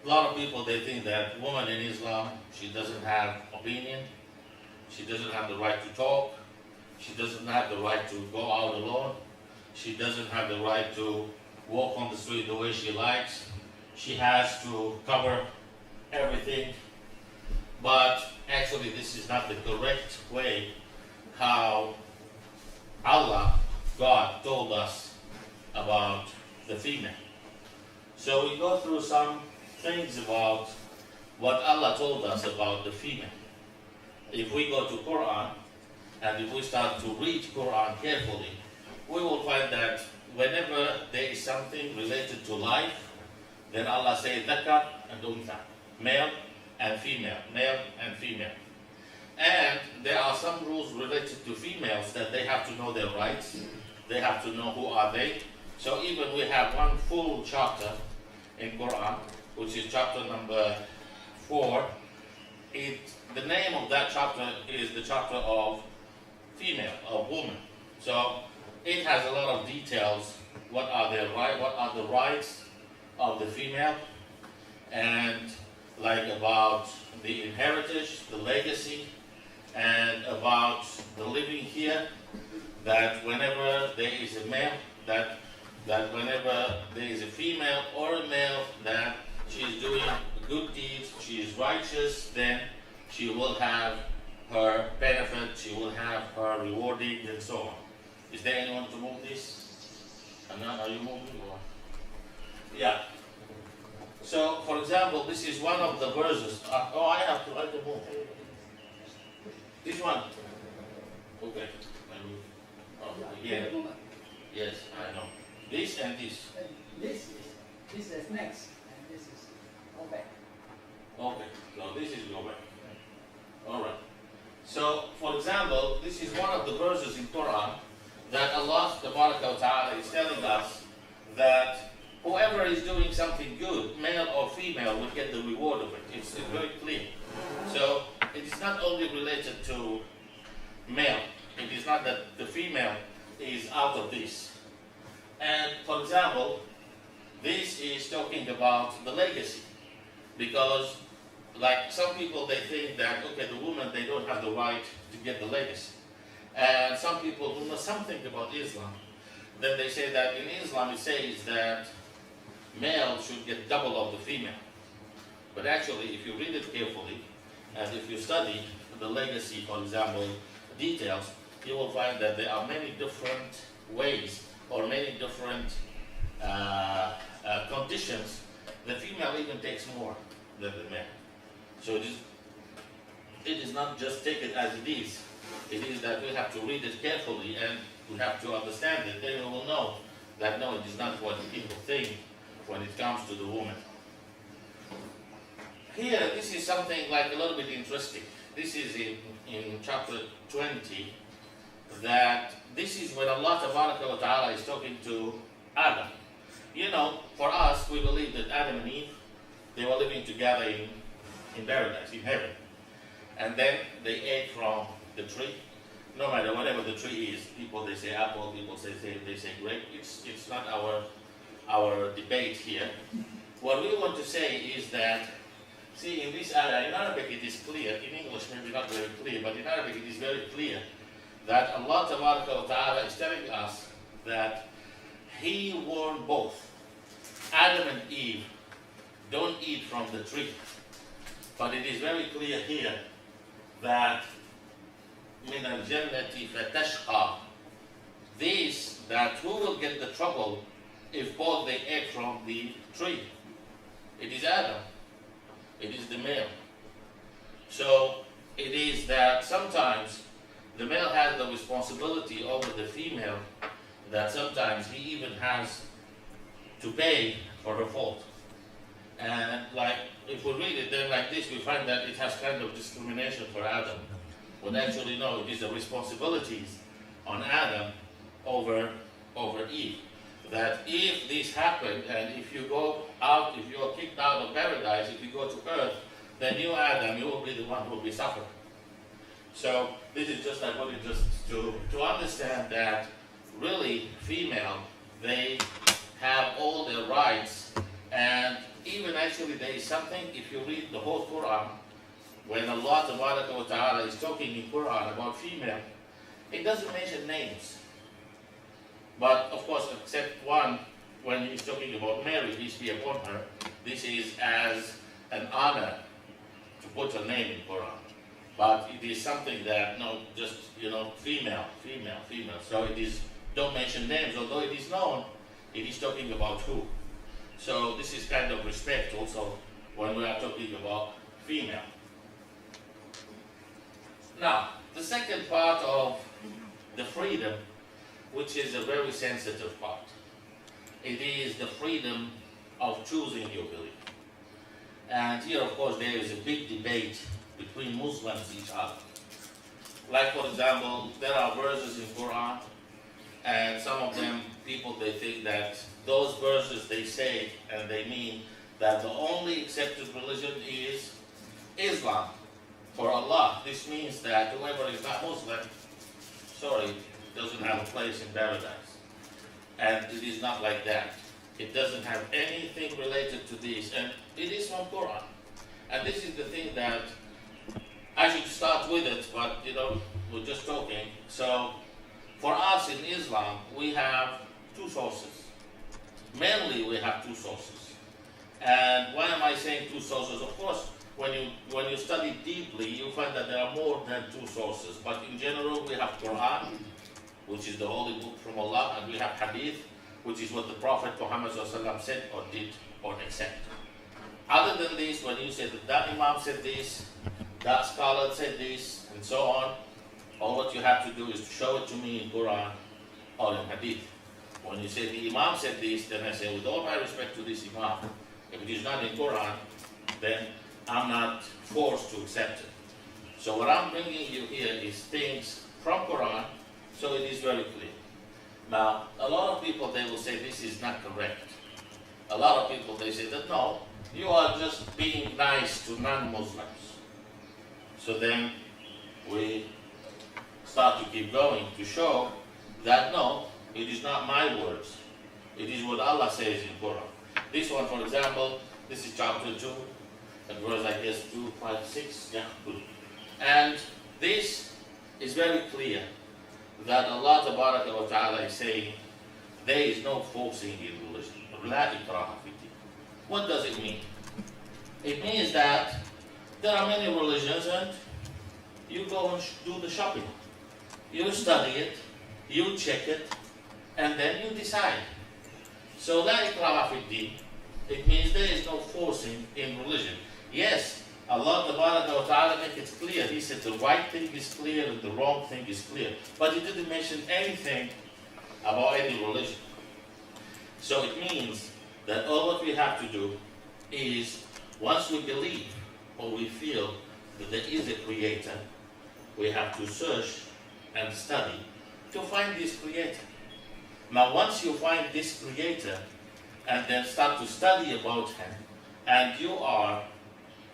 lot of people, they think that woman in Islam, she doesn't have opinion, she doesn't have the right to talk, she doesn't have the right to go out alone, she doesn't have the right to walk on the street the way she likes, she has to cover everything. But actually this is not the correct way how Allah, God, told us about the female. So we go through some things about what Allah told us about the female. If we go to Quran, and if we start to read Quran carefully, we will find that whenever there is something related to life, then Allah says Dhakar and Untha, male and female, male and female. And there are some rules related to females that they have to know their rights, they have to know who are they. So even we have one full chapter in Quran, which is chapter number 4. The name of that chapter is the chapter of female, of woman. So it has a lot of details. What are their rights? What are the rights of the female? And about the inheritance, the legacy, and about the living here, that whenever there is a male, that whenever there is a female or a male, that she is doing good deeds, she is righteous, then she will have her benefit, she will have her rewarding, and so on. Is there anyone to move this? Anna, are you moving? Or? Yeah. So, for example, this is one of the verses. I have to move. This one. Okay. Yeah. Yes, I know. This and this. This is next, and this is go back. Okay, so this is go back. All right. So, for example, this is one of the verses in Quran that Allah Ta'ala is telling us that whoever is doing something good, male or female, will get the reward of it. It's very clear. So, it is not only related to male. It is not that the female is out of this. And, for example, this is talking about the legacy. Because, like some people, they think that, okay, the woman, they don't have the right to get the legacy. And some people who know something about Islam, then they say that in Islam it says that male should get double of the female. But actually, if you read it carefully, and if you study the legacy, for example, details, you will find that there are many different ways or many different conditions. The female even takes more than the male. So it is not just take it as it is. It is that we have to read it carefully and we have to understand it. Then we will know that no, it is not what people think when it comes to the woman. Here, this is something like a little bit interesting. This is in chapter 20, that this is when Allah Ta'ala is talking to Adam. You know, for us, we believe that Adam and Eve, they were living together in paradise, in heaven. And then they ate from the tree. No matter whatever the tree is, people they say apple, people they say grape. It's not our debate here. What we want to say is that, see, in this area, in Arabic it is clear, in English maybe not very clear, but in Arabic it is very clear that Allah Ta'ala is telling us that He warned both Adam and Eve, don't eat from the tree. But it is very clear here that min al-jannati fatashqa, this, that who will get the trouble if both they ate from the tree? It is Adam. It is the male. So it is that sometimes the male has the responsibility over the female, that sometimes he even has to pay for her fault. And like, if we read it then like this, we find that it has kind of discrimination for Adam. But actually no, it is the responsibilities on Adam over Eve. That if this happened, and if you go out, if you are kicked out of paradise, if you go to earth, then you, Adam, you will be the one who will be suffering. So this is just, I wanted just to understand that really female, they have all their rights, and even actually there is something, if you read the whole Quran, when Allah Ta'ala is talking in Quran about female, it doesn't mention names. But of course, except one, when he's talking about Mary, peace be upon her, this is as an honor to put her name in Quran. But it is something that, no, just, female. So it is, don't mention names, although it is known, it is talking about who. So this is kind of respect also when we are talking about female. Now, the second part of the freedom, which is a very sensitive part, it is the freedom of choosing your belief. And here, of course, there is a big debate between Muslims each other. Like, for example, there are verses in Quran, and some of them, people, they think that those verses, they say, and they mean that the only accepted religion is Islam for Allah. This means that whoever is not Muslim, doesn't have a place in paradise. And it is not like that. It doesn't have anything related to this. And it is from Quran. And this is the thing that I should start with it, but we're just talking. So for us in Islam, we have two sources. Mainly we have two sources. And why am I saying two sources? Of course, when you study deeply, you find that there are more than two sources. But in general, we have Quran, which is the holy book from Allah, and we have Hadith, which is what the Prophet Muhammad said or did or accepted. Other than this, when you say that Imam said this, that scholar said this, and so on, all what you have to do is to show it to me in Quran or in Hadith. When you say the Imam said this, then I say, with all my respect to this Imam, if it is not in Quran, then I'm not forced to accept it. So what I'm bringing you here is things from Quran, so it is very clear. Now, a lot of people, they will say this is not correct. A lot of people, they say that no, you are just being nice to non-Muslims. So then we start to keep going to show that no, it is not my words. It is what Allah says in Quran. This one, for example, this is chapter 2, and verse, I guess, 2, 5, 6, yeah, good. And this is very clear that Allah Tabaraka wa Ta'ala is saying there is no forcing in religion. La ikraha fi din. What does it mean? It means that there are many religions and you go and do the shopping. You study it, you check it, and then you decide. So la ikraha fi din, it means there is no forcing in religion. Yes, Allah Tabaraka wa Ta'ala make it clear. He said the right thing is clear and the wrong thing is clear. But He didn't mention anything about any religion. So it means that all what we have to do is, once we believe or we feel that there is a creator, we have to search and study to find this creator. Now once you find this creator and then start to study about him, and you are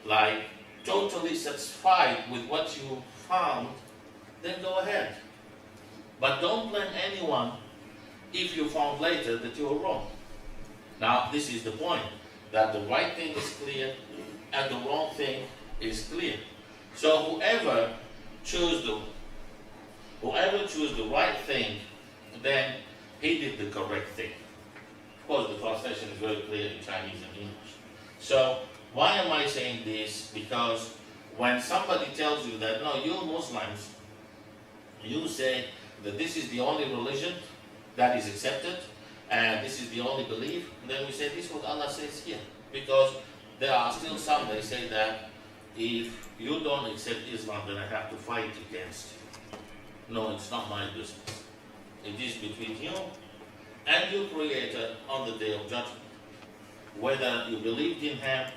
like totally satisfied with what you found, then go ahead. But don't blame anyone if you found later that you were wrong. Now this is the point, that the right thing is clear and the wrong thing is clear. So whoever choose the right thing, then he did the correct thing. Of course the translation is very clear in Chinese and English. So why am I saying this? Because when somebody tells you that, no, you Muslims, you say that this is the only religion that is accepted, and this is the only belief, then we say this is what Allah says here. Because there are still some, they say that if you don't accept Islam, then I have to fight against you. No, it's not my business. It is between you and your Creator on the Day of Judgment. Whether you believed in Him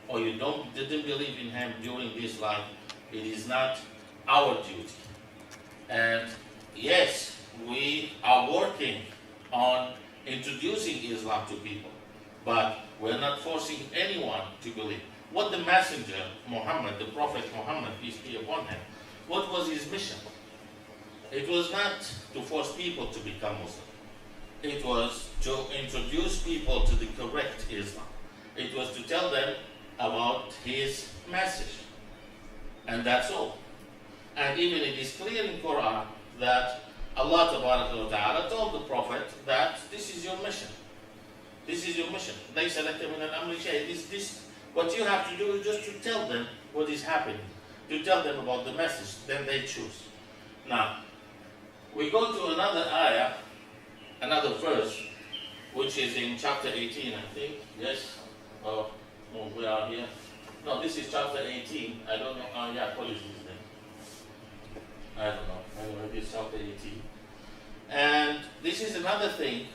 or you didn't believe in Him during this life, it is not our duty. And yes, we are working on introducing Islam to people, but we're not forcing anyone to believe. What the messenger Muhammad, the Prophet Muhammad, peace be upon him, what was his mission? It was not to force people to become Muslim. It was to introduce people to the correct Islam. It was to tell them about his message. And that's all. And even it is clear in Quran that Allah Ta'ala told the Prophet that this is your mission. This is your mission. What you have to do is just to tell them what is happening, to tell them about the message, then they choose. Now, we go to another ayah, another verse, which is in chapter 18, I think. Yes? Oh, we are here. No, this is chapter 18. I don't know. Yeah, what is his name? I don't know. Maybe it's chapter 18. And this is another thing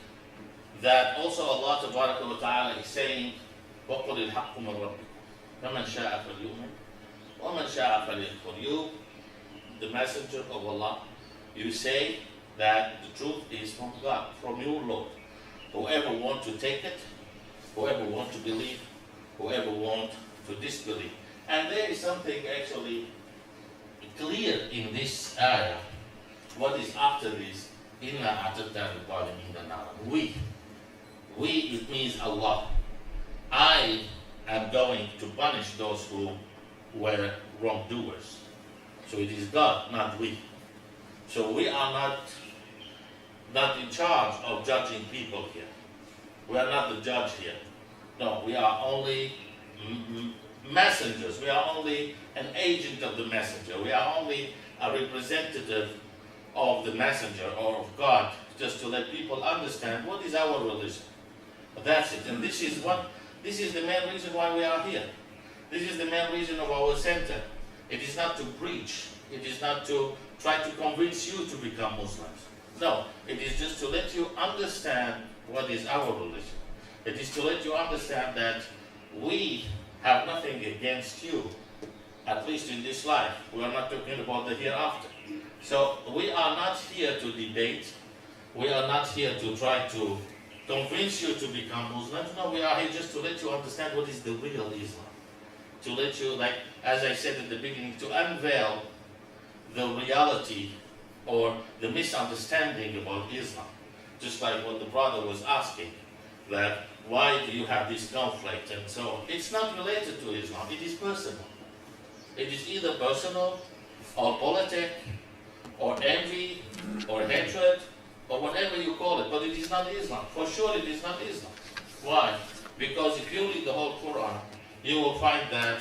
that also Allah Ta'ala is saying, وَقُلِ الْحَقُّ مِنْ رَبِّكُمْ فَمَنْ شَاءَ فَلْيُؤْمِنْ وَمَنْ شَاءَ فَلْيَكْفُرْ. You, the messenger of Allah, you say that the truth is from God, from your Lord. Whoever wants to take it, whoever wants to believe, whoever wants to disbelieve. And there is something actually clear in this ayah. What is after this? Inna a'tadna lil-zalimin nara. We, it means Allah. I am going to punish those who were wrongdoers. So it is God, not we. So we are not in charge of judging people here. We are not the judge here. No, we are only messengers. We are only an agent of the messenger. We are only a representative of the messenger or of God, just to let people understand what is our religion. That's it. And this is the main reason why we are here. This is the main reason of our center. It is not to preach. It is not to try to convince you to become Muslims. No, it is just to let you understand what is our religion. It is to let you understand that we have nothing against you, at least in this life. We are not talking about the hereafter. So we are not here to debate. We are not here to try to convince you to become Muslims. No, we are here just to let you understand what is the real Islam. To let you, like, as I said at the beginning, to unveil the reality or the misunderstanding about Islam. Just like what the brother was asking, that why do you have this conflict and so on. It's not related to Islam, it is personal. It is either personal or politic or envy or hatred or whatever you call it, but it is not Islam. For sure it is not Islam. Why? Because if you read the whole Quran, you will find that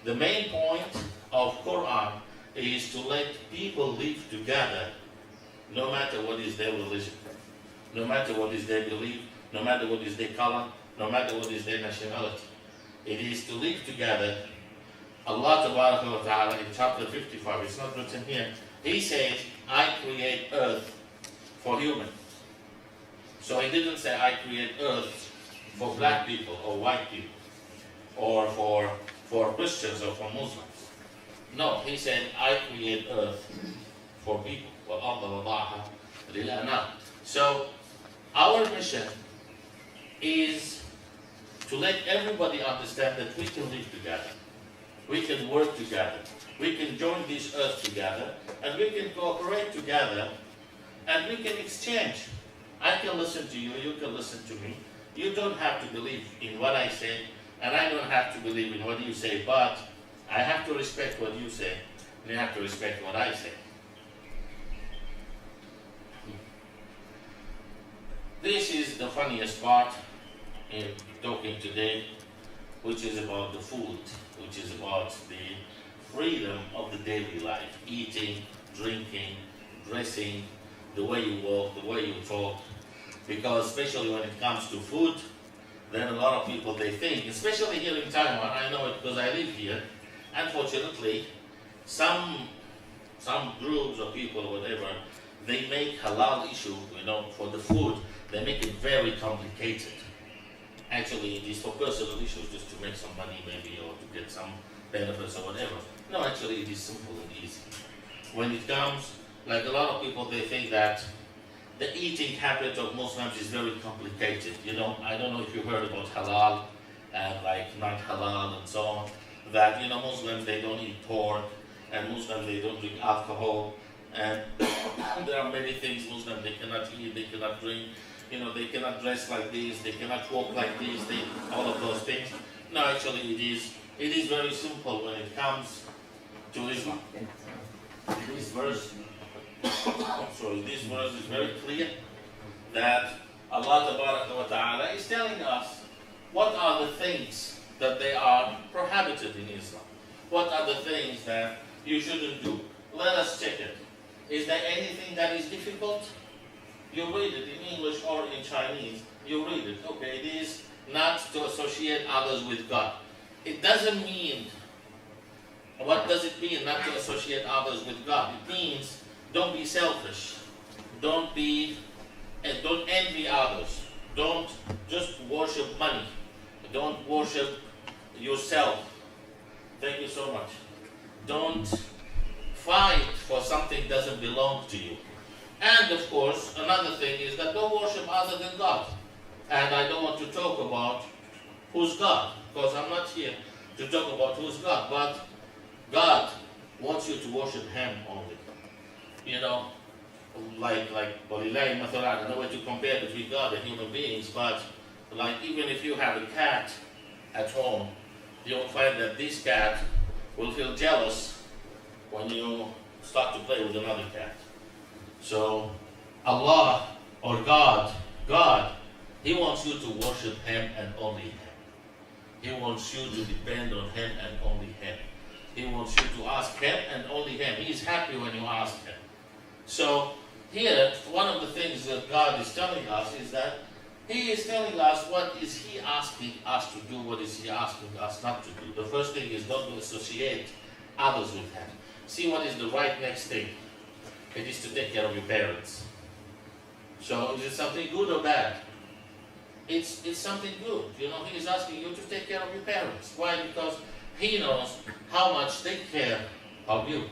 the main point of Quran is to let people live together no matter what is their religion, no matter what is their belief, no matter what is their color, no matter what is their nationality. It is to live together. Allah Tabaraka wa Ta'ala in chapter 55, it's not written here, He says, I create earth for human. So He didn't say I create earth for black people or white people or for Christians or for Muslims. No, He said I create earth for people. So our mission is to let everybody understand that we can live together. We can work together. We can join this earth together, and we can cooperate together, and we can exchange. I can listen to you, you can listen to me. You don't have to believe in what I say, and I don't have to believe in what you say, but I have to respect what you say, and you have to respect what I say. This is the funniest part in talking today, which is about the food, which is about the freedom of the daily life, eating, drinking, dressing, the way you walk, the way you talk. Because especially when it comes to food, then a lot of people, they think, especially here in Taiwan, I know it because I live here, unfortunately, some groups or people or whatever, they make halal issue, for the food, they make it very complicated. Actually, it is for personal issues, just to make some money maybe, or to get some benefits or whatever. No, actually, it is simple and easy. When it comes, like a lot of people, they think that the eating habit of Muslims is very complicated. I don't know if you heard about halal and like not halal and so on. That, Muslims, they don't eat pork, and Muslims, they don't drink alcohol, and there are many things Muslims, they cannot eat, they cannot drink, they cannot dress like this, they cannot walk like this, all of those things. No, actually, it is very simple when it comes to Islam. This verse is very clear that Allah Ta'ala is telling us what are the things that they are prohibited in Islam. What are the things that you shouldn't do? Let us check it. Is there anything that is difficult? You read it in English or in Chinese. You read it. Okay, it is not to associate others with God. It doesn't mean, what does it mean not to associate others with God? It means don't be selfish. Don't envy others. Don't just worship money. Don't worship yourself. Thank you so much. Don't fight for something that doesn't belong to you. And of course, another thing is that don't worship other than God. And I don't want to talk about who's God, because I'm not here to talk about who's God, but God wants you to worship Him only. Like I don't know what to compare between God and human beings, but like even if you have a cat at home, you'll find that this cat will feel jealous when you start to play with another cat. So Allah or God, He wants you to worship Him and only Him. He wants you to depend on Him and only Him. He wants you to ask Him and only Him. He is happy when you ask Him. So here, one of the things that God is telling us is that He is telling us what is He asking us to do, what is He asking us not to do. The first thing is don't associate others with Him. See what is the right next thing. It is to take care of your parents. So is it something good or bad? It's something good. You know, He is asking you to take care of your parents. Why? Because He knows how much they care of you.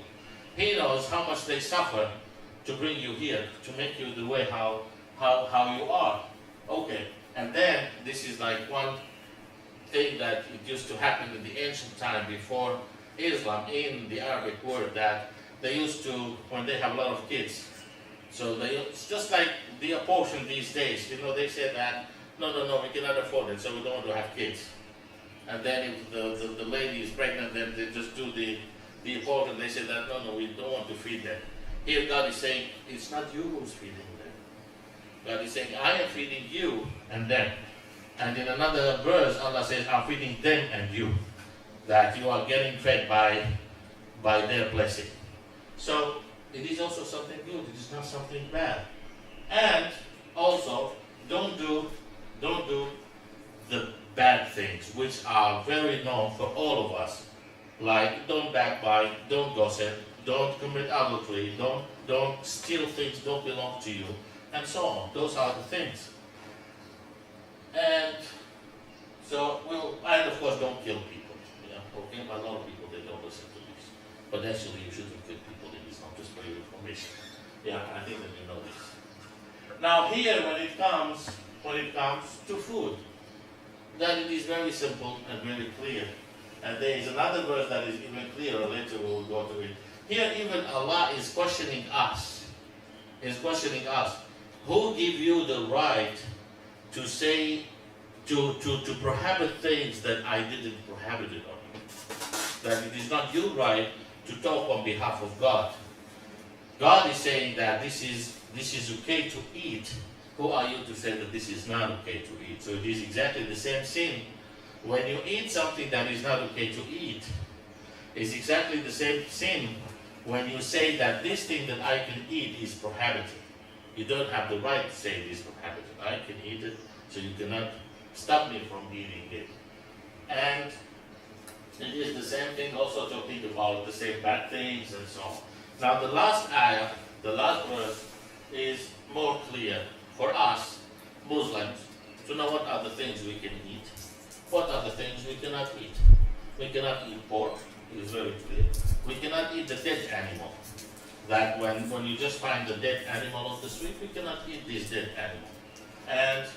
He knows how much they suffer to bring you here, to make you the way how you are. Okay, and then this is like one thing that it used to happen in the ancient time before Islam in the Arabic world, that they used to, when they have a lot of kids, so it's just like the abortion these days, you know, they say that, no, we cannot afford it, so we don't want to have kids. And then if the lady is pregnant, then they just do the abortion, they say that, no, we don't want to feed them. Here God is saying, it's not you who's feeding them. God is saying, I am feeding you and them. And in another verse, Allah says, I'm feeding them and you. That you are getting fed by their blessing. So it is also something good, it is not something bad. And also, don't do the bad things, which are very known for all of us. Like, don't backbite, don't gossip, don't commit adultery, don't steal things don't belong to you, and so on. Those are the things. And so, and of course, don't kill people. Yeah, okay, a lot of people, they don't listen to this. But actually, you shouldn't kill people in Islam, just for your information. Yeah, I think that you know this. Now here, when it comes to food, then it is very simple and very clear. And there is another verse that is even clearer, later we will go to it. Here even Allah is questioning us. Who give you the right to say, to prohibit things that I didn't prohibit it on you? That it is not your right to talk on behalf of God. God is saying that this is okay to eat. Who are you to say that this is not okay to eat? So it is exactly the same sin. When you eat something that is not okay to eat, it's exactly the same sin when you say that this thing that I can eat is prohibited. You don't have the right to say it is prohibited. I can eat it, so you cannot stop me from eating it. And it is the same thing also to think about the same bad things and so on. Now the last ayah, the last verse, is more clear for us Muslims to know what are the things we can eat, what are the things we cannot eat. We cannot eat pork, it is very clear. We cannot eat the dead animal. That when you just find the dead animal on the street, we cannot eat this dead animal. And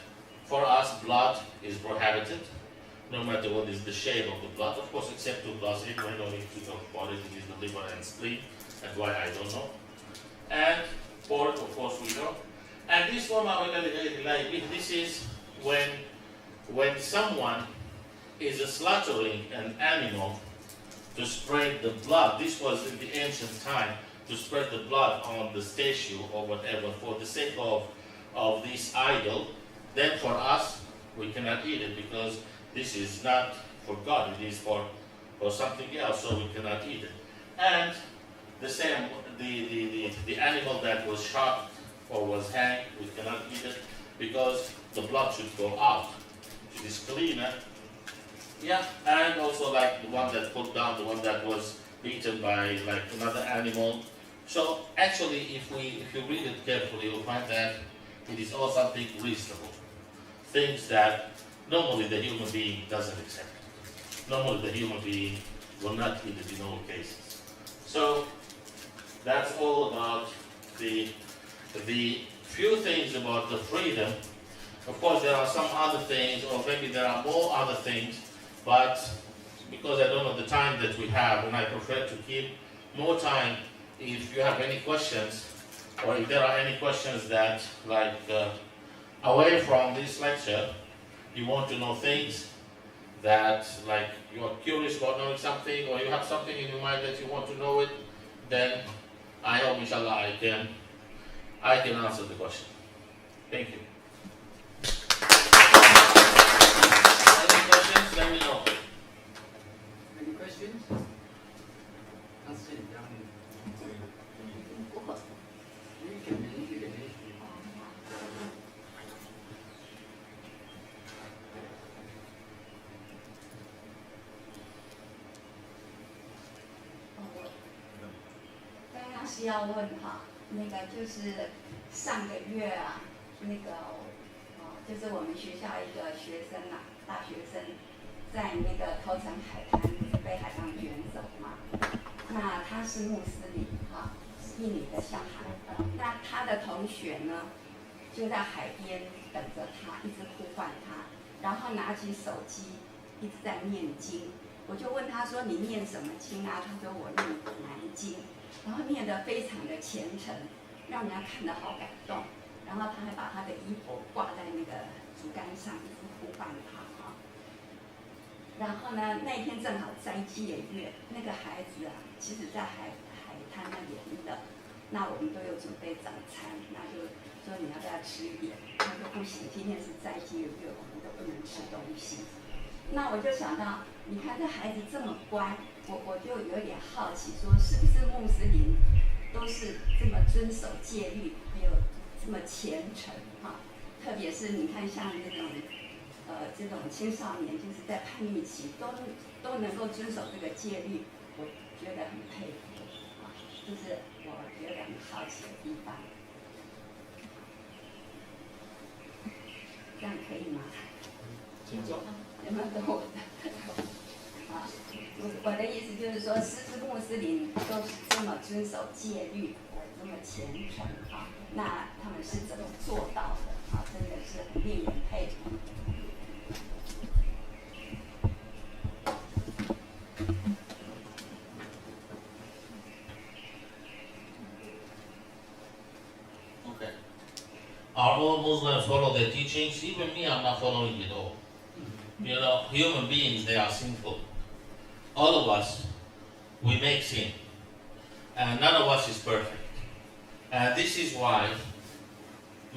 for us, blood is prohibited, no matter what is the shape of the blood. Of course, except two bloods, we don't need to talk about it. It is the liver and spleen. That's why I don't know. And pork, of course, we know. And this one, this is when someone is slaughtering an animal to spread the blood. This was in the ancient time, to spread the blood on the statue or whatever for the sake of this idol. Then for us, we cannot eat it because this is not for God, it is for something else, so we cannot eat it. And the same, the animal that was shot or was hanged, we cannot eat it because the blood should go out. It is cleaner. Yeah, and also like the one that put down, the one that was beaten by like another animal. So actually, if you read it carefully, you'll find that it is all something reasonable. Things that normally the human being doesn't accept. Normally the human being will not eat it in all cases. So that's all about the few things about the freedom. Of course, there are some other things, or maybe there are more other things, but because I don't know the time that we have, and I prefer to keep more time, if you have any questions, or if there are any questions that, like, away from this lecture, you want to know things that like you are curious about knowing something, or you have something in your mind that you want to know it, then I hope inshallah I can answer the question. Thank you. Any questions? Let me know. Any questions?是要问哈，那个就是上个月啊，那个就是我们学校一个学生啊，大学生，在那个头城海滩被海浪卷走嘛。那他是穆斯林哈，是印尼的小孩。那他的同学呢，就在海边等着他，一直呼唤他，然后拿起手机一直在念经。我就问他说：“你念什么经啊？”他说：“我念南经。”然后念得非常的虔诚，让人家看得好感动。然后他还把他的衣服挂在那个竹竿上，一直呼唤他哈。然后呢，那天正好斋戒月，那个孩子啊，其实在海滩那里很冷，那我们都有准备早餐，那就说你要不要吃一点？他说不行，今天是斋戒月，我们都不能吃东西。那我就想到，你看这孩子这么乖。我就有点好奇，说是不是穆斯林都是这么遵守戒律，还有这么虔诚哈？特别是你看像这种这种青少年，就是在叛逆期都能够遵守这个戒律，我觉得很佩服啊，这是我觉得很好奇的地方。这样可以吗？请坐。有没有懂我的？啊。我的意思就是说，是不是穆斯林都是这么遵守戒律，这么虔诚哈？那他们是怎么做到的？啊，真的是很令人佩服。Okay. Are all Muslims follow their teachings? Even me, I'm not following it all. You know, human beings, they are sinful. All of us, we make sin. And none of us is perfect. And this is why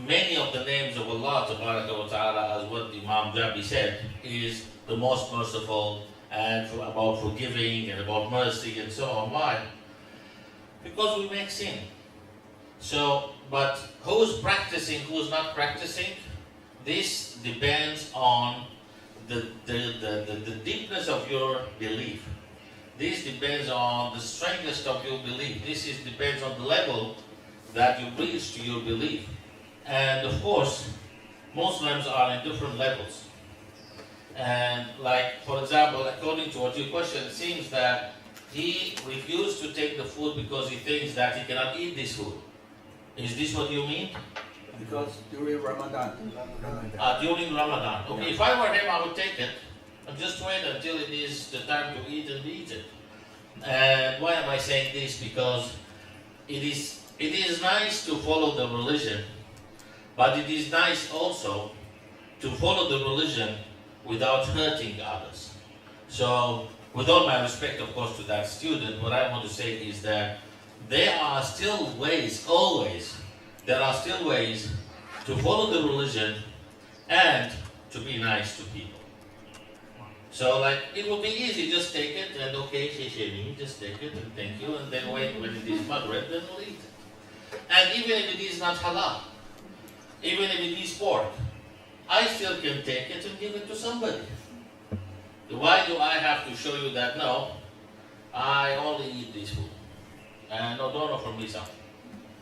many of the names of Allah Ta'ala, as what Imam Jabi said, is the most merciful and about forgiving and about mercy and so on. Why? Because we make sin. So, but who's practicing, who's not practicing? This depends on the deepness of your belief. This depends on the strength of your belief. This depends on the level that you reach to your belief. And of course, Muslims are in different levels. And like, for example, according to what your question, it seems that he refused to take the food because he thinks that he cannot eat this food. Is this what you mean? Because during Ramadan. During Ramadan. Okay, if I were him, I would take it and just wait until it is the time to eat and eat it. And why am I saying this? Because it is nice to follow the religion, but it is nice also to follow the religion without hurting others. So, with all my respect, of course, to that student, what I want to say is that there are still ways, always, there are still ways to follow the religion and to be nice to people. So like, it would be easy, just take it and okay, just take it and thank you, and then wait when it is Maghrib, then we'll eat it. And even if it is not halal, even if it is pork, I still can take it and give it to somebody. Why do I have to show you that? No, I only eat this food. And no, don't offer me something.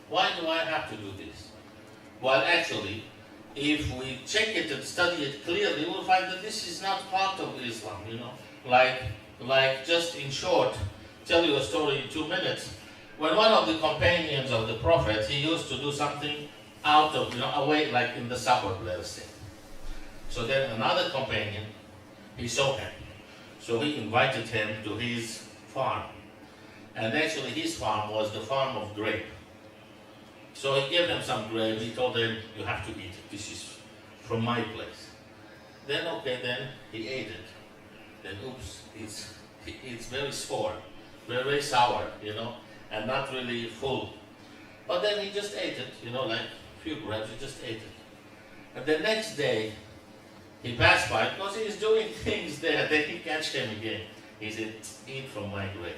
Why do I have to do this? Well, actually, if we check it and study it clearly, we'll find that this is not part of Islam, you know. Like just in short, tell you a story in 2 minutes. When one of the companions of the Prophet, he used to do something out of, away, like in the suburb, let us say. So then another companion, he saw him. So he invited him to his farm. And actually his farm was the farm of grape. So he gave him some grape. He told him, you have to eat it. This is from my place. Then he ate it. then oops, it's very very sour, and not really full. But then he just ate it, like a few grams, he just ate it. And the next day, he passed by, because he's doing things there, they can catch him again. He said, eat from my grape.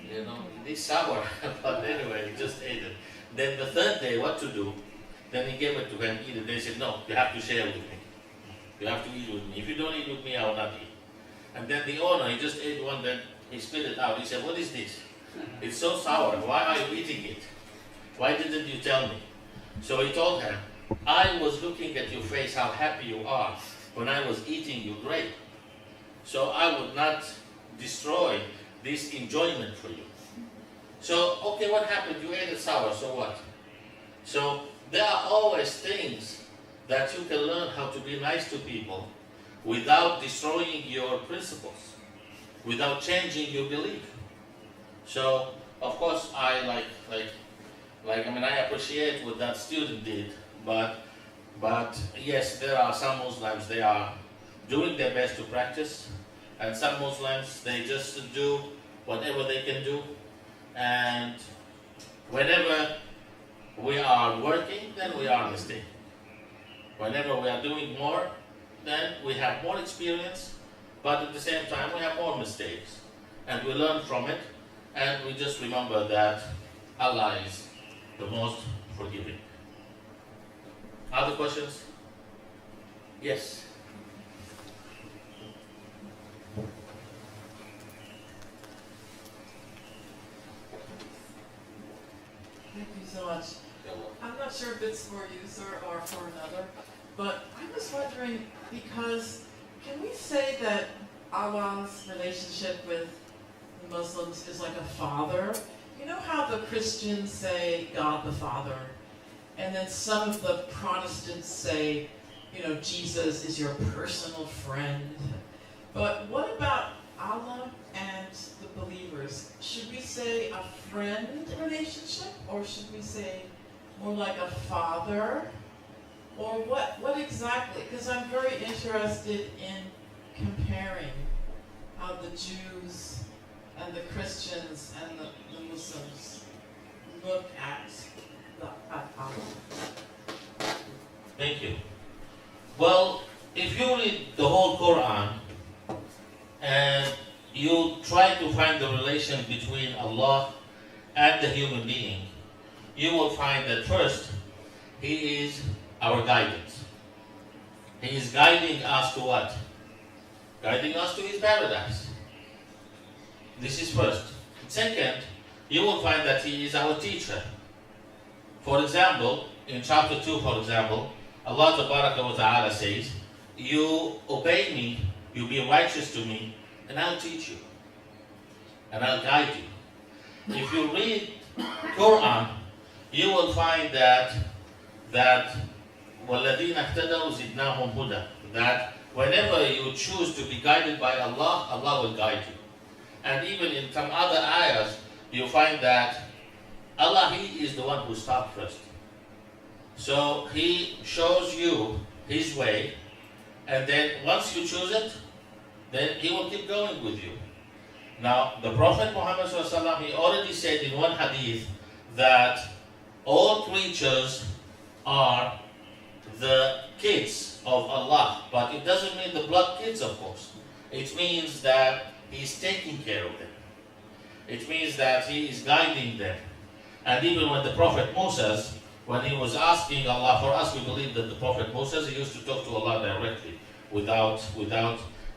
It is sour, but anyway, he just ate it. Then the third day, what to do? Then he gave it to him, eat it. They said, no, you have to share with me. You have to eat with me. If you don't eat with me, I will not eat. And then the owner, he just ate one, then he spit it out. He said, what is this? It's so sour. Why are you eating it? Why didn't you tell me? So he told her, I was looking at your face, how happy you are when I was eating your grape. So I would not destroy this enjoyment for you. So, okay, what happened? You ate it sour, so what? So there are always things that you can learn how to be nice to people without destroying your principles, without changing your belief. So, of course, I I appreciate what that student did, but yes, there are some Muslims, they are doing their best to practice, and some Muslims, they just do whatever they can do, and whenever we are working, then we are mistaken. Whenever we are doing more, then we have more experience, but at the same time we have more mistakes, and we learn from it, and we just remember that Allah is the most forgiving. Other questions? Yes. Thank you so much. I'm not sure if it's for you, sir, or for another, but I was wondering, because can we say that Allah's relationship with the Muslims is like a father? You know how the Christians say God the Father, and then some of the Protestants say, Jesus is your personal friend. But what about Allah and the believers? Should we say a friend relationship, or should we say more like a father? Or what exactly? Because I'm very interested in comparing how the Jews and the Christians and the Muslims look at Allah. Thank you. Well, if you read the whole Quran and you try to find the relation between Allah and the human being, you will find that first, He is our guidance. He is guiding us to what? Guiding us to His paradise. This is first. Second, you will find that He is our teacher. For example, in chapter 2, Allah wa ta'ala says, you obey me, you be righteous to me, and I'll teach you. And I'll guide you. If you read Quran, you will find that وَالَّذِينَ اهْتَدَوْا زِدْنَاهُمْ هُدًى, that whenever you choose to be guided by Allah, Allah will guide you. And even in some other ayahs, you find that Allah, He is the one who stopped first. So He shows you His way, and then once you choose it, then He will keep going with you. Now, the Prophet Muhammad ﷺ, he already said in one hadith that all creatures are the kids of Allah, but it doesn't mean the blood kids, of course. It means that He's taking care of them. It means that He is guiding them. And even when the Prophet Moses, when he was asking Allah, for us we believe that the Prophet Moses, he used to talk to Allah directly, without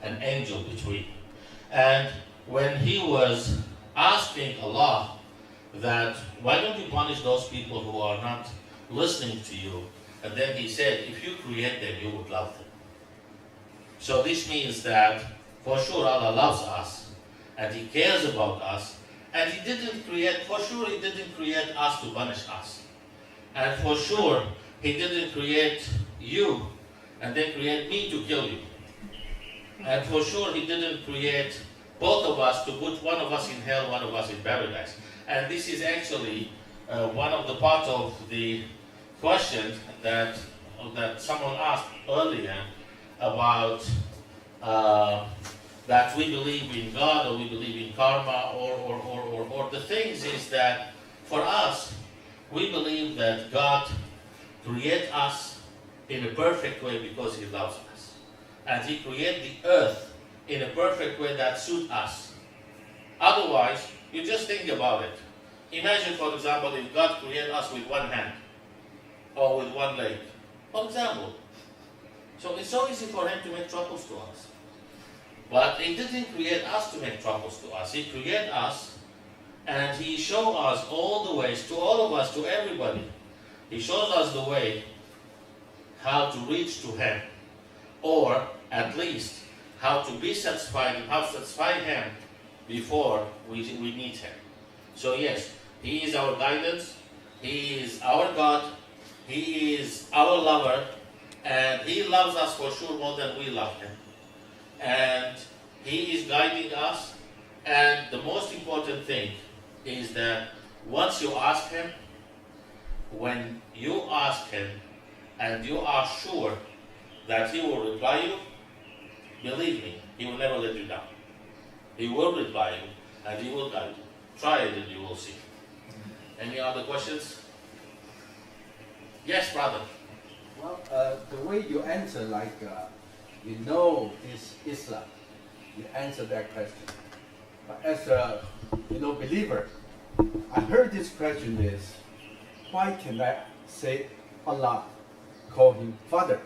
an angel between. And when he was asking Allah that, why don't you punish those people who are not listening to you? And then he said, if you create them, you would love them. So this means that for sure Allah loves us, and He cares about us, and He didn't create us to punish us. And for sure, He didn't create you and then create me to kill you. And for sure, He didn't create both of us to put one of us in hell, one of us in paradise. And this is actually one of the parts of the question that someone asked earlier about that we believe in God or we believe in karma or the things is that for us, we believe that God created us in a perfect way because He loves us. And He created the earth in a perfect way that suits us. Otherwise, you just think about it. Imagine, for example, if God created us with one hand or with one leg. For example. So it's so easy for Him to make troubles to us. But He didn't create us to make troubles to us. He created us and He showed us all the ways, to all of us, to everybody. He shows us the way how to reach to Him, or at least how to be satisfied and how to satisfy Him before we need Him. So yes, He is our guidance, He is our God, He is our lover, and He loves us for sure more than we love Him. And He is guiding us, and the most important thing is that once you ask Him, when you ask Him and you are sure that He will reply you, believe me, He will never let you down. He will reply you and He will guide you. Try it and you will see. Any other questions? Yes, brother. Well, the way you answer, like, you know this Islam, you answer that question. But as a believer, I heard this question is, why can I say Allah, call Him Father?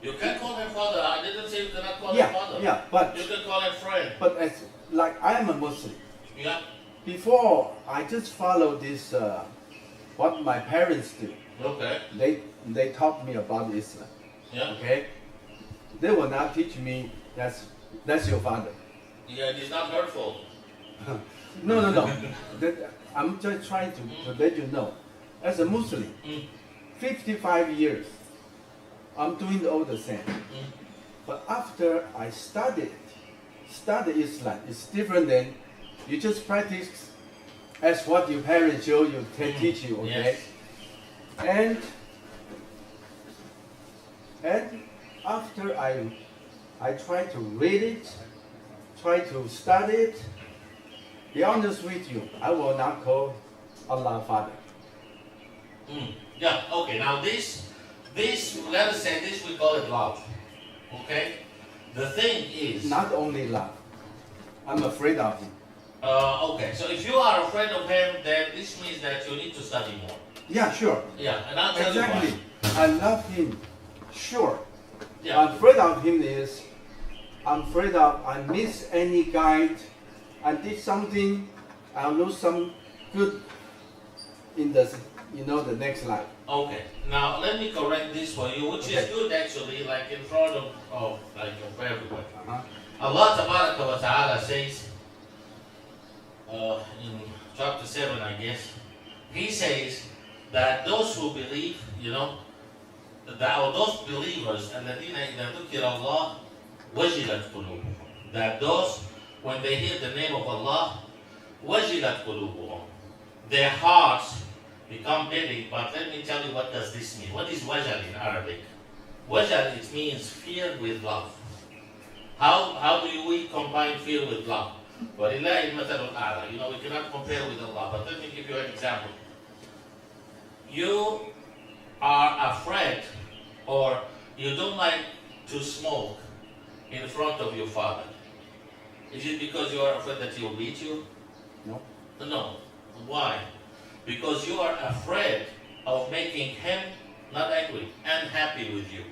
You can call Him Father. I didn't say you cannot call Him Father. Yeah, but you can call Him friend. But as like I am a Muslim. Yeah. Before I just follow this, what my parents do. Okay. They taught me about Islam. Yeah. Okay. They will not teach me that's your father. Yeah, it is not hurtful. No. I'm just trying to let you know. As a Muslim, 55 years, I'm doing all the same. But after I study Islam, it's different than you just practice as what your parents show you, can teach you, okay? Yes. And after I try to read it, try to study it, be honest with you, I will not call Allah Father. Yeah, okay, now this, let us say this, we call it love. Okay? The thing is... Not only love. I'm afraid of Him. Okay, so if you are afraid of Him, then this means that you need to study more. Yeah, sure. Yeah, and I'll tell you why. I love Him, sure. Yeah. I'm afraid of Him is, I'm afraid of I miss any guide, I did something, I'll lose some good in the the next life. Okay, now let me correct this for you, which is good actually, like in front of everybody. Allah wa ta'ala says, in chapter 7 I guess, He says that those who believe, that those believers, الَّذِينَ إِذَا ذُكِرَ اللَّهُ وَجِلَتْ قُلُوبُهُم, that those, when they hear the name of Allah, وَجِلَتْ قُلُوبُهُم, their hearts become big. But let me tell you, what does this mean? What is wajal in Arabic? Wajal, it means fear with love. How do we combine fear with love? وَلِلَّهِ الْمَثَلُ الْأَعْلَى. We cannot compare with Allah, but let me give you an example. You are afraid, or you don't like to smoke in front of your father. Is it because you are afraid that he will beat you? No. No. Why? Because you are afraid of making him not angry and happy with you.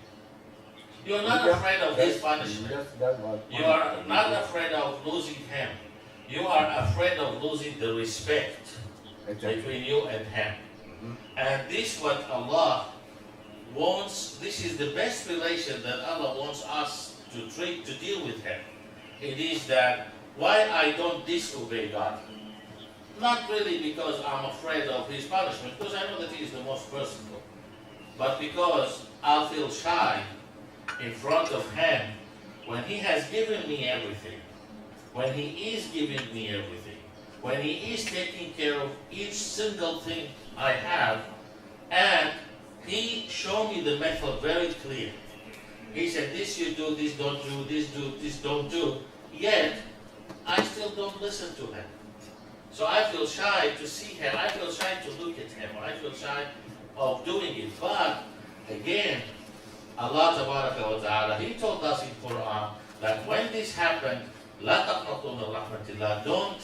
You are not afraid of his punishment. You are not afraid of losing him. You are afraid of losing the respect between you and him. And this is what Allah wants. This is the best relation that Allah wants us to deal with Him. It is that why I don't disobey God. Not really because I'm afraid of His punishment, because I know that He is the most merciful, but because I'll feel shy in front of Him when He has given me everything, when He is giving me everything, when He is taking care of each single thing I have, and He showed me the method very clear. He said, this you do, this don't do, this don't do. yet I still don't listen to him. So I feel shy to see him, I feel shy to look at him, or I feel shy of doing it. But again, Allah Tabaraka wa Ta'ala, He told us in Quran that when this happened, لا تقنطوا من رحمة الله, don't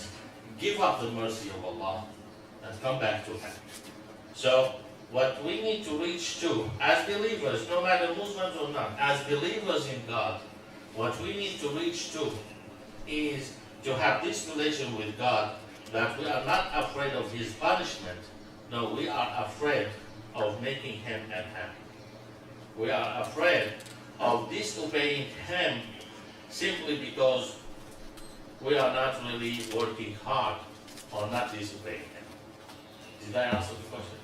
give up the mercy of Allah and come back to Him. So what we need to reach to as believers, no matter Muslims or not, as believers in God, what we need to reach to is to have this relation with God, that we are not afraid of His punishment. No, we are afraid of making Him unhappy. We are afraid of disobeying Him simply because we are not really working hard on not disobeying Him. Did I answer the question?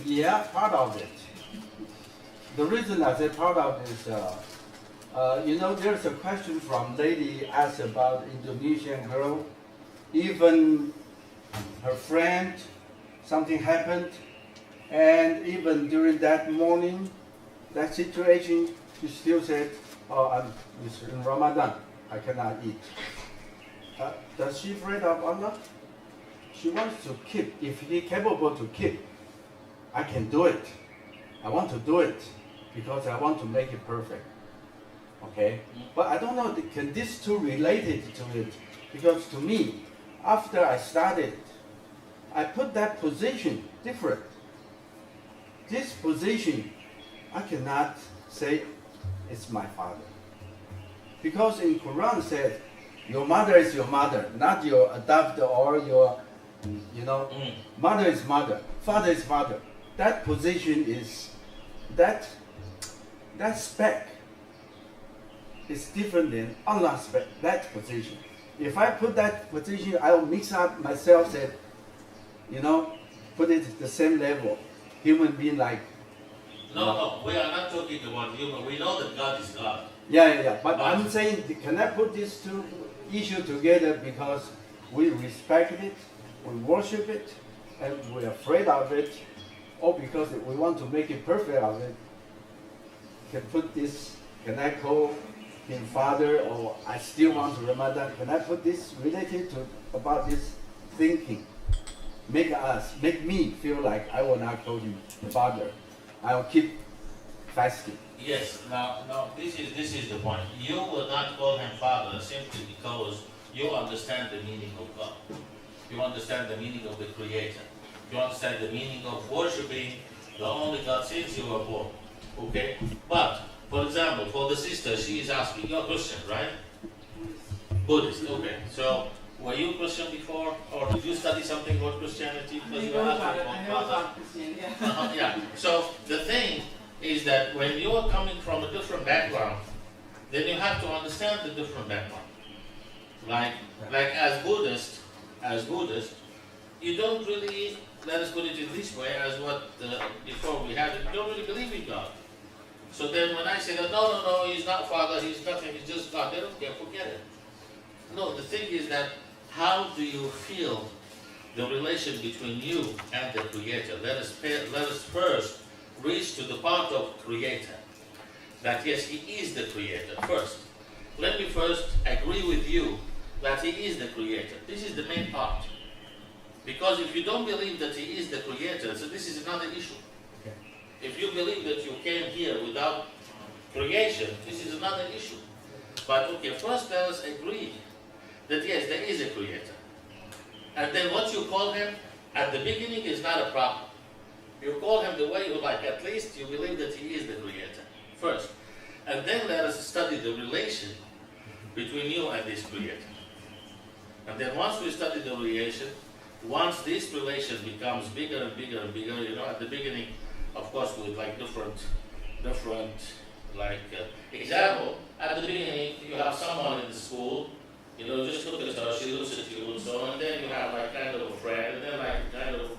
Yeah, part of it. The reason I say part of it is, there's a question from lady asked about Indonesian girl. Even her friend, something happened, and even during that morning, that situation, she still said, "Oh, it's in Ramadan, I cannot eat." Does she afraid of Allah? She wants to keep. If He's capable to keep, I can do it. I want to do it because I want to make it perfect. Okay, but I don't know. Can these two related to it? Because to me, after I started, I put that position different. This position, I cannot say it's my father. Because in Quran said, your mother is your mother, not your adopted or your, mother is mother, father is father. That position is, that spec is different than Allah's spec, that position. If I put that position, I will mix up myself, said, put it at the same level. Human being like. No, we are not talking about human. We know that God is God. Yeah. But I'm saying, can I put these two issues together because we respect it, we worship it, and we're afraid of it, or because we want to make it perfect of it? Can I call him father, or I still want to Ramadan? Can I put this related to about this thinking? Make me feel like I will not call him father. I will keep fasting. Yes. Now, this is the point. You will not call him father simply because you understand the meaning of God. You understand the meaning of the Creator. You understand the meaning of worshiping the only God since you were born. Okay. But for example, for the sister, she is asking. You're Christian, right? Buddhist. Okay. So. Were you Christian before, or did you study something about Christianity? Because you were asking about Christian, yeah. So the thing is that when you are coming from a different background, then you have to understand the different background. Like as Buddhist, you don't really, let us put it in this way, as what before we had it, you don't really believe in God. So then when I say that no, He's not Father, He's nothing, He's just God, they don't care, forget it. No, the thing is that how do you feel the relation between you and the Creator? Let us first reach to the part of Creator. That yes, He is the Creator first. Let me first agree with you that He is the Creator. This is the main part. Because if you don't believe that He is the Creator, so this is another issue. Okay. If you believe that you came here without creation, this is another issue. But okay, first let us agree that yes, there is a Creator. And then what you call Him at the beginning is not a problem. You call Him the way you like, at least you believe that He is the Creator first. And then let us study the relation between you and this Creator. And then once we study the relation, once this relation becomes bigger and bigger and bigger, at the beginning, of course, with like different example, at the beginning you have someone in the school, just look at her, she looks at you and so on, and then you have like kind of a friend, and then like kind of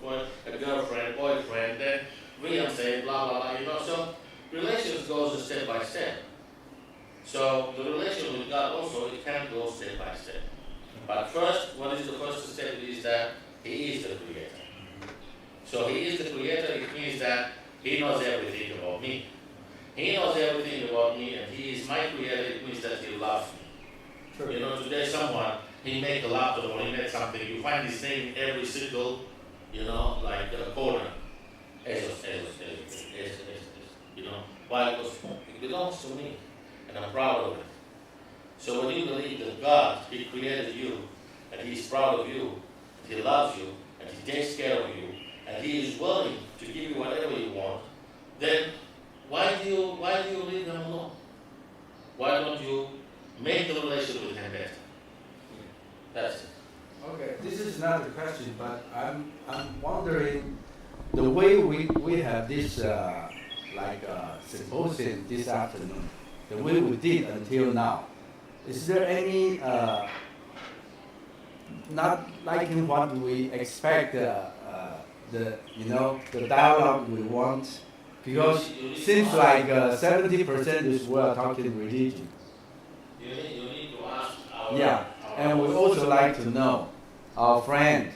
a girlfriend, boyfriend, then fiancé, blah, blah, blah, so relations goes step by step. So the relation with God also, it can go step by step. But first, what is the first step is that He is the Creator. So He is the Creator, it means that He knows everything about me. He knows everything about me, and He is my Creator, it means that He loves me. True. You know, today someone, he make a laptop or he make something, you find his name in every single, you know, like corner. Esos. You know, why? Because it belongs to me, and I'm proud of it. So when you believe that God, He created you, and He's proud of you, He loves you, and He takes care of you, and He is willing to give you whatever you want, then why do you leave Him alone? Why don't you make the relationship with Him better? That's it. Okay, this is not a question, but I'm wondering the way we have this symposium this afternoon, the way we did until now. Is there any not liking what we expect the dialogue we want? Because seems like 70% is we are talking religion. You need to ask our... Yeah, and we also like to know our friend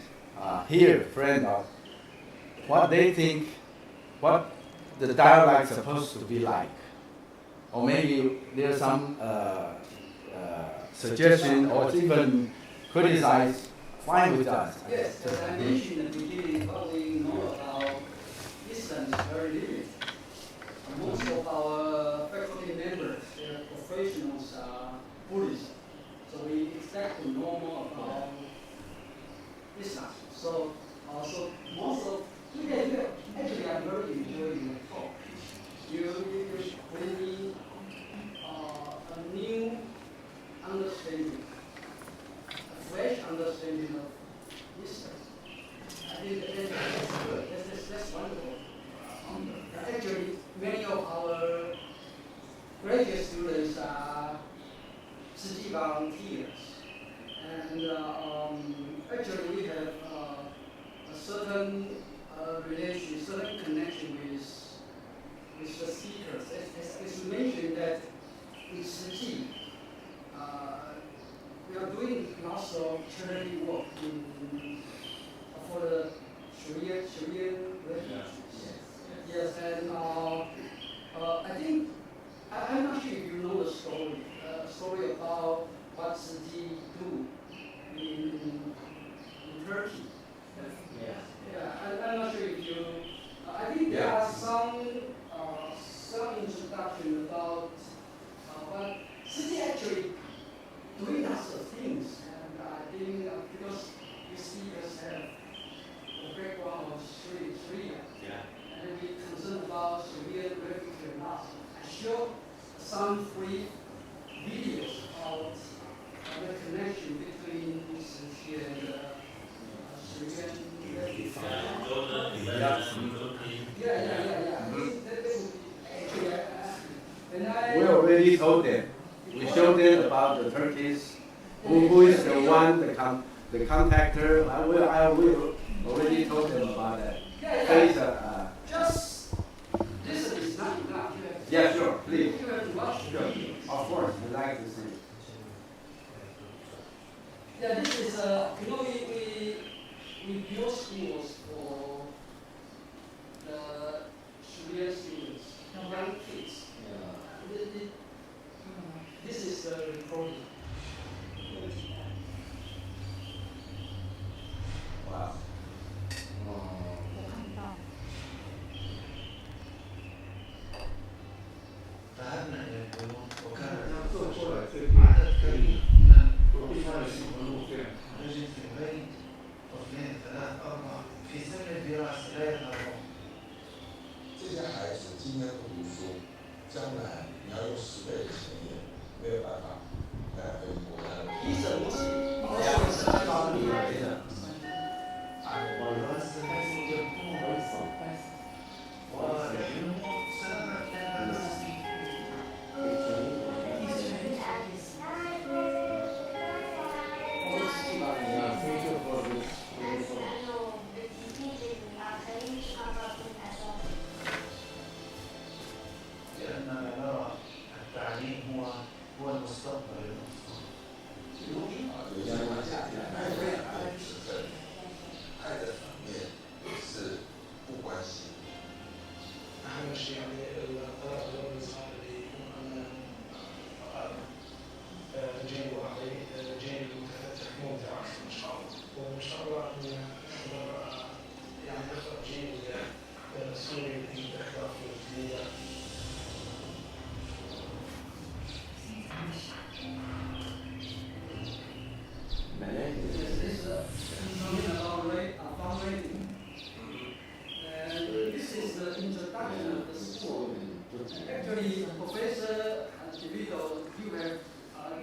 what they think, what the dialogue is supposed to be like. Or maybe there's some suggestion or even criticize, fine with us. Yes, as I mentioned in the beginning, what we know about Islam is very limited. Most of our faculty members, their professionals are Buddhists, so we expect to know more about Islam. So most of actually I'm very enjoying the talk. You bring me a new understanding, a fresh understanding of Islam. I think that's good. That's wonderful. Actually, many of our graduate students are慈济volunteers, and actually we have a certain relation, certain connection with the speakers. As you mentioned that in慈济, we are doing lots of charity work for the Sharia refugees. Yes, and I think, I'm not sure if you know the story about what慈济do in Turkey. I'm not sure if you, I think there are some introduction about what慈济actually doing lots of things, and I think because you speakers have a background of Sharia. And we concerned about Syrian refugee and loss. I showed some free videos about the connection between Syria and Syrian refugees. We already told them. We showed them about the Turkish, who is the one, the contactor. I will already told them about that. Just listen is not enough. Yeah, sure, please. You have to watch. Sure. Of course, we like to see. Yeah, this is we build schools for the Syrian students, young kids. This is the recording. Wow. ذهبنا إلى البنوك وكان عدد كبير من الأطفال نجد في البيت اثنين ثلاث أربعة في سن الدراسة لا يتعرفون. 这些孩子今天不读书，将来你要用10倍的钱也没有办法来回国的。你怎么去？لأننا نرى التعليم هو المستقبل للأطفال. 有相关价值观念是在爱的层面是不关心。 أهم شيء يعني الطرف الرسالة اللي يكون جيد وعقلي 上了两个手机里面的数据平台和手机的。This is something about fundraising. And this is the introduction of the school. Actually, Professor DeVito,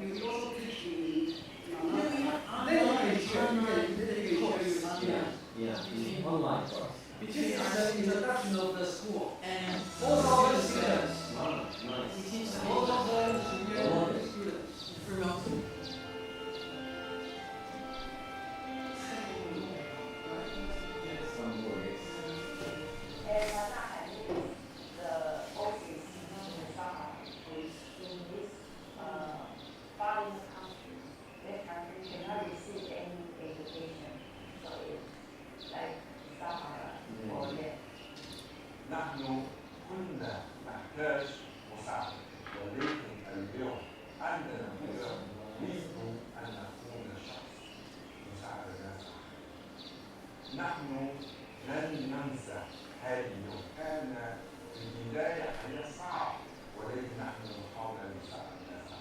you also teach in online. This is the introduction of the school. And most of the students, most of the students. Remote. نحن كنا نحتاج مساعدة ولكن اليوم عندنا قدرة نريد أن نكون شخص مساعدة الناس. نحن لن ننسى هذه اليوم كان في البداية هي صعب ولكن نحن نحاول أن نساعد الناس.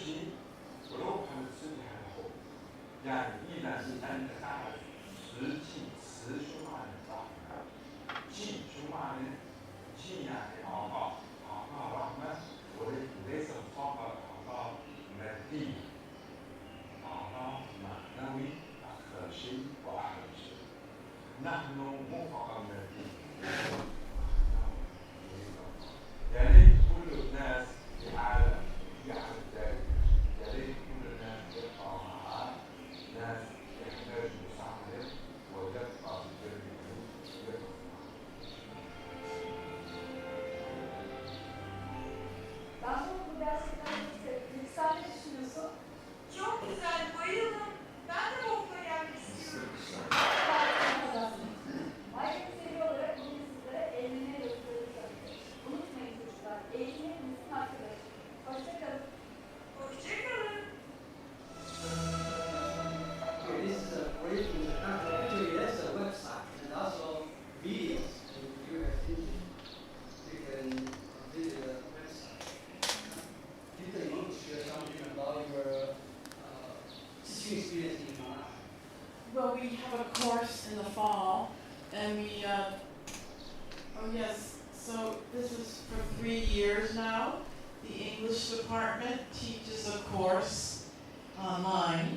己不落盘的身体还好，呀，依然是咱的大实际持续化的状态，继续化的信仰的祷告，祷告完了，我的那首祷告祷告来地，祷告嘛，那为可信不可信，那侬模仿的地。يعني كل الناس في عالم يعرف ذلك يعني كل الناس يبقى مع ناس يحتاج مساعدة ويبقى بجانبهم Daha sonra bu gerçekten yükselleştiriyorsun. Çok güzel, bayıldım. Ben de bu okula gelmek istiyorum. Ayrıca seviye olarak bugün sizlere eğitimine göstereceğiz. Unutmayın çocuklar, eğitim hepimizin hakkıdır. Hoşçakalın. Hoşçakalın. Okay, this is a great introduction. Actually, that's a website and also videos. If you have interest, you can visit the website. Peter, you want to share something about your teaching experience in Taiwan? Well, we have a course in the fall, and we, oh yes, so this is for 3 years now. The English department teaches a course online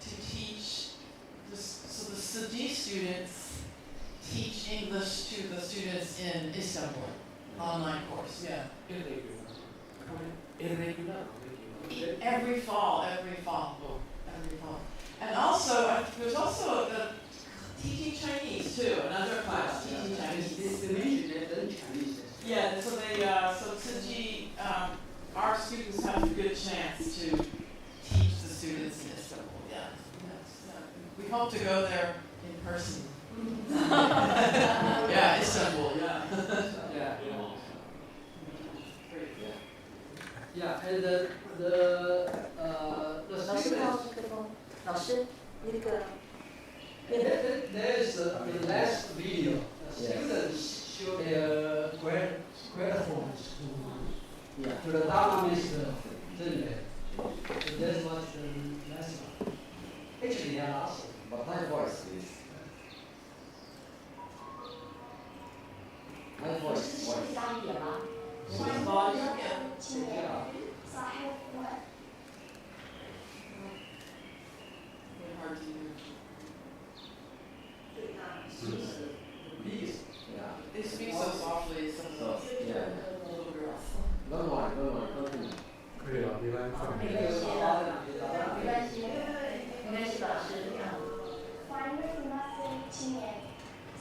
to teach, so the Sidi students teach English to the students in Istanbul, online course, yeah. Every fall. And also, there's also teaching Chinese too, another class teaching Chinese. They mentioned that Chinese. Yeah, so so Tsuji, our students have a good chance to teach the students in Istanbul, yeah. We hope to go there in person. Yeah, Istanbul, yeah. Yeah. Yeah, and the there is the last video. The students show their gratefulness to the Dharma Minister. So that's what the last one. Actually, they are also. But my voice is. My voice is. They speak so softly, so yeah. little girls. Don't worry, continue. 可以了，没关系。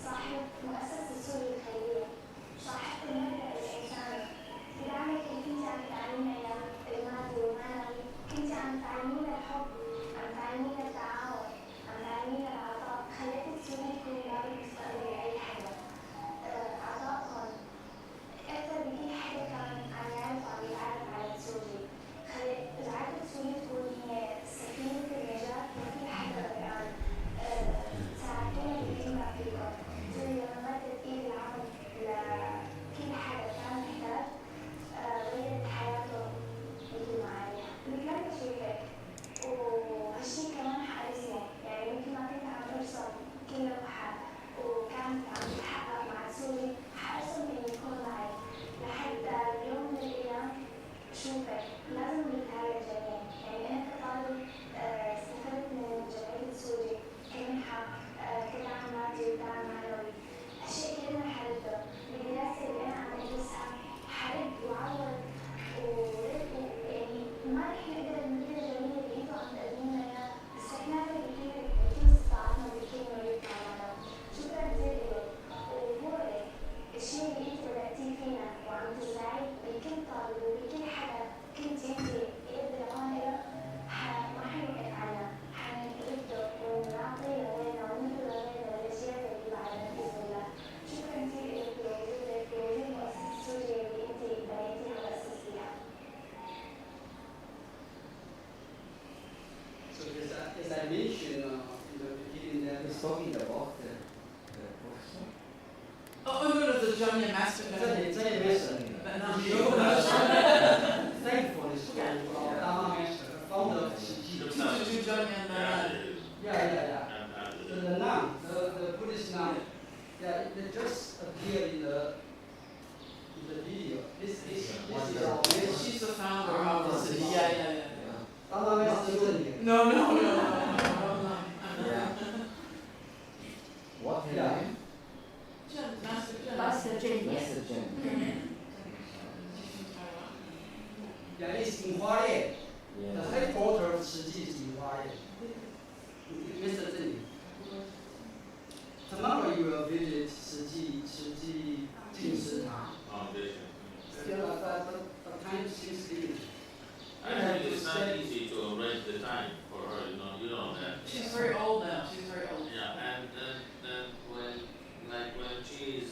صاحب مؤسسة سوريا الخيرية صاحب المبدأ الإنساني بدعمك كنت عم تعلمنا الماضي والمعنوي كنت عم تعلمينا الحب عم تعلمينا التعاون عم تعلمينا العطاء خليتي تسوي تكون رابط مستقبل لأي حدا عطائكم أكثر بكل حدا كان عم يتعرف على سوريا جعلت سوريا تكون هي سفينة النجاة لكل حدا غيران ساعدتونا بكل ما فيكم سوريا مدت إيد العون لكل حدا كان محتاج غيرت حياته مثل ما عليها بنتمنى شيء هيك وهالشيء كمان حقيقي يعني مثل ما كنت عم برسم كل لوحة وكانت عم تتحقق مع سوري حارسم إنه يكون معي لحتى اليوم من الأيام شوفك لازم نتعالج جميعا يعني أنا كطالب استفدت من جمعية سوري كمنحة كدعم مادي ودعم معنوي أشياء كثيرة ما حرجتها بالدراسة اللي أنا عم أدرسها حرج وعوض ويعني ما رح نقدر النتيجة الجميلة اللي انتوا عم تقدمونا إياها بس رح نعمل بكل استطاعتنا بكل ما يطلع معنا شكرا كثير لك وهو الشيء اللي انت بدأتيه فينا وعم تزرعيه بكل طالب وبكل حدا كنت انت يقدر عامله ما حنوقف عنها حنرده ونعطيه لغيرنا وننقل لغيرنا للأجيال اللي بعدنا بإذن الله شكرا كثير لك لوجودك ولوجود مؤسسة سوريا اللي انت بنيتيها وأسستيها. So as I mentioned in the beginning, that He's talking about the professor. Oh, no, the Jamia Master. Thankful for this Dharma Minister. Yeah, it's in Hualien. The headquarters of 慈济 is in Hualien. Mr. Zheng, tomorrow you will visit 慈济净食堂. Still, but time seems limited. Actually, it's not easy to arrange the time for her, you know that. She's very old now. She's very old. Yeah, and then when she is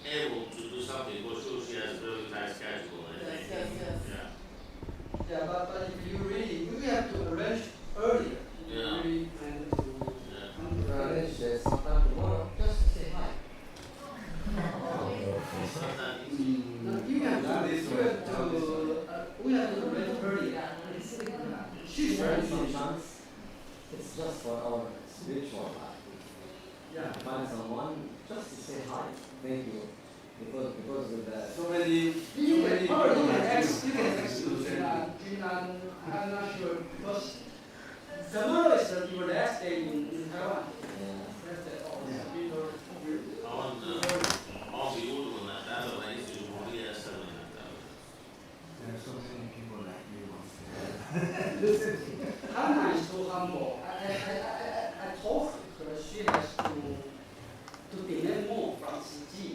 able to do something, for sure she has a very tight schedule, I think. Yes. Yeah. Yeah, but if you really, we have to arrange earlier. Yeah. Really plan to come to Arrange sometime tomorrow. Just say hi. we have to arrange earlier. She's very Sometimes it's just for our spiritual life. Yeah. Find someone just to say hi. Thank you. Because with that. So many. You can text Jinan. I'm not sure because tomorrow is your last day in Taiwan. That's it. There's so many people like you. Listen, Hannah is so humble. I told her she has to demand more from Tzu Chi.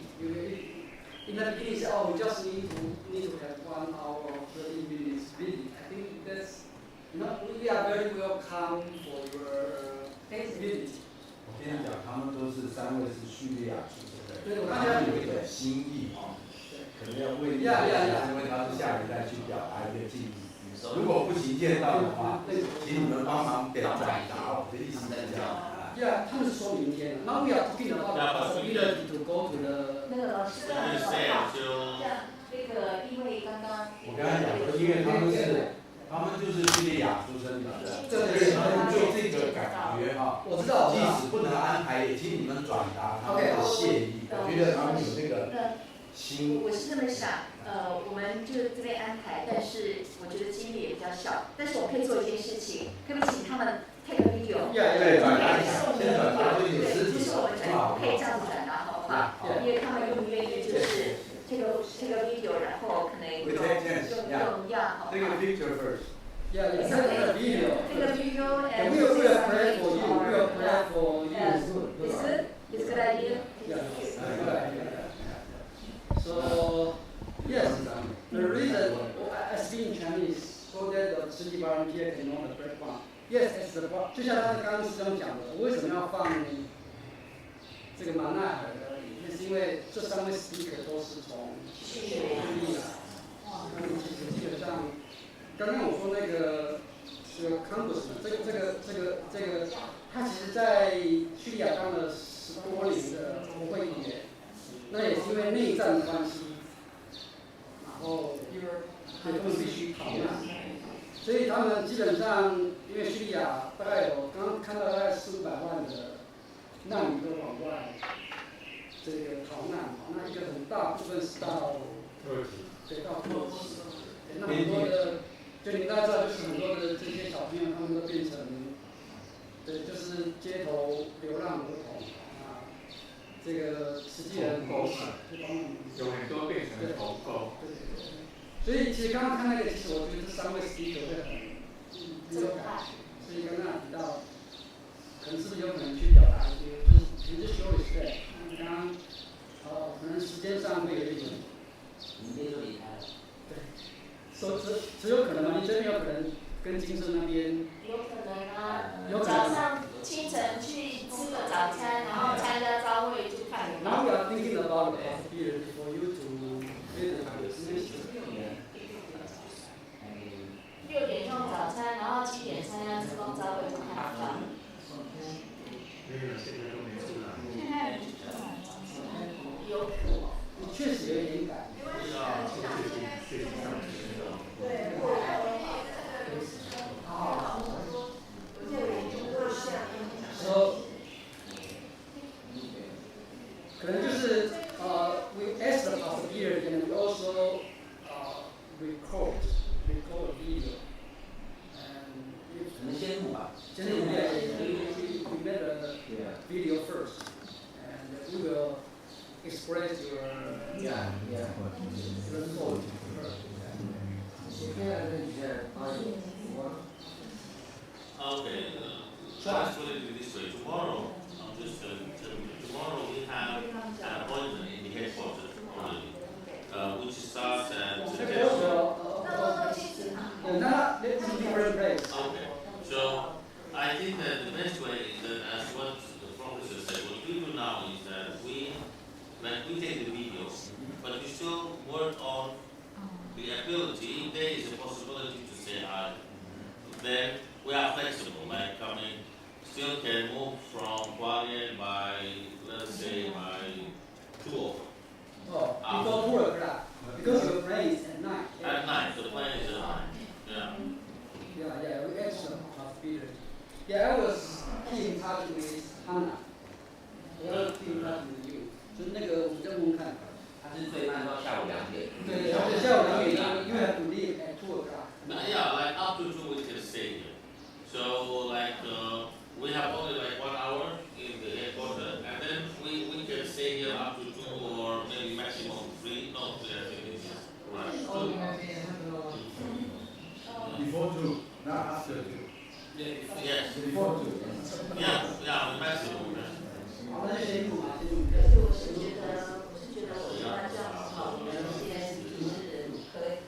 In the beginning, she said, "Oh, we just need to have 1 hour, 30 minutes visit." I think that's, we are very welcome for your visit. 我跟你讲，他们都是3位是叙利亚出生的，对，我他们有一点心意可能要为因为他是下一代去表达一个敬意。如果不行见到的话，请你们帮忙转达我的意思是这样。Yeah, 他们是说明天。Now we are talking about the possibility to go to the. 那个老师的那个因为刚刚我跟他讲说，因为他们就是叙利亚出生的，所以他们对这个感觉我知道，即使不能安排，也请你们转达他们的谢意。我觉得他们有那个心。我是这么想，我们就这边安排，但是我觉得精力也比较小，但是我可以做一件事情，可不可以请他们 take a video？ 对，转达一下，先转达就有实体。不是我们转，可以这样子转达，好不好？因为他们愿不愿意就是这个 video， 然后可能用一样，好不好？ Take a picture first. Yeah, it's a video. Take a video and we will play for you. We will play for you. It's good. It's a good idea. Yeah, good idea. So yes, the reason I speak in Chinese so that the Tzu Chi volunteer can know the background. Yes, as the 就像他刚刚师兄讲的，为什么要放这个马奈尔而已？那是因为这3位 speaker 都是从叙利亚，其实基本上。 刚刚我说那个Congressman， 这个，他其实在叙利亚当了10多年的国会议员，那也是因为内战的关系，然后他们必须逃难，所以他们基本上因为叙利亚大概有刚刚看到大概400-500万的难民都往外这个逃难，那一个很大部分是到土耳其，到土耳其，那很多的。 就你大家知道，就是很多的这些小朋友，他们都变成，对，就是街头流浪儿童啊，这个实际人口有很多变成投购。对。所以其实刚刚看那个，其实我觉得这3位 speaker 会很有感觉。所以刚刚提到，可能是不是有可能去表达一些，就是show respect。刚刚可能时间上会有一点。明天就离开了。对。 只有可能吗？你真的有可能跟金正那边？有可能啊。有可能。早上清晨去吃个早餐，然后参加朝会去看。Now we are thinking about the possibility for you to visit this. 6点用早餐，然后7点参加志工朝会去看到。现在有。确实有点赶。 So， 可能就是we ask the possibility and we also record a video. And if 可能先录吧。先录 we made a video first, and we will express your thought. Okay, so let's put it this way. Tomorrow, I'm just tomorrow we have an appointment in the headquarters already, which starts at 10. Okay, so I think that the best way is that, as what the professor said, what we do now is that we take the video, but we still work on the ability. If there is a possibility to say hi, then we are flexible, like coming, still can move from Guardian by, let's say, by 2 o'clock. Oh, before 2 o'clock, because your plane is at night. At night, the plane is at night. Yeah. Yeah, we extra possibility. Yeah, I was keep in touch with Hannah. I was keep in touch with you. 就那个我们在问看。它是最慢到下午2点。对，而且下午2点，you have to leave at 2 o'clock. Yeah, like up to 2 we can stay here. So like we have only like 1 hour in the headquarters, and then we can stay here up to 2 or maybe maximum 3. No, 3 I think it's right. Before 2, not after 2. Yes. Before 2. Yeah, maximum. 好，那就先录嘛，先录。但是我是觉得那这样子好，我们既然是可以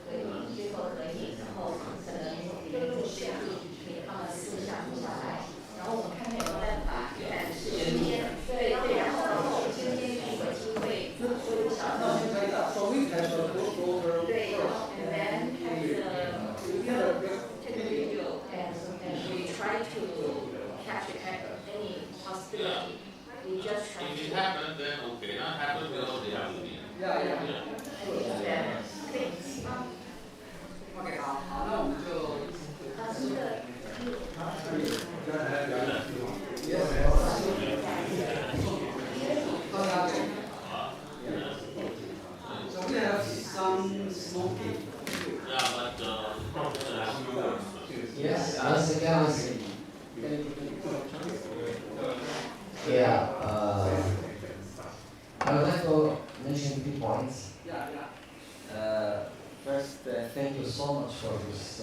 最后可以，然后可能就是给他们私下录下来，然后我们看看有没有办法，但是今天对，然后今天有机会做一个小的，对，然后 and then take a video and we try to capture any possibility. We just try If it happens, then okay. Not happen, we already have to be. Yeah. OK， 好，那我们就。So we have some smoking. Yeah, but professor has to work. Yes, once again, yeah, I would like to mention 3 points. First, thank you so much for this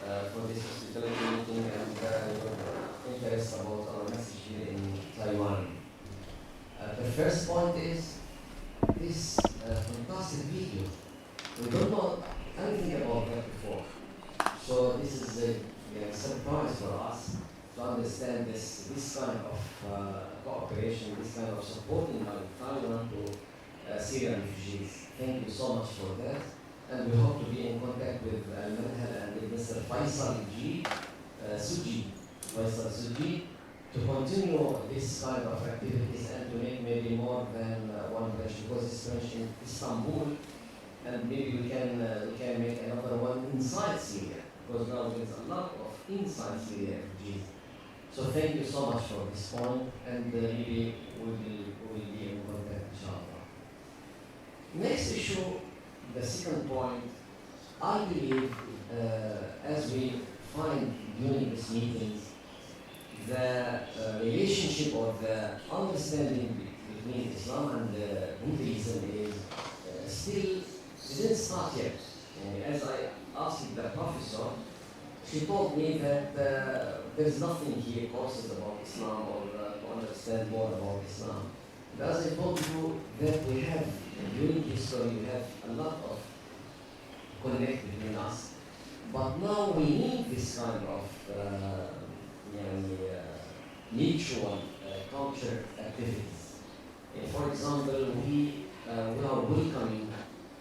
hospitality meeting and your interest about our message here in Taiwan. The first point is this fantastic video. We don't know anything about that before, so this is a surprise for us to understand this kind of cooperation, this kind of supporting Taiwan to Syrian refugees. Thank you so much for that. And we hope to be in contact with Al-Manhal and with Mr. Faisal Suji to continue this kind of activities and to make maybe more than one branch, because it's branch in Istanbul, and maybe we can make another one inside Syria, because now there's a lot of inside Syria refugees. So thank you so much for this point, and maybe we will be in contact, inshallah. Next issue, the second point, I believe, as we find during these meetings, the relationship or the understanding between Islam and Buddhism is still didn't start yet. As I asked the professor, she told me that there's nothing here courses about Islam or to understand more about Islam. But as I told you, that we have, during history, we have a lot of connect between us. But now we need this kind of mutual culture activities. For example, we are welcoming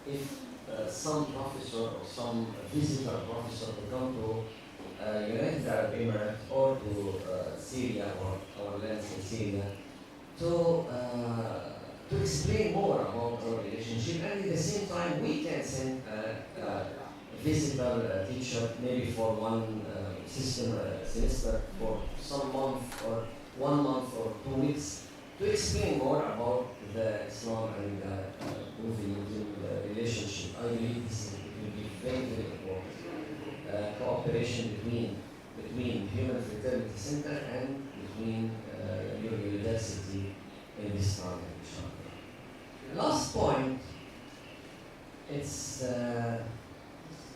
if some professor or some visitor professor will come to United Arab Emirates or to Syria or our lands in Syria to explain more about our relationship, and at the same time we can send a visitor teacher maybe for one semester for some month or 1 month or 2 weeks to explain more about the Islam and Muslim relationship. I believe this will be very, very important. Cooperation between Human Fraternity Center and between your university in this time. Last point, it's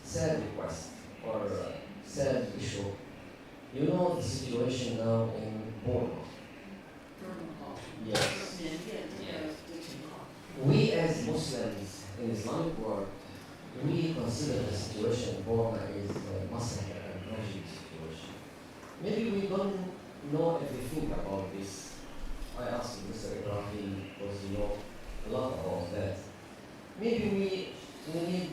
sad request or sad issue. You know the situation now in Burma. Yes. We as Muslims in Islamic world, we consider the situation in Burma is a massacre and tragic situation. Maybe we don't know everything about this. I asked Mr. Ibrahim because he knows a lot about that. Maybe we need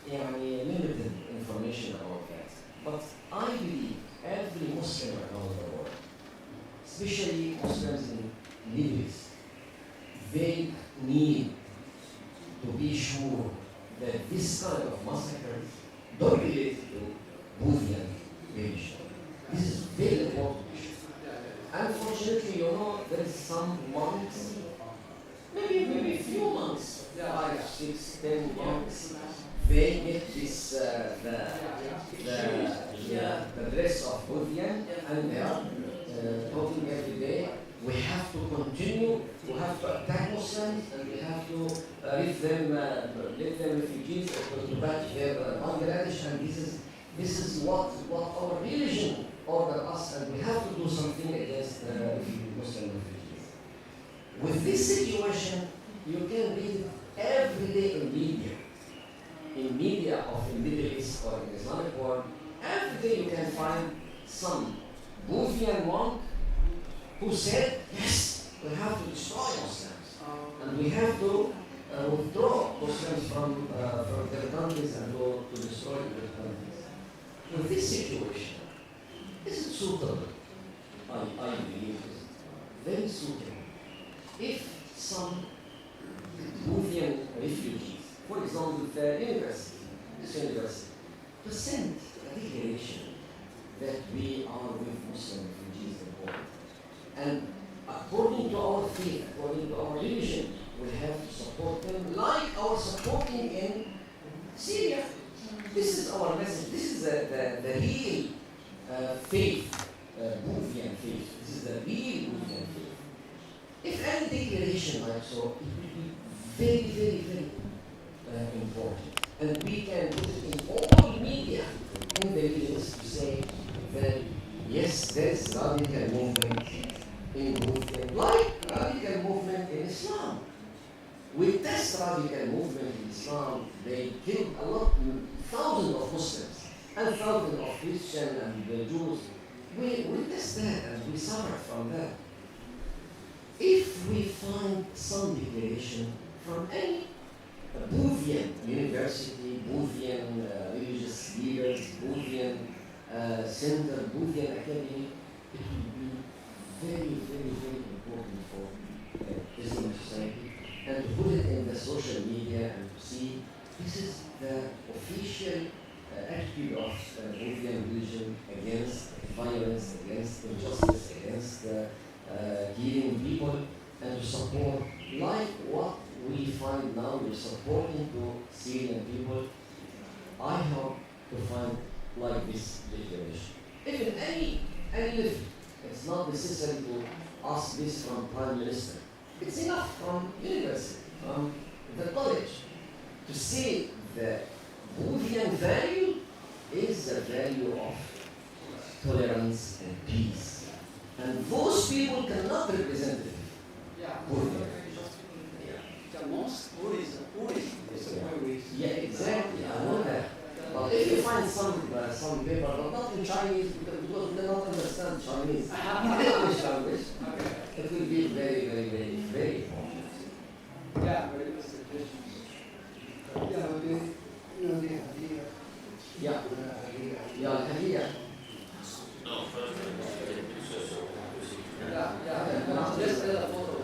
limited information about that. But I believe every Muslim around the world, especially Muslims in Libya, they need to be sure that this kind of massacre don't relate to Buddhism religion. This is very important issue. Unfortunately, there is some monks, maybe few monks, 5, 6, 10 monks, they get this the dress of Buddhism, and they are talking every day. We have to continue. We have to attack Muslims, and we have to let them refugees to back their Bangladesh. And this is what our religion ordered us, and we have to do something against Muslim refugees. With this situation, you can read every day in media of the Middle East or in the Islamic world. Every day you can find some Buddhian monk who said, yes, we have to destroy Muslims, and we have to withdraw Muslims from their countries and to destroy their countries. In this situation, is it suitable? I believe it's very suitable. If some Buddhian refugees, for example, this university, present a declaration that we are with Muslim refugees in Poland. And according to our faith, according to our religion, we have to support them like our supporting in Syria. This is our message. This is the real faith, Buddhian faith. This is the real Buddhian faith. If any declaration like so, it will be very, very, very important. And we can put it in all media in the news to say that yes, there is radical movement in Buddhism, like radical movement in Islam. With this radical movement in Islam, they killed thousands of Muslims and thousands of Christians and Jews. We witnessed that and we suffered from that. If we find some declaration from any Buddhian university, Buddhian religious leaders, Buddhian center, Buddhian academy, it will be very, very, very important for Islamic society. And to put it in the social media and to see this is the official attitude of Buddhian religion against violence, against injustice, against killing people, and to support like what we find now we're supporting to Syrian people. I hope to find like this declaration. Even any level, it's not necessary to ask this from Prime Minister. It's enough from university, from the college, to say that Buddhian value is the value of tolerance and peace. And those people cannot represent Buddhism. Most Buddhism is very yeah, exactly. I know that. But if you find some paper, but not in Chinese, because they don't understand Chinese, English language, it will be very, very, very, very important. Yeah, very good suggestion. Yeah, Just a photo.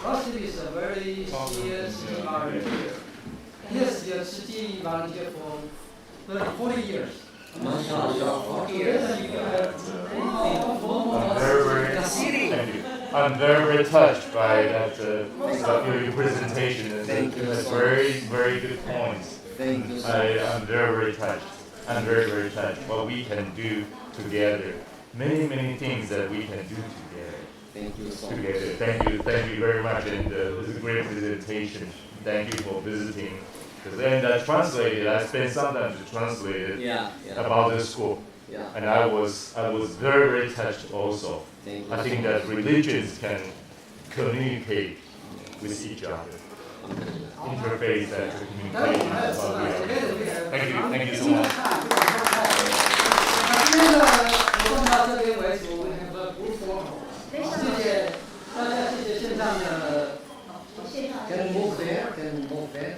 Farsi is a very serious volunteer. He has been a city volunteer for 40 years. I'm very touched by that your presentation. Thank you. Very, very good points. Thank you. I'm very touched. I'm very touched. What we can do together. Many things that we can do together. Thank you so much. Thank you very much. And this is a great presentation. thank you for visiting. Because then I translated, I spent some time to translate it about the school. Yeah. And I was very, very touched also. I think that religions can communicate with each other. Interface and communicate. Thank you so much. 今天的活动到这边为止，我们have a good photo。谢谢大家，谢谢线上的。Can move there.